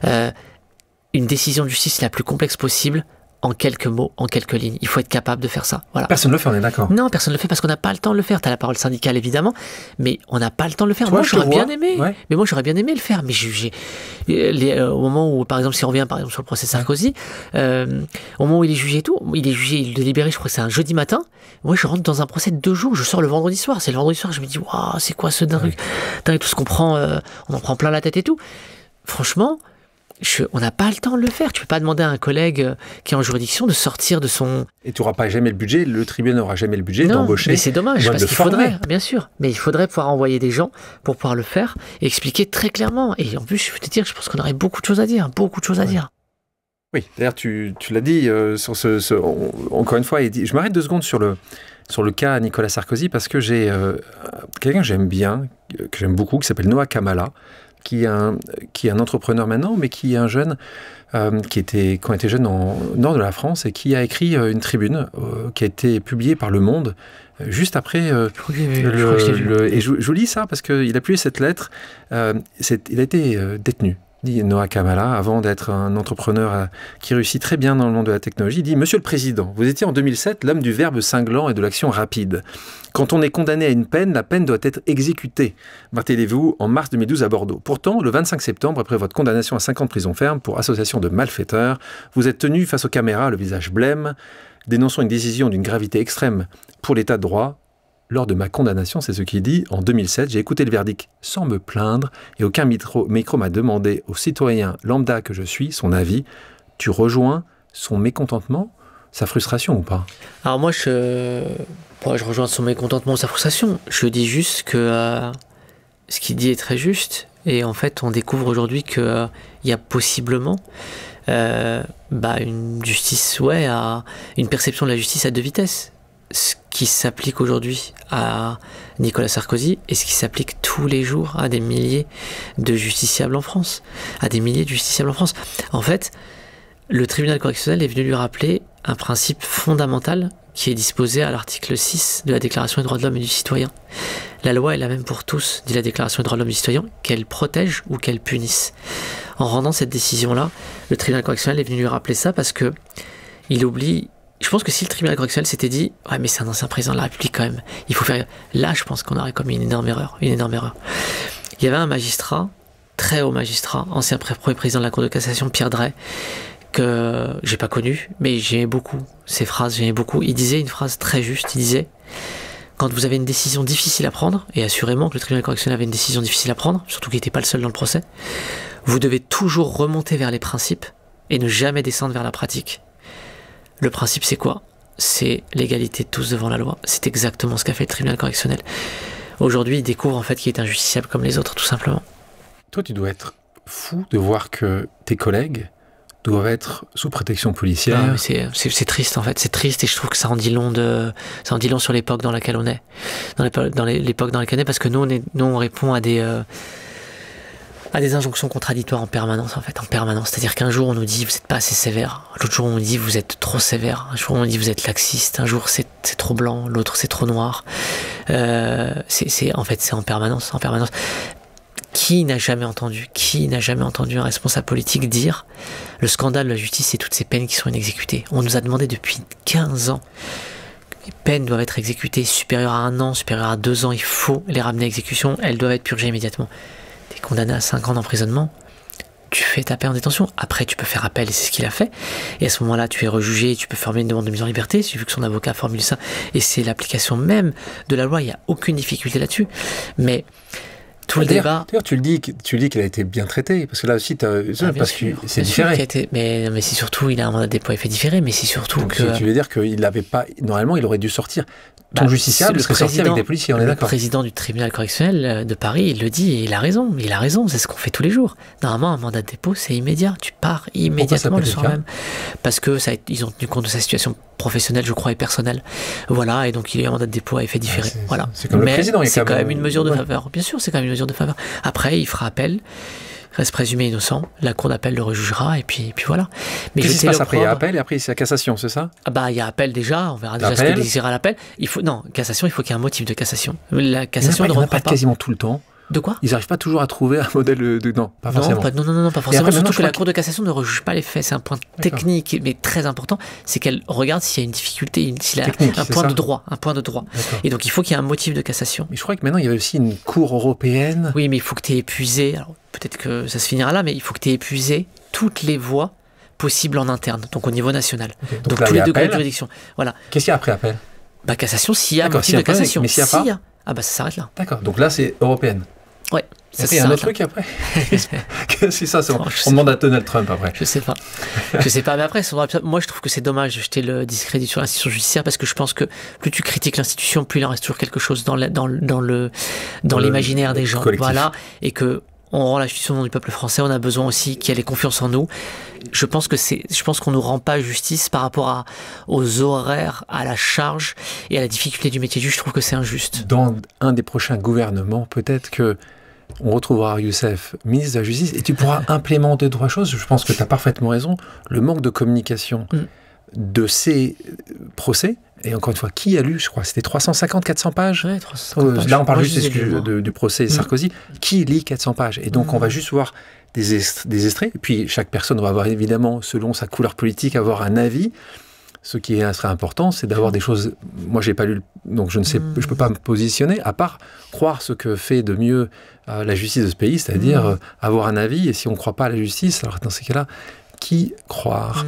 une décision de justice la plus complexe possible, en quelques mots, en quelques lignes. Il faut être capable de faire ça. Voilà. Personne ne le fait, on est d'accord. Non, personne ne le fait parce qu'on n'a pas le temps de le faire. Tu as la parole syndicale, évidemment, mais on n'a pas le temps de le faire. Moi, j'aurais bien aimé. Ouais. Mais moi, j'aurais bien aimé le faire. Mais au moment où, par exemple, si on revient par exemple sur le procès Sarkozy, au moment où il est jugé et tout, il est délibéré, je crois que c'est un jeudi matin. Moi, je rentre dans un procès de 2 jours. Je sors le vendredi soir. C'est le vendredi soir. Je me dis, waouh, c'est quoi ce dingue? Tout ce qu'on prend, on en prend plein la tête et tout. Franchement, on n'a pas le temps de le faire. Tu ne peux pas demander à un collègue qui est en juridiction de sortir de son... Et tu n'auras pas jamais le budget, le tribunal n'aura jamais le budget d'embaucher. Mais c'est dommage, parce qu'il faudrait, bien sûr, mais il faudrait pouvoir envoyer des gens pour pouvoir le faire et expliquer très clairement. Et en plus, je peux te dire, je pense qu'on aurait beaucoup de choses à dire, Oui, d'ailleurs, tu l'as dit, encore une fois, je m'arrête 2 secondes sur le cas Nicolas Sarkozy, parce que j'ai quelqu'un que j'aime bien, que j'aime beaucoup, qui s'appelle Noah Kamala, qui est un entrepreneur maintenant, mais qui est un jeune qui était jeune au nord de la France et qui a écrit une tribune qui a été publiée par Le Monde juste après et je vous lis ça parce qu'il a publié cette lettre. Il a été détenu, dit Noah Kamala, avant d'être un entrepreneur qui réussit très bien dans le monde de la technologie. Il dit « Monsieur le Président, vous étiez en 2007 l'homme du verbe cinglant et de l'action rapide. Quand on est condamné à une peine, la peine doit être exécutée. Martelez-vous en mars 2012 à Bordeaux. Pourtant, le 25 septembre, après votre condamnation à 5 ans de prison ferme pour association de malfaiteurs, vous êtes tenu face aux caméras, le visage blême, dénonçant une décision d'une gravité extrême pour l'état de droit. Lors de ma condamnation, c'est ce qu'il dit, en 2007, j'ai écouté le verdict sans me plaindre et aucun micro m'a demandé au citoyen lambda que je suis son avis. Tu rejoins son mécontentement, sa frustration ou pas? Alors moi, je rejoins son mécontentement, sa frustration. Je dis juste que ce qu'il dit est très juste. Et en fait, on découvre aujourd'hui qu'il y a possiblement une justice, une perception de la justice à 2 vitesses. Ce qui s'applique aujourd'hui à Nicolas Sarkozy et ce qui s'applique tous les jours à des milliers de justiciables en France. En fait, le tribunal correctionnel est venu lui rappeler un principe fondamental qui est disposé à l'article 6 de la Déclaration des droits de l'homme et du citoyen. La loi est la même pour tous, dit la Déclaration des droits de l'homme et du citoyen, qu'elle protège ou qu'elle punisse. En rendant cette décision-là, le tribunal correctionnel est venu lui rappeler ça parce que il oublie. Je pense que si le tribunal correctionnel s'était dit « Ouais, mais c'est un ancien président de la République quand même, il faut faire... » Là, je pense qu'on aurait commis une énorme erreur. Il y avait un magistrat, très haut magistrat, ancien premier président de la Cour de cassation, Pierre Drey, que j'ai pas connu, mais j'aimais beaucoup ses phrases, Il disait une phrase très juste, il disait « Quand vous avez une décision difficile à prendre, et assurément que le tribunal correctionnel avait une décision difficile à prendre, surtout qu'il n'était pas le seul dans le procès, vous devez toujours remonter vers les principes et ne jamais descendre vers la pratique. » Le principe, c'est quoi? C'est l'égalité de tous devant la loi. C'est exactement ce qu'a fait le tribunal correctionnel. Aujourd'hui, il découvre en fait qu'il est injusticiable comme les autres, tout simplement. Toi, tu dois être fou de voir que tes collègues doivent être sous protection policière. Ah, c'est triste en fait, c'est triste et je trouve que ça en dit long sur l'époque dans laquelle on est, dans l'époque dans laquelle on est, parce que nous on répond à des injonctions contradictoires en permanence, C'est-à-dire qu'un jour on nous dit vous n'êtes pas assez sévère, l'autre jour on nous dit vous êtes trop sévère, un jour on nous dit vous êtes laxiste, un jour c'est trop blanc, l'autre c'est trop noir. C'est en permanence. Qui n'a jamais entendu un responsable politique dire le scandale de la justice, c'est toutes ces peines qui sont inexécutées. On nous a demandé depuis 15 ans. Les peines doivent être exécutées supérieures à 1 an, supérieures à 2 ans. Il faut les ramener à exécution. Elles doivent être purgées immédiatement. Tu es condamné à 5 ans d'emprisonnement. Tu fais ta peine en détention. Après, tu peux faire appel et c'est ce qu'il a fait. Et à ce moment-là, tu es rejugé. Tu peux former une demande de mise en liberté. J'ai vu que son avocat formule ça. Et c'est l'application même de la loi. Il n'y a aucune difficulté là-dessus. Mais tout le débat. D'ailleurs, tu le dis qu'il a été bien traité, parce que là aussi, parce que c'est différé. Mais c'est surtout, il a un mandat de dépôt à effet différé, mais c'est surtout donc, que. Tu veux dire qu'il n'avait pas. Normalement, il aurait dû sortir. Ton justiciable serait sorti avec des policiers, on est d'accord. Le président du tribunal correctionnel de Paris, il le dit, et il a raison, c'est ce qu'on fait tous les jours. Normalement, un mandat de dépôt, c'est immédiat, tu pars immédiatement le soir même. Parce que ils ont tenu compte de sa situation professionnelle, je crois, et personnelle. Voilà, et donc il y a un mandat de dépôt à effet différé. Voilà. C'est comme le président, c'est quand même une mesure de faveur. Bien sûr, c'est quand même une mesure de faveur. Après, il fera appel. Reste présumé innocent, la cour d'appel le rejugera, et puis voilà. Mais qu'est-ce qui se passe après? Il y a appel et après c'est la cassation, c'est ça? Il y a appel déjà, on verra déjà ce que désirera l'appel. Cassation, il faut qu'il y ait un motif de cassation. La cassation ne reprend pas quasiment tout le temps. De quoi? Ils n'arrivent pas toujours à trouver un modèle de... Non, pas forcément. Non, pas forcément. Surtout que la Cour de cassation ne rejuge pas les faits. C'est un point technique, mais très important. C'est qu'elle regarde s'il y a une difficulté, s'il y a un point de droit. Et donc, il faut qu'il y ait un motif de cassation. Mais je crois que maintenant, il y avait aussi une Cour européenne. Oui, mais il faut que tu aies épuisé... Alors, peut-être que ça se finira là, mais il faut que tu aies épuisé toutes les voies possibles en interne, donc au niveau national. Okay. Donc là, tous les degrés de juridiction. Voilà. Qu'est-ce qu'il y a après appel? Cassation, s'il y a un motif de cassation. Mais s'il n'y a pas... ça s'arrête là. D'accord, donc là, c'est européenne. Ouais. Il y a un autre truc après. C'est ça, on demande à Donald Trump après. Je sais pas, mais après, moi je trouve que c'est dommage de jeter le discrédit sur l'institution judiciaire, parce que je pense que plus tu critiques l'institution, plus il en reste toujours quelque chose dans l'imaginaire des gens. Collectif. Voilà, et que on rend l'institution au nom du peuple français, on a besoin aussi qu'il y ait confiance en nous. Je pense qu'on nous rend pas justice par rapport aux horaires, à la charge et à la difficulté du métier de juge. Je trouve que c'est injuste. Dans un des prochains gouvernements, peut-être que on retrouvera Youssef, ministre de la Justice, et tu pourras implémenter 3 choses. Je pense que tu as parfaitement raison. Le manque de communication de ces procès, et encore une fois, qui a lu, je crois, c'était 350-400 pages, 350 pages. Là, on parle juste du procès Sarkozy. Qui lit 400 pages? Et donc, on va juste voir des extraits. Et puis, chaque personne va avoir, évidemment, selon sa couleur politique, avoir un avis. Ce qui serait important, c'est d'avoir des choses... Moi, j'ai pas lu, donc je ne sais, je peux pas me positionner, à part croire ce que fait de mieux la justice de ce pays, c'est-à-dire avoir un avis, et si on ne croit pas à la justice, alors dans ces cas-là, qui croire?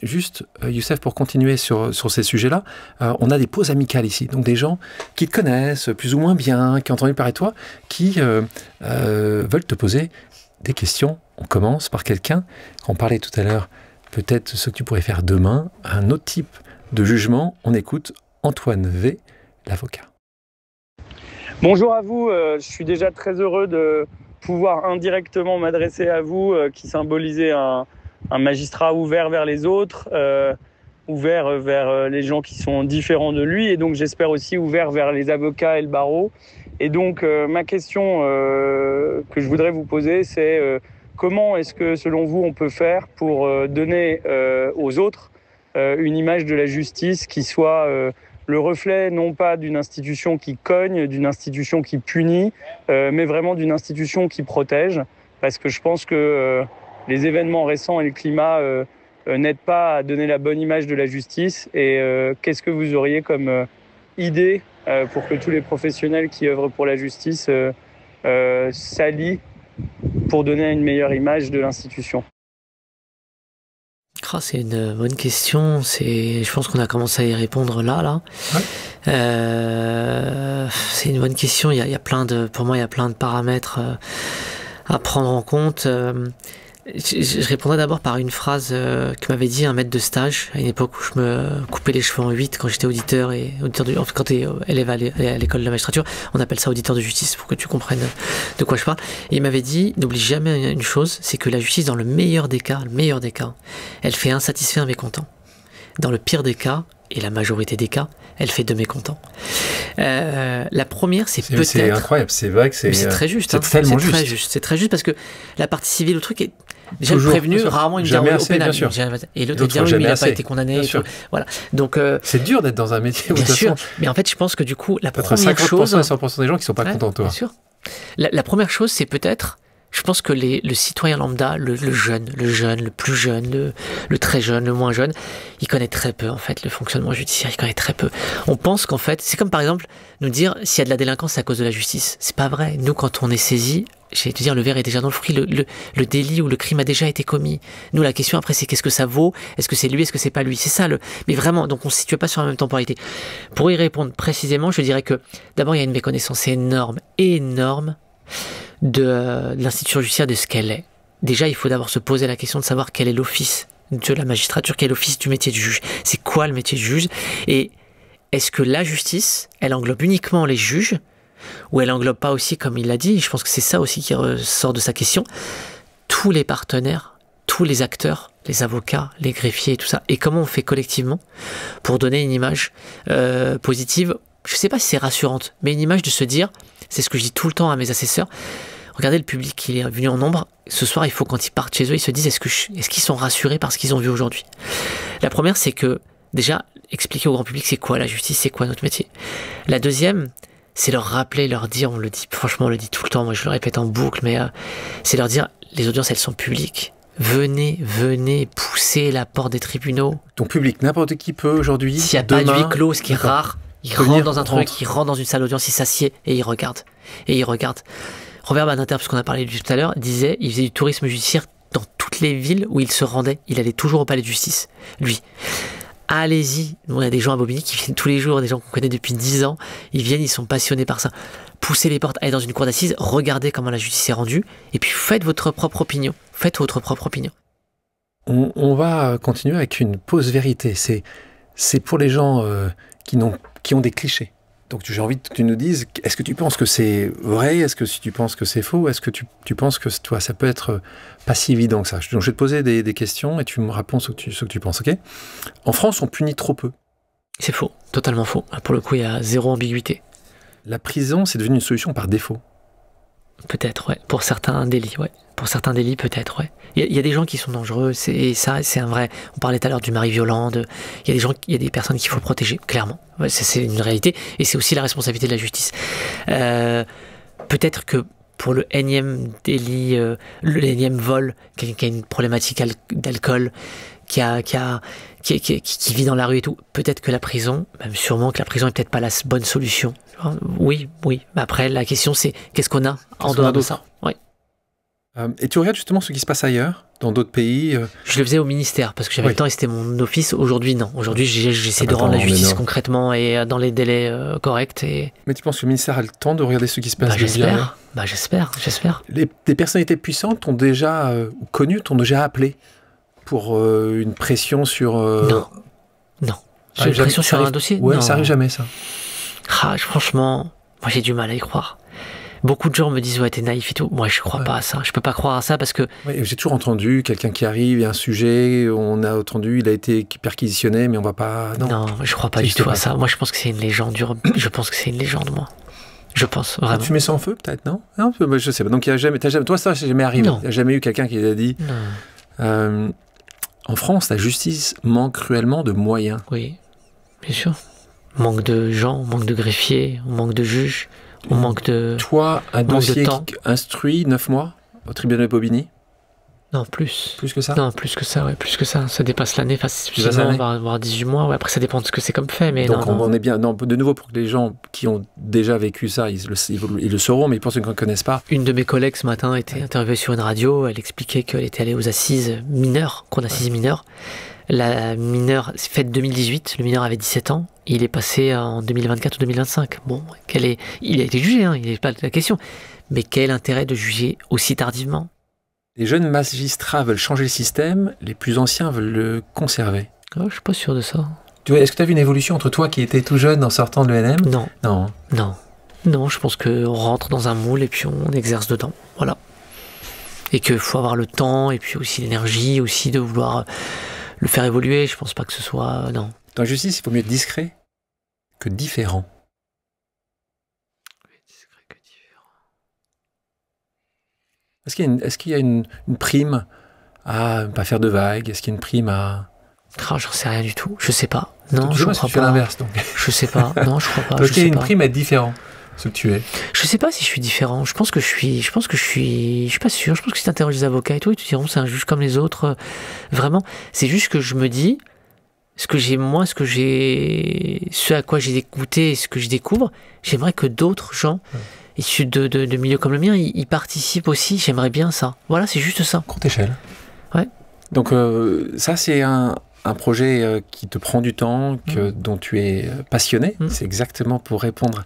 Juste, Youssef, pour continuer sur ces sujets-là, on a des pauses amicales ici, donc des gens qui te connaissent plus ou moins bien, qui ont entendu parler de toi, qui veulent te poser des questions. On commence par quelqu'un, on parlait tout à l'heure, peut-être ce que tu pourrais faire demain, un autre type de jugement. On écoute Antoine V, l'avocat. Bonjour à vous, je suis déjà très heureux de pouvoir indirectement m'adresser à vous, qui symbolisez un magistrat ouvert vers les autres, ouvert vers les gens qui sont différents de lui, et donc j'espère aussi ouvert vers les avocats et le barreau. Et donc ma question que je voudrais vous poser, c'est... comment est-ce que, selon vous, on peut faire pour donner aux autres une image de la justice qui soit le reflet, non pas d'une institution qui cogne, d'une institution qui punit, mais vraiment d'une institution qui protège? Parce que je pense que les événements récents et le climat n'aident pas à donner la bonne image de la justice. Et qu'est-ce que vous auriez comme idée pour que tous les professionnels qui œuvrent pour la justice s'allient pour donner une meilleure image de l'institution? C'est une bonne question. Je pense qu'on a commencé à y répondre là. Ouais. C'est une bonne question. Pour moi, il y a plein de paramètres à prendre en compte. Je répondrai d'abord par une phrase que m'avait dit un maître de stage à une époque où je me coupais les cheveux en 8 quand j'étais auditeur quand tu es élève à l'école de la magistrature, on appelle ça auditeur de justice pour que tu comprennes de quoi je parle. Et il m'avait dit, n'oublie jamais une chose, c'est que la justice, dans le meilleur des cas, elle fait insatisfait un mécontent. Dans le pire des cas, et la majorité des cas, elle fait deux mécontents. La première, c'est peut-être... C'est incroyable, c'est vrai que c'est très juste. C'est tellement juste. C'est très juste parce que la partie civile, le truc est... Déjà le prévenu, rarement il me dit au pénal. Et l'autre il dit oui, mais il n'a pas été condamné. Voilà. Donc, c'est dur d'être dans un métier où bien sûr. Mais en fait, je pense que du coup, la première chose... 50% et 100% des gens qui ne sont pas contents de toi. Bien sûr. La première chose, c'est peut-être... Je pense que le citoyen lambda, le jeune, le plus jeune, le très jeune, le moins jeune, il connaît très peu en fait le fonctionnement judiciaire, il connaît très peu. On pense qu'en fait, c'est comme par exemple nous dire s'il y a de la délinquance, c'est à cause de la justice. C'est pas vrai. Nous, quand on est saisi, j'allais te dire, le verre est déjà dans le fruit, le délit ou le crime a déjà été commis. Nous, la question après, c'est qu'est-ce que ça vaut? Est-ce que c'est lui? Est-ce que c'est pas lui? C'est ça mais vraiment, donc on se situe pas sur la même temporalité. Pour y répondre précisément, je dirais que d'abord, il y a une méconnaissance énorme de l'institution judiciaire, de ce qu'elle est. Déjà, il faut d'abord se poser la question de savoir quel est l'office de la magistrature, quel est l'office du métier du juge. C'est quoi le métier du juge? Et est-ce que la justice, elle englobe uniquement les juges, ou elle englobe pas aussi, comme il l'a dit, je pense que c'est ça aussi qui ressort de sa question, tous les partenaires, tous les acteurs, les avocats, les greffiers et tout ça. Et comment on fait collectivement pour donner une image positive, je sais pas si c'est rassurante, mais une image de se dire, c'est ce que je dis tout le temps à mes assesseurs, regardez le public qui est venu en nombre, ce soir il faut quand ils partent chez eux, ils se disent est-ce qu'ils sont rassurés par ce qu'ils ont vu aujourd'hui? La première, c'est que déjà expliquer au grand public c'est quoi la justice, c'est quoi notre métier. La deuxième, c'est leur rappeler, leur dire, on le dit, franchement on le dit tout le temps, moi je le répète en boucle, mais c'est leur dire les audiences elles sont publiques. Venez, poussez la porte des tribunaux. Ton public, n'importe qui peut aujourd'hui. S'il n'y a pas de huis clos, ce qui est rare, il rentre dans un truc, il rentre dans une salle d'audience, il s'assied et il regarde. Robert Badinter, puisqu'on a parlé de lui tout à l'heure, disait, il faisait du tourisme judiciaire dans toutes les villes où il se rendait. Il allait toujours au palais de justice, lui. Allez-y. Nous, on a des gens à Bobigny qui viennent tous les jours, des gens qu'on connaît depuis 10 ans. Ils viennent, ils sont passionnés par ça. Poussez les portes, allez dans une cour d'assises, regardez comment la justice est rendue, et puis faites votre propre opinion. On va continuer avec une pause vérité. C'est pour les gens qui ont des clichés. Donc j'ai envie que tu nous dises, est-ce que tu penses que c'est vrai? Est-ce que tu penses que c'est faux? Est-ce que tu penses que toi, ça peut être pas si évident que ça? Donc je vais te poser des questions et tu me réponds ce que tu penses, ok? En France, on punit trop peu. C'est faux, totalement faux. Pour le coup, il y a zéro ambiguïté. La prison, c'est devenu une solution par défaut. Peut-être, ouais. Pour certains délits, ouais. Peut-être, ouais. Il y a des gens qui sont dangereux, et ça, c'est un vrai... On parlait tout à l'heure du mari violent, il y a des personnes qu'il faut protéger, clairement. Ouais, c'est une réalité, et c'est aussi la responsabilité de la justice. Peut-être que pour le énième délit, le énième vol, quelqu'un qui a une problématique d'alcool, qui vit dans la rue et tout, peut-être que la prison, même sûrement que la prison est peut-être pas la bonne solution. Oui. Après, la question c'est qu'est-ce qu'on a en dehors de ça? Oui. Et tu regardes justement ce qui se passe ailleurs, dans d'autres pays Je le faisais au ministère parce que j'avais le temps et c'était mon office. Aujourd'hui, non. Aujourd'hui, j'essaie de rendre la justice concrètement et dans les délais corrects. Mais tu penses que le ministère a le temps de regarder ce qui se passe? J'espère. Des personnalités puissantes t'ont déjà appelé pour une pression sur... Non. Sur une pression sur un dossier? Ouais, non. Ça arrive jamais, ça. Franchement, moi j'ai du mal à y croire. Beaucoup de gens me disent ouais t'es naïf et tout. Moi je crois pas à ça. Je peux pas croire à ça parce que... Ouais, j'ai toujours entendu quelqu'un qui arrive, il y a un sujet, on a entendu, il a été perquisitionné, mais on va pas... Non, je crois pas du tout à ça. Moi je pense que c'est une légende. Je pense que c'est une légende, moi. Je pense, vraiment. Tu mets ça en feu peut-être, non? Non, je sais pas. Donc toi ça c'est jamais arrivé. Il n'y a jamais eu quelqu'un qui t'a dit... En France, la justice manque cruellement de moyens. Oui, bien sûr. On manque de gens, on manque de greffiers, on manque de juges, on manque de... Toi, un dossier qui instruit 9 mois au tribunal de Bobigny? Non, plus. Plus que ça? Non, plus que ça, ouais, plus que ça. Ça dépasse l'année facilement, on va avoir 18 mois. Ouais, après, ça dépend de ce que c'est comme fait. Mais donc, on est bien... Non, de nouveau, pour que les gens qui ont déjà vécu ça, ils le sauront, mais pour ceux qui ne connaissent pas... Une de mes collègues, ce matin, était interviewée sur une radio. Elle expliquait qu'elle était allée aux assises mineures, cour d'assises mineures. La mineure, c'est fait 2018, le mineur avait 17 ans, il est passé en 2024 ou 2025. Bon, il a été jugé, il n'est pas la question. Mais quel intérêt de juger aussi tardivement? Les jeunes magistrats veulent changer le système, les plus anciens veulent le conserver. Oh, je suis pas sûr de ça. Est-ce que tu as vu une évolution entre toi qui étais tout jeune en sortant de l'ENM? Non. Non. Non. Non, je pense qu'on rentre dans un moule et puis on exerce dedans. Voilà. Et qu'il faut avoir le temps et puis aussi l'énergie aussi de vouloir le faire évoluer. Je pense pas que ce soit... Non. Dans la justice, il faut mieux être discret que différent. Est-ce qu'il y a une prime à ne pas faire de vagues? Est-ce qu'il y a une prime à... Ah, j'en sais rien du tout. Je sais pas. Non, je crois pas. L'inverse, donc. Je sais pas. Non, je crois pas. Est-ce qu'il y a une prime à être différent, ce que tu es? Je sais pas si je suis différent. Je pense que je suis pas sûr. Je pense que si tu interroges les avocats et tout, ils te diront c'est un juge comme les autres. Vraiment. C'est juste que je me dis, ce à quoi j'ai écouté et ce que je découvre, j'aimerais que d'autres gens issus de milieux comme le mien, ils participent aussi. J'aimerais bien ça. Voilà, c'est juste ça. Courte échelle. Ouais. Donc ça, c'est un projet qui te prend du temps, dont tu es passionné. C'est exactement pour répondre à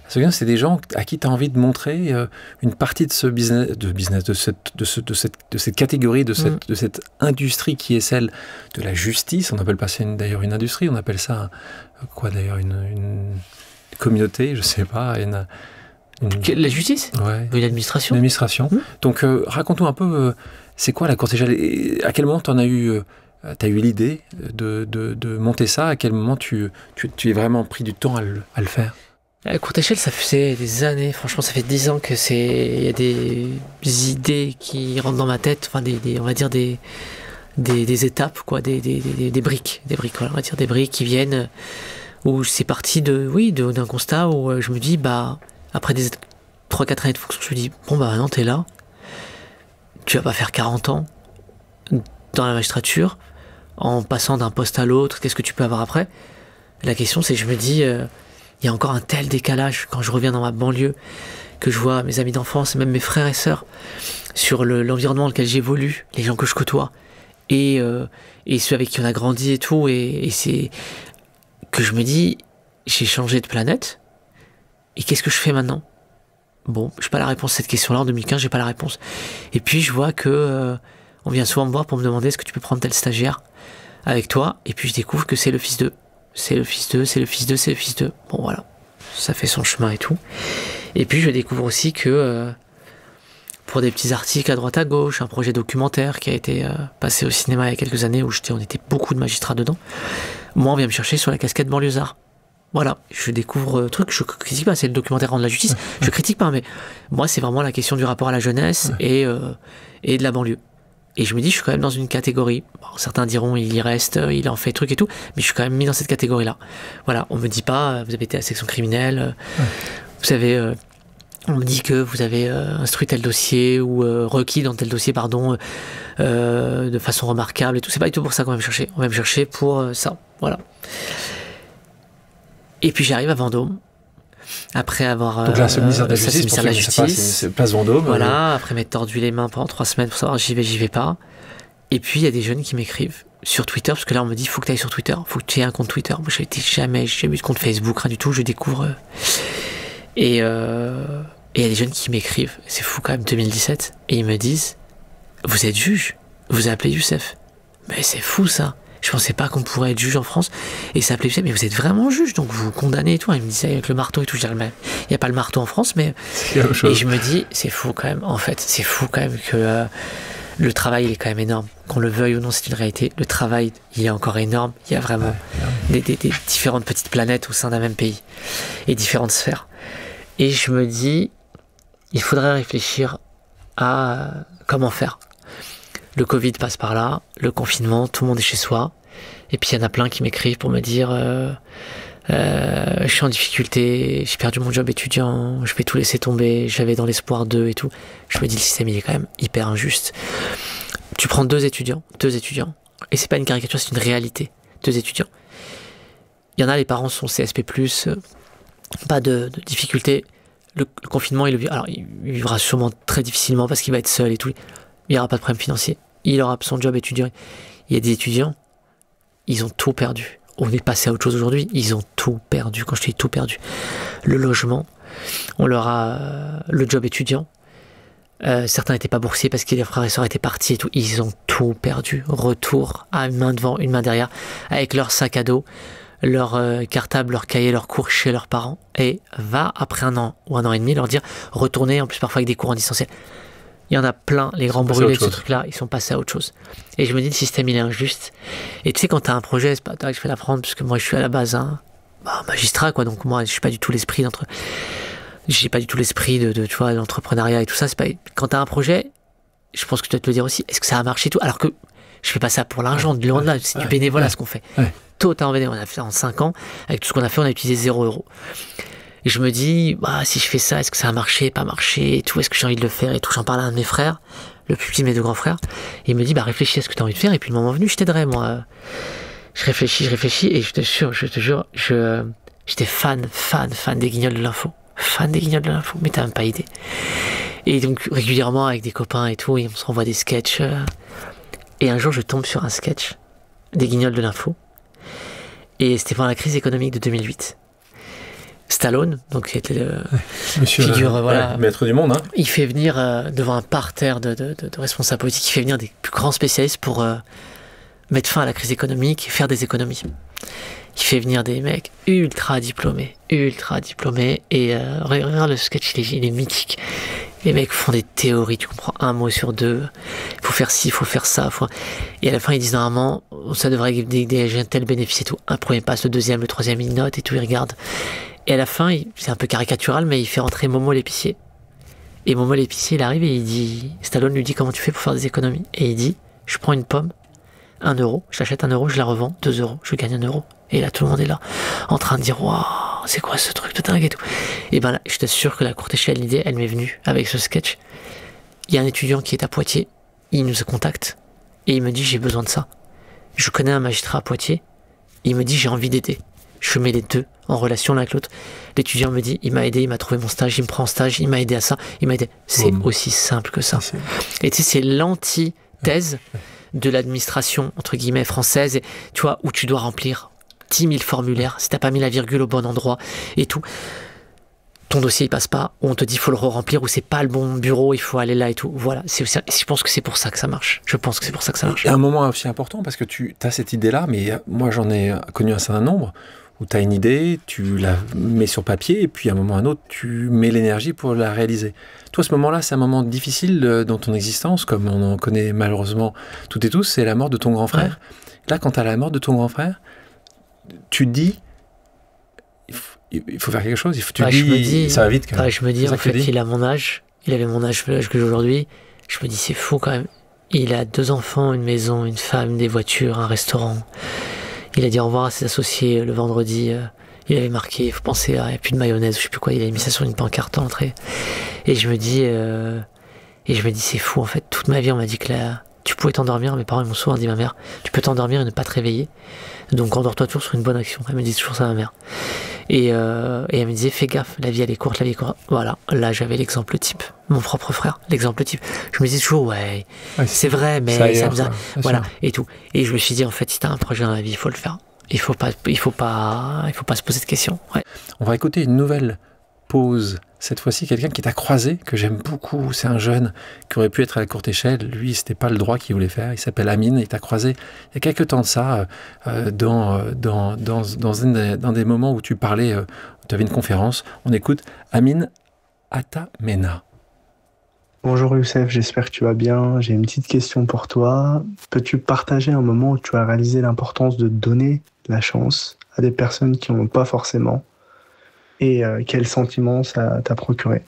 ce que c'est des gens à qui tu as envie de montrer une partie de ce de cette catégorie, de cette industrie qui est celle de la justice. On appelle pas ça d'ailleurs une industrie, on appelle ça quoi d'ailleurs, une communauté, je sais pas, la justice, ouais. Une administration. Une administration. Donc raconte-nous un peu, c'est quoi la courte échelle et à quel moment tu as eu l'idée de monter ça? À quel moment tu es vraiment pris du temps à le faire? La courte échelle, ça fait des années. Franchement, ça fait 10 ans que il y a des idées qui rentrent dans ma tête. Enfin, on va dire des étapes, quoi, des briques. Des briques, voilà, on va dire des briques qui viennent, où c'est parti d'un constat où je me dis, après des 3-4 années de fonction, je me dis, bon, maintenant, t'es là. Tu vas pas faire 40 ans dans la magistrature, en passant d'un poste à l'autre, qu'est-ce que tu peux avoir après? La question, c'est que je me dis, il y a encore un tel décalage quand je reviens dans ma banlieue, que je vois mes amis d'enfance, et même mes frères et sœurs, sur l'environnement dans lequel j'évolue, les gens que je côtoie, et ceux avec qui on a grandi et tout, et c'est que je me dis, j'ai changé de planète, et qu'est-ce que je fais maintenant? Bon, j'ai pas la réponse à cette question-là, en 2015, j'ai pas la réponse. Et puis je vois que on vient souvent me voir pour me demander est-ce que tu peux prendre tel stagiaire avec toi, et puis je découvre que c'est le fils d'eux. C'est le fils d'eux, c'est le fils d'eux, c'est le fils d'eux. Bon voilà, ça fait son chemin et tout. Et puis je découvre aussi que pour des petits articles à droite à gauche, un projet documentaire qui a été passé au cinéma il y a quelques années où on était beaucoup de magistrats dedans, moi on vient me chercher sur la casquette banlieusard. Voilà, je découvre un truc, je critique pas, c'est le documentaire Rendre la justice, je critique pas, mais moi c'est vraiment la question du rapport à la jeunesse et de la banlieue. Et je me dis, je suis quand même dans une catégorie. Bon, certains diront, il y reste, il en fait truc et tout, mais je suis quand même mis dans cette catégorie-là. Voilà, on me dit pas, vous avez été à la section criminelle, vous savez, on me dit que vous avez instruit tel dossier ou requis dans tel dossier, pardon, de façon remarquable et tout. C'est pas du tout pour ça qu'on va me chercher. On va me chercher pour ça. Voilà. Et puis j'arrive à Vendôme. Après avoir... Donc là, c'est le ministère de la Justice, pour ceux qui ne savent pas, c'est place Vendôme. Voilà, après m'être tordu les mains pendant 3 semaines pour savoir j'y vais pas. Et puis il y a des jeunes qui m'écrivent sur Twitter, parce que là on me dit faut que tu ailles sur Twitter, faut que tu aies un compte Twitter. Moi j'ai jamais eu de compte Facebook, rien du tout, je découvre. Et il y a des jeunes qui m'écrivent, c'est fou quand même, 2017, et ils me disent vous êtes juge, vous appelez Youssef. Mais c'est fou ça. Je pensais pas qu'on pourrait être juge en France et s'appeler Youssef, mais vous êtes vraiment juge, donc vous condamnez et tout. Il me disait avec le marteau et tout. Je dis, il n'y a pas le marteau en France, mais. Et je me dis, c'est fou quand même, en fait. C'est fou quand même que le travail, il est quand même énorme. Qu'on le veuille ou non, c'est une réalité. Le travail, il est encore énorme. Il y a vraiment des différentes petites planètes au sein d'un même pays et différentes sphères. Et je me dis, il faudrait réfléchir à comment faire. Le Covid passe par là, le confinement, tout le monde est chez soi. Et puis il y en a plein qui m'écrivent pour me dire je suis en difficulté, j'ai perdu mon job étudiant, je vais tout laisser tomber, j'avais dans l'espoir d'eux et tout. Je me dis le système il est quand même hyper injuste. Tu prends deux étudiants, et c'est pas une caricature, c'est une réalité. 2 étudiants. Il y en a, les parents sont CSP+, pas de difficulté. Le confinement, il vivra sûrement très difficilement parce qu'il va être seul et tout. Il n'y aura pas de problème financier. Il aura son job étudiant. Il y a des étudiants, ils ont tout perdu. On est passé à autre chose aujourd'hui. Ils ont tout perdu. Quand je dis tout perdu, le logement, on leur a le job étudiant, Certains n'étaient pas boursiers parce que les frères et sœurs étaient partis et tout. Ils ont tout perdu. Retour à une main devant, une main derrière, avec leur sac à dos, leur cartable, leur cahier, leur cours chez leurs parents. Et va, après 1 an ou 1 an et demi, leur dire retournez, en plus parfois avec des cours en distanciel. Il y en a plein, les grands brûlés de ce truc-là, ils sont passés à autre chose. Et je me dis, le système, il est injuste. Et tu sais, quand tu as un projet, c'est pas toi que je vais l'apprendre, parce que moi, je suis à la base un magistrat, quoi. Donc moi, je suis pas du tout l'esprit j'ai pas du tout l'esprit tu vois, d'entrepreneuriat et tout ça. C'est pas... Quand tu as un projet, je pense que tu dois te le dire aussi, est-ce que ça a marché et tout? Alors que je fais pas ça pour l'argent, de loin de là, c'est du bénévolat ce qu'on fait. Totalement bénévolat. On a fait en 5 ans, avec tout ce qu'on a fait, on a utilisé 0 €. Et je me dis, si je fais ça, est-ce que ça a marché, pas marché, et tout, est-ce que j'ai envie de le faire et tout. J'en parle à un de mes frères, le plus petit de mes 2 grands frères, et il me dit, réfléchis à ce que tu as envie de faire, et puis le moment venu, je t'aiderai, moi. Je réfléchis, et je te jure, j'étais fan des Guignols de l'info. Fan des Guignols de l'info, mais t'as même pas idée. Et donc, régulièrement, avec des copains et tout, et on se renvoie des sketchs. Et un jour, je tombe sur un sketch des Guignols de l'info. Et c'était pendant la crise économique de 2008. Stallone, donc qui était le figure, maître du monde. Hein. Il fait venir devant un parterre de responsables politiques, il fait venir des plus grands spécialistes pour mettre fin à la crise économique et faire des économies. Il fait venir des mecs ultra diplômés, et regarde le sketch, il est mythique. Les mecs font des théories, tu comprends 1 mot sur 2, il faut faire ci, il faut faire ça, et à la fin ils disent normalement, ça devrait dégager un tel bénéfice et tout. Un premier passe, le deuxième, le troisième, il note et tout, il regarde. Et à la fin, c'est un peu caricatural, mais il fait rentrer Momo l'épicier. Et Momo l'épicier, il arrive et il dit, Stallone lui dit comment tu fais pour faire des économies. Et il dit, je prends une pomme, 1 €, je l'achète 1 €, je la revends 2 €, je gagne 1 €. Et là, tout le monde est là, en train de dire, waouh, c'est quoi ce truc de dingue et tout. Et là, je t'assure que la courte échelle, l'idée, elle m'est venue avec ce sketch. Il y a un étudiant qui est à Poitiers, il nous contacte, et il me dit, j'ai besoin de ça. Je connais un magistrat à Poitiers, il me dit, j'ai envie d'aider. Je mets les deux en relation l'un avec l'autre. L'étudiant me dit, il m'a aidé, il m'a trouvé mon stage, il me prend en stage, il m'a aidé à ça, il m'a aidé. C'est aussi simple que ça. Et tu sais, c'est l'antithèse de l'administration, entre guillemets, française, et, tu vois, où tu dois remplir 10 000 formulaires, si t'as pas mis la virgule au bon endroit, et tout. Ton dossier, il passe pas, ou on te dit, il faut le re-remplir, ou c'est pas le bon bureau, il faut aller là et tout. Voilà. Je pense que c'est pour ça que ça marche. Et un moment aussi important, parce que tu as cette idée-là, mais moi, j'en ai connu un certain nombre, où tu as une idée, tu la mets sur papier, et puis à un moment ou à un autre, tu mets l'énergie pour la réaliser. Toi, ce moment-là, c'est un moment difficile dans ton existence, comme on en connaît malheureusement toutes et tous, c'est la mort de ton grand frère. Ouais. Là, quand tu as la mort de ton grand frère, tu te dis, il faut faire quelque chose, ça va vite quand même. Je me dis, en fait, il a mon âge, il avait mon âge que j'ai aujourd'hui, je me dis, c'est fou quand même. Il a 2 enfants, une maison, une femme, des voitures, un restaurant. Il a dit au revoir à ses associés le vendredi. Il avait marqué, il faut penser, il n'y a plus de mayonnaise, je sais plus quoi. Il avait mis ça sur une pancarte à l'entrée. Et je me dis, c'est fou en fait. Toute ma vie, on m'a dit que là, tu pouvais t'endormir. Mes parents m'ont souvent dit, ma mère, tu peux t'endormir et ne pas te réveiller. Donc endors-toi toujours sur une bonne action. Elle me dit toujours ça, ma mère. Et elle me disait, fais gaffe, la vie elle est courte, la vie est courte. Voilà, là j'avais l'exemple type, mon propre frère, l'exemple type. Je me disais toujours, ouais c'est vrai, mais ça me voilà, et tout. Et je me suis dit, en fait, si t'as un projet dans la vie, il faut le faire. Il faut pas se poser de questions. Ouais. On va écouter une nouvelle pause. Cette fois-ci, quelqu'un qui t'a croisé, que j'aime beaucoup. C'est un jeune qui aurait pu être à la courte échelle. Lui, c'était pas le droit qu'il voulait faire. Il s'appelle Amine. Il t'a croisé il y a quelques temps de ça, dans des moments où tu parlais, tu avais une conférence. On écoute Amine Atamena. Bonjour Youssef, j'espère que tu vas bien. J'ai une petite question pour toi. Peux-tu partager un moment où tu as réalisé l'importance de donner la chance à des personnes qui n'en ont pas forcément? Et quel sentiment ça t'a procuré?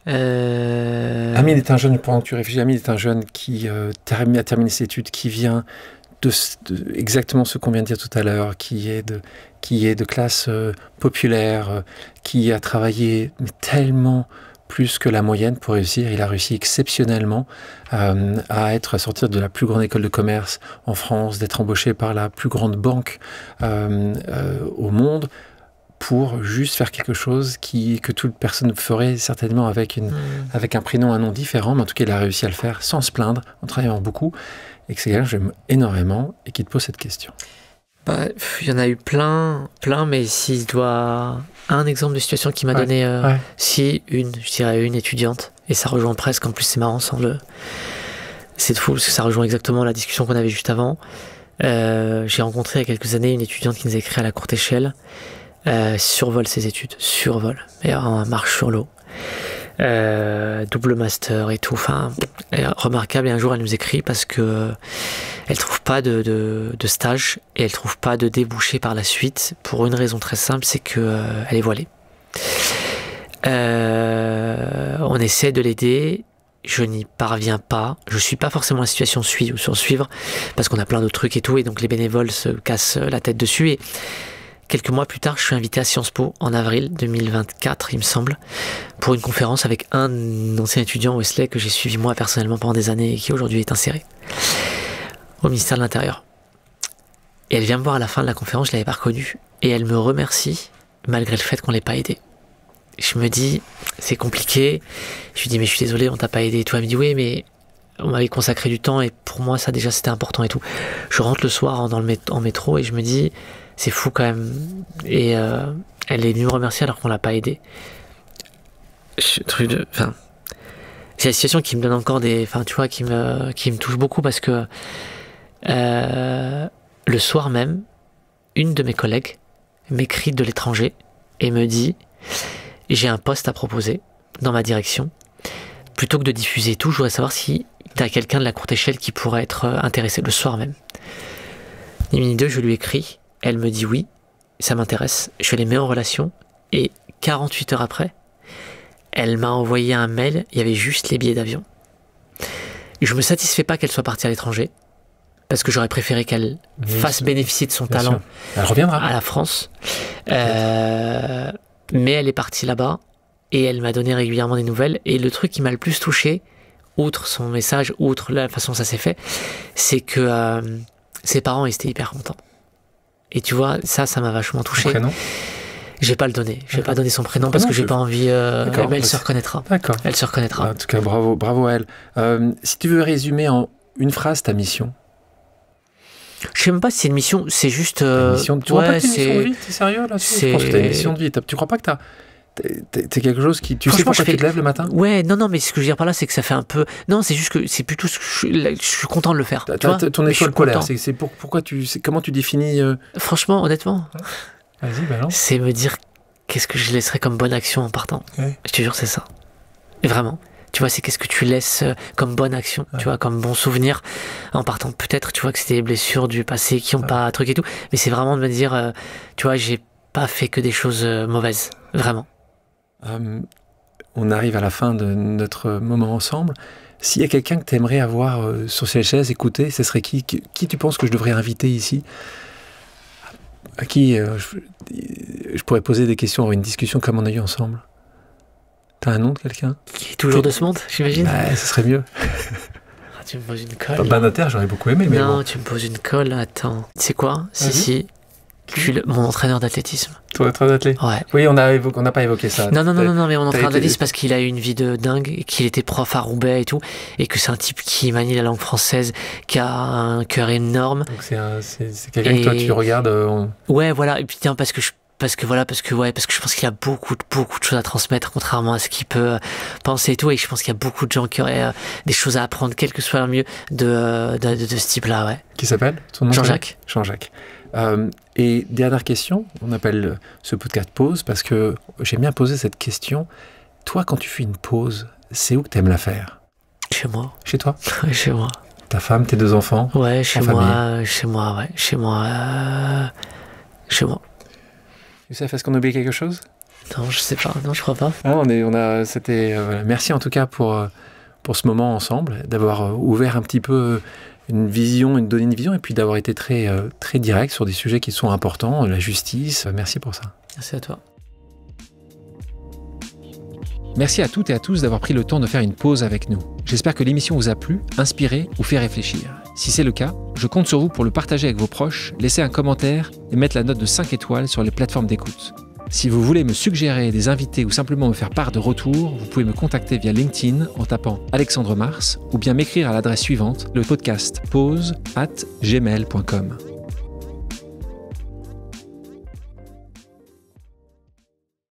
Amine est un jeune, pendant que tu réfléchis, Amine est un jeune qui a terminé ses études, qui vient de exactement ce qu'on vient de dire tout à l'heure, qui est de classe populaire, qui a travaillé tellement plus que la moyenne pour réussir. Il a réussi exceptionnellement à sortir de la plus grande école de commerce en France, d'être embauché par la plus grande banque au monde, pour juste faire quelque chose que toute personne ferait certainement avec un prénom, un nom différent, mais en tout cas il a réussi à le faire sans se plaindre, en travaillant beaucoup, et que c'est quelqu'un que j'aime énormément et qui te pose cette question. Il y en a eu plein, mais s'il doit... Un exemple de situation qui m'a donné... je dirais une étudiante, et ça rejoint presque, en plus c'est marrant, c'est fou, parce que ça rejoint exactement la discussion qu'on avait juste avant. J'ai rencontré il y a quelques années une étudiante qui nous a écrit à la courte échelle, survole ses études, mais en marche sur l'eau. Double master et tout, remarquable. Et un jour elle nous écrit parce que elle trouve pas de stage et elle trouve pas de débouché par la suite pour une raison très simple, c'est que elle est voilée. On essaie de l'aider, je n'y parviens pas, je suis pas forcément en situation de suivre parce qu'on a plein d'autres trucs et tout, et donc les bénévoles se cassent la tête dessus. Et quelques mois plus tard, je suis invité à Sciences Po en avril 2024, il me semble, pour une conférence avec un ancien étudiant Wesley que j'ai suivi moi personnellement pendant des années et qui aujourd'hui est inséré au ministère de l'Intérieur. Et elle vient me voir à la fin de la conférence, je l'avais pas reconnue, et elle me remercie malgré le fait qu'on l'ait pas aidée. Je me dis, c'est compliqué. Je lui dis, mais je suis désolé, on t'a pas aidé et tout. Elle me dit, oui, mais on m'avait consacré du temps et pour moi, ça déjà, c'était important et tout. Je rentre le soir en métro et je me dis, c'est fou quand même. Et elle est venue me remercier alors qu'on l'a pas aidée. C'est la situation qui me donne encore qui me touche beaucoup parce que le soir même, une de mes collègues m'écrit de l'étranger et me dit, j'ai un poste à proposer dans ma direction. Plutôt que de diffuser tout, je voudrais savoir si tu as quelqu'un de la courte échelle qui pourrait être intéressé le soir même. Ni une ni deux, je lui écris. Elle me dit oui, ça m'intéresse. Je les mets en relation. Et 48 heures après, elle m'a envoyé un mail. Il y avait juste les billets d'avion. Je me satisfais pas qu'elle soit partie à l'étranger. Parce que j'aurais préféré qu'elle fasse bénéficier de son talent. Elle reviendra à la France. Mais elle est partie là-bas et elle m'a donné régulièrement des nouvelles. Et le truc qui m'a le plus touché, outre son message, outre la façon dont ça s'est fait, c'est que ses parents étaient hyper contents. Et tu vois, ça m'a vachement touché. Son prénom ? Je vais pas le donner. Je vais pas donner son prénom parce que j'ai pas envie. Mais elle se reconnaîtra. D'accord. Elle se reconnaîtra. En tout cas, bravo à elle. Si tu veux résumer en une phrase ta mission. Je sais même pas si c'est une mission, c'est juste... Tu crois pas que c'est une mission de vie? T'es sérieux là? Je pense que t'as une mission de vie. Tu crois pas que t'es quelque chose qui... Tu sais pourquoi tu te lèves le matin? Ouais, non, mais ce que je veux dire par là, c'est que ça fait un peu... Non, c'est juste que c'est plutôt... Je suis content de le faire. Ton étoile polaire, comment tu définis... Franchement, honnêtement, vas-y, balance. C'est me dire qu'est-ce que je laisserais comme bonne action en partant. Ouais. Je te jure, c'est ça. Et vraiment. Tu vois, c'est qu'est-ce que tu laisses comme bonne action, tu vois, comme bon souvenir en partant. Peut-être, tu vois, que c'était des blessures du passé qui n'ont pas truc et tout, mais c'est vraiment de me dire, tu vois, j'ai pas fait que des choses mauvaises, vraiment. On arrive à la fin de notre moment ensemble. S'il y a quelqu'un que tu aimerais avoir sur ces chaises, écouter, ce serait qui tu penses que je devrais inviter ici? À qui je pourrais poser des questions, avoir une discussion comme on a eu ensemble? T'as un nom de quelqu'un? Qui est toujours de ce monde, j'imagine? Ouais, ce serait mieux. Tu me poses une colle. Banataire, j'aurais beaucoup aimé, mais non, bon. tu me poses une colle, attends. Tu sais quoi? Si. Je suis mon entraîneur d'athlétisme. Ton entraîneur d'athlétisme? Ouais. Oui, on n'a pas évoqué ça. Non, mais mon entraîneur d'athlétisme, parce qu'il a eu une vie de dingue, qu'il était prof à Roubaix et tout, et que c'est un type qui manie la langue française, qui a un cœur énorme. Donc c'est quelqu'un que toi tu regardes. Ouais, voilà. Et puis tiens, parce que je pense qu'il a beaucoup de choses à transmettre, contrairement à ce qu'il peut penser et tout, et je pense qu'il y a beaucoup de gens qui auraient des choses à apprendre, quel que soit le mieux de ce type-là, ouais. Qui s'appelle? Son nom? Jean-Jacques. Jean-Jacques. Et dernière question, on appelle ce podcast pause parce que j'aime bien poser cette question. Toi, quand tu fais une pause, c'est où que tu aimes la faire? Chez moi. Chez toi? Ouais, chez moi. Ta femme, tes 2 enfants? Ouais, chez moi, ouais. Chez moi. Youssef, est-ce qu'on a oublié quelque chose? Non, je sais pas. Non, je crois pas. Merci en tout cas pour ce moment ensemble, d'avoir ouvert un petit peu une vision, donné une vision, et puis d'avoir été très, très direct sur des sujets qui sont importants, la justice. Merci pour ça. Merci à toi. Merci à toutes et à tous d'avoir pris le temps de faire une pause avec nous. J'espère que l'émission vous a plu, inspiré ou fait réfléchir. Si c'est le cas, je compte sur vous pour le partager avec vos proches, laisser un commentaire et mettre la note de 5 étoiles sur les plateformes d'écoute. Si vous voulez me suggérer des invités ou simplement me faire part de retours, vous pouvez me contacter via LinkedIn en tapant Alexandre Mars ou bien m'écrire à l'adresse suivante, le podcast pause@gmail.com.